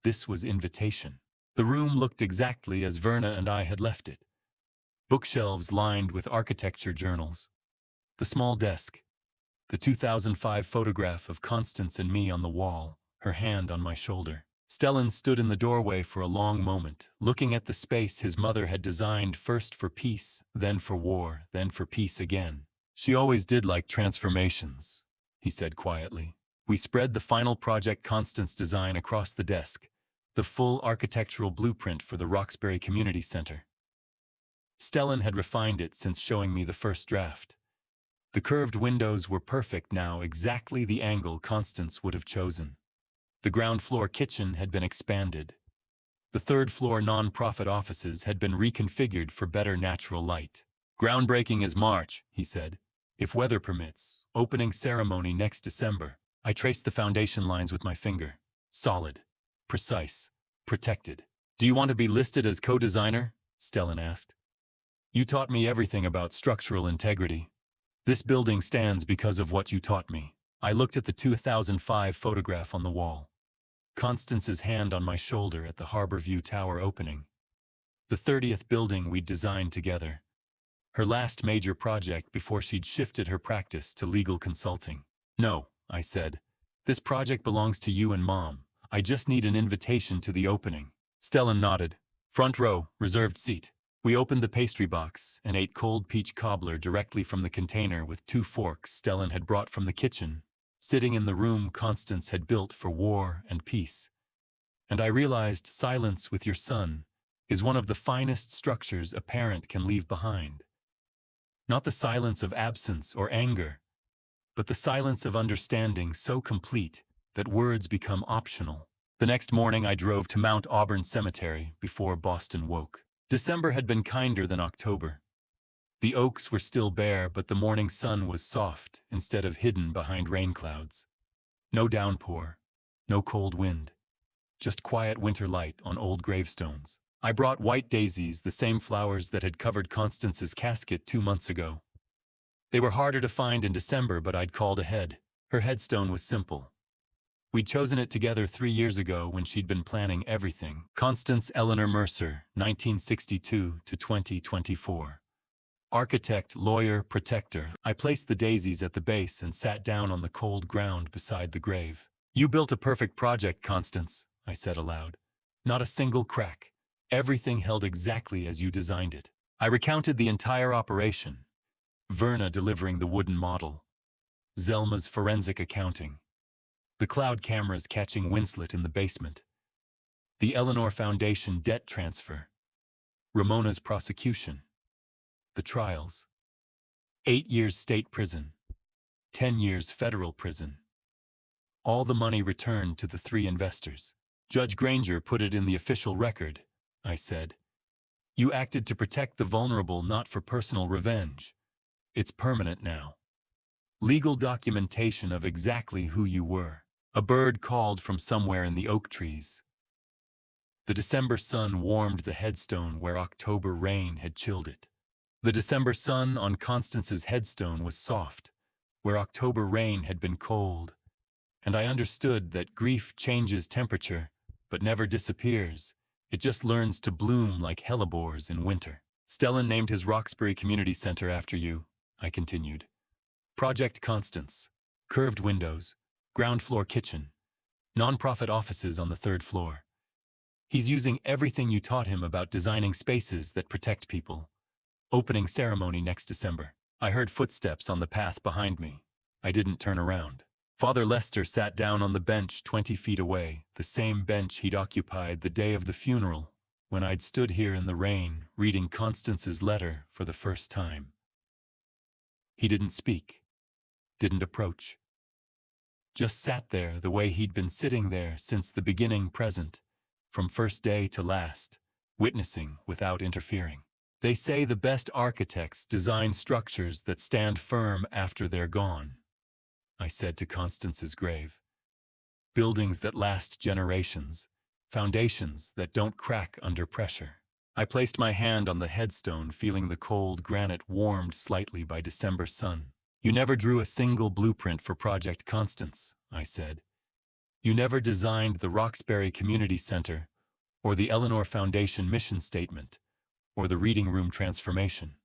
This was invitation. The room looked exactly as Verna and I had left it. Bookshelves lined with architecture journals. The small desk. The 2005 photograph of Constance and me on the wall, her hand on my shoulder. Stellan stood in the doorway for a long moment, looking at the space his mother had designed, first for peace, then for war, then for peace again. She always did like transformations, he said quietly. We spread the final project Constance design across the desk, the full architectural blueprint for the Roxbury Community Center. Stellan had refined it since showing me the first draft. The curved windows were perfect now, exactly the angle Constance would have chosen. The ground floor kitchen had been expanded. The third floor non-profit offices had been reconfigured for better natural light. Groundbreaking is March, he said. If weather permits, opening ceremony next December. I traced the foundation lines with my finger. Solid, precise, protected. Do you want to be listed as co-designer? Stellan asked. You taught me everything about structural integrity. This building stands because of what you taught me. I looked at the 2005 photograph on the wall. Constance's hand on my shoulder at the Harborview Tower opening. The 30th building we'd designed together. Her last major project before she'd shifted her practice to legal consulting. No, I said. This project belongs to you and Mom. I just need an invitation to the opening. Stellan nodded. Front row, reserved seat. We opened the pastry box and ate cold peach cobbler directly from the container with 2 forks Stellan had brought from the kitchen, sitting in the room Constance had built for war and peace. And I realized silence with your son is one of the finest structures a parent can leave behind. Not the silence of absence or anger, but the silence of understanding so complete that words become optional. The next morning I drove to Mount Auburn Cemetery before Boston woke. December had been kinder than October. The oaks were still bare, but the morning sun was soft instead of hidden behind rain clouds. No downpour, no cold wind, just quiet winter light on old gravestones. I brought white daisies, the same flowers that had covered Constance's casket 2 months ago. They were harder to find in December, but I'd called ahead. Her headstone was simple. We'd chosen it together 3 years ago when she'd been planning everything. Constance Eleanor Mercer, 1962 to 2024. Architect, lawyer, protector. I placed the daisies at the base and sat down on the cold ground beside the grave. "You built a perfect project, Constance," I said aloud. "Not a single crack. Everything held exactly as you designed it." I recounted the entire operation. Verna delivering the wooden model. Zelma's forensic accounting. The cloud cameras catching Winslet in the basement. The Eleanor Foundation debt transfer. Ramona's prosecution. The trials. 8 years state prison. 10 years federal prison. All the money returned to the 3 investors. "Judge Granger put it in the official record," I said. "You acted to protect the vulnerable, not for personal revenge. It's permanent now. Legal documentation of exactly who you were." A bird called from somewhere in the oak trees. The December sun warmed the headstone where October rain had chilled it. The December sun on Constance's headstone was soft, where October rain had been cold, and I understood that grief changes temperature, but never disappears. It just learns to bloom like hellebores in winter. "Stellan named his Roxbury Community Center after you," I continued. "Project Constance. Curved windows, ground floor kitchen, nonprofit offices on the 3rd floor. He's using everything you taught him about designing spaces that protect people. Opening ceremony next December." I heard footsteps on the path behind me. I didn't turn around. Father Lester sat down on the bench 20 feet away, the same bench he'd occupied the day of the funeral, when I'd stood here in the rain, reading Constance's letter for the first time. He didn't speak, didn't approach. Just sat there the way he'd been sitting there since the beginning, present, from first day to last, witnessing without interfering. "They say the best architects design structures that stand firm after they're gone," I said to Constance's grave. "Buildings that last generations, foundations that don't crack under pressure." I placed my hand on the headstone, feeling the cold granite warmed slightly by December sun. "You never drew a single blueprint for Project Constance," I said. "You never designed the Roxbury Community Center, or the Eleanor Foundation mission statement, or the reading room transformation.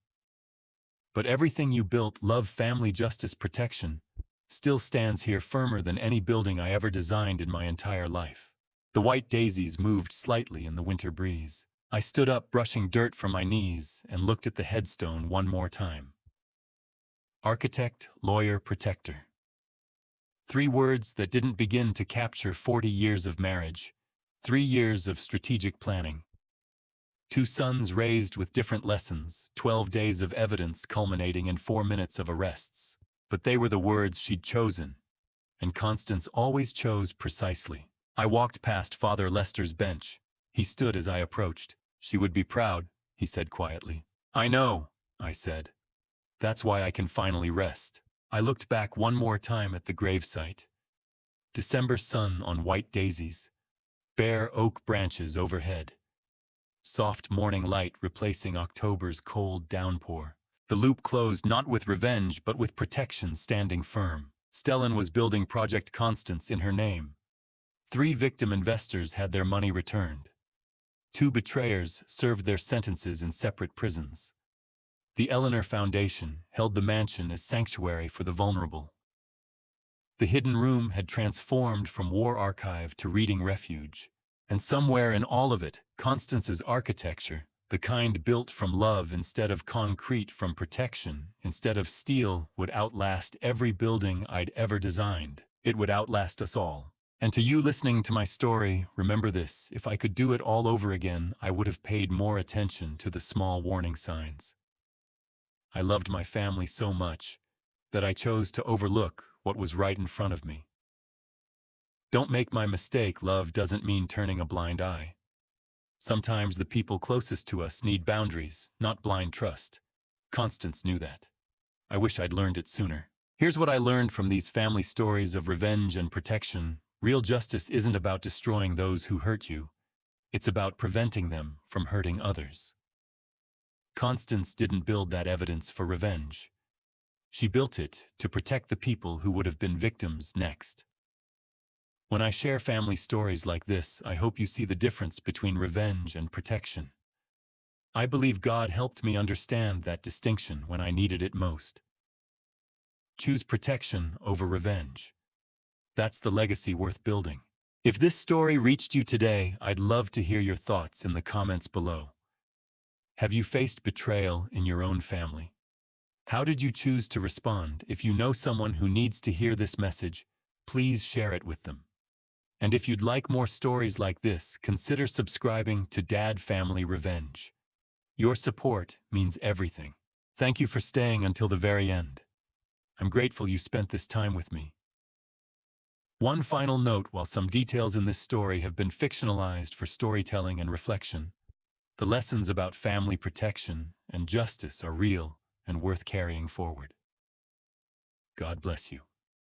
But everything you built, love, family, justice, protection, still stands here firmer than any building I ever designed in my entire life." The white daisies moved slightly in the winter breeze. I stood up, brushing dirt from my knees, and looked at the headstone one more time. Architect, lawyer, protector. 3 words that didn't begin to capture 40 years of marriage, 3 years of strategic planning. 2 sons raised with different lessons, 12 days of evidence culminating in 4 minutes of arrests. But they were the words she'd chosen, and Constance always chose precisely. I walked past Father Lester's bench. He stood as I approached. "She would be proud," he said quietly. "I know," I said. "That's why I can finally rest." I looked back one more time at the gravesite. December sun on white daisies. Bare oak branches overhead. Soft morning light replacing October's cold downpour. The loop closed not with revenge, but with protection standing firm. Stellan was building Project Constance in her name. 3 victim investors had their money returned. 2 betrayers served their sentences in separate prisons. The Eleanor Foundation held the mansion as sanctuary for the vulnerable. The hidden room had transformed from war archive to reading refuge. And somewhere in all of it, Constance's architecture, the kind built from love instead of concrete, from protection instead of steel, would outlast every building I'd ever designed. It would outlast us all. And to you listening to my story, remember this: if I could do it all over again, I would have paid more attention to the small warning signs. I loved my family so much that I chose to overlook what was right in front of me. Don't make my mistake, love doesn't mean turning a blind eye. Sometimes the people closest to us need boundaries, not blind trust. Constance knew that. I wish I'd learned it sooner. Here's what I learned from these family stories of revenge and protection. Real justice isn't about destroying those who hurt you. It's about preventing them from hurting others. Constance didn't build that evidence for revenge. She built it to protect the people who would have been victims next. When I share family stories like this, I hope you see the difference between revenge and protection. I believe God helped me understand that distinction when I needed it most. Choose protection over revenge. That's the legacy worth building. If this story reached you today, I'd love to hear your thoughts in the comments below. Have you faced betrayal in your own family? How did you choose to respond? If you know someone who needs to hear this message, please share it with them. And if you'd like more stories like this, consider subscribing to Dad Family Revenge. Your support means everything. Thank you for staying until the very end. I'm grateful you spent this time with me. One final note: while some details in this story have been fictionalized for storytelling and reflection, the lessons about family protection and justice are real and worth carrying forward. God bless you.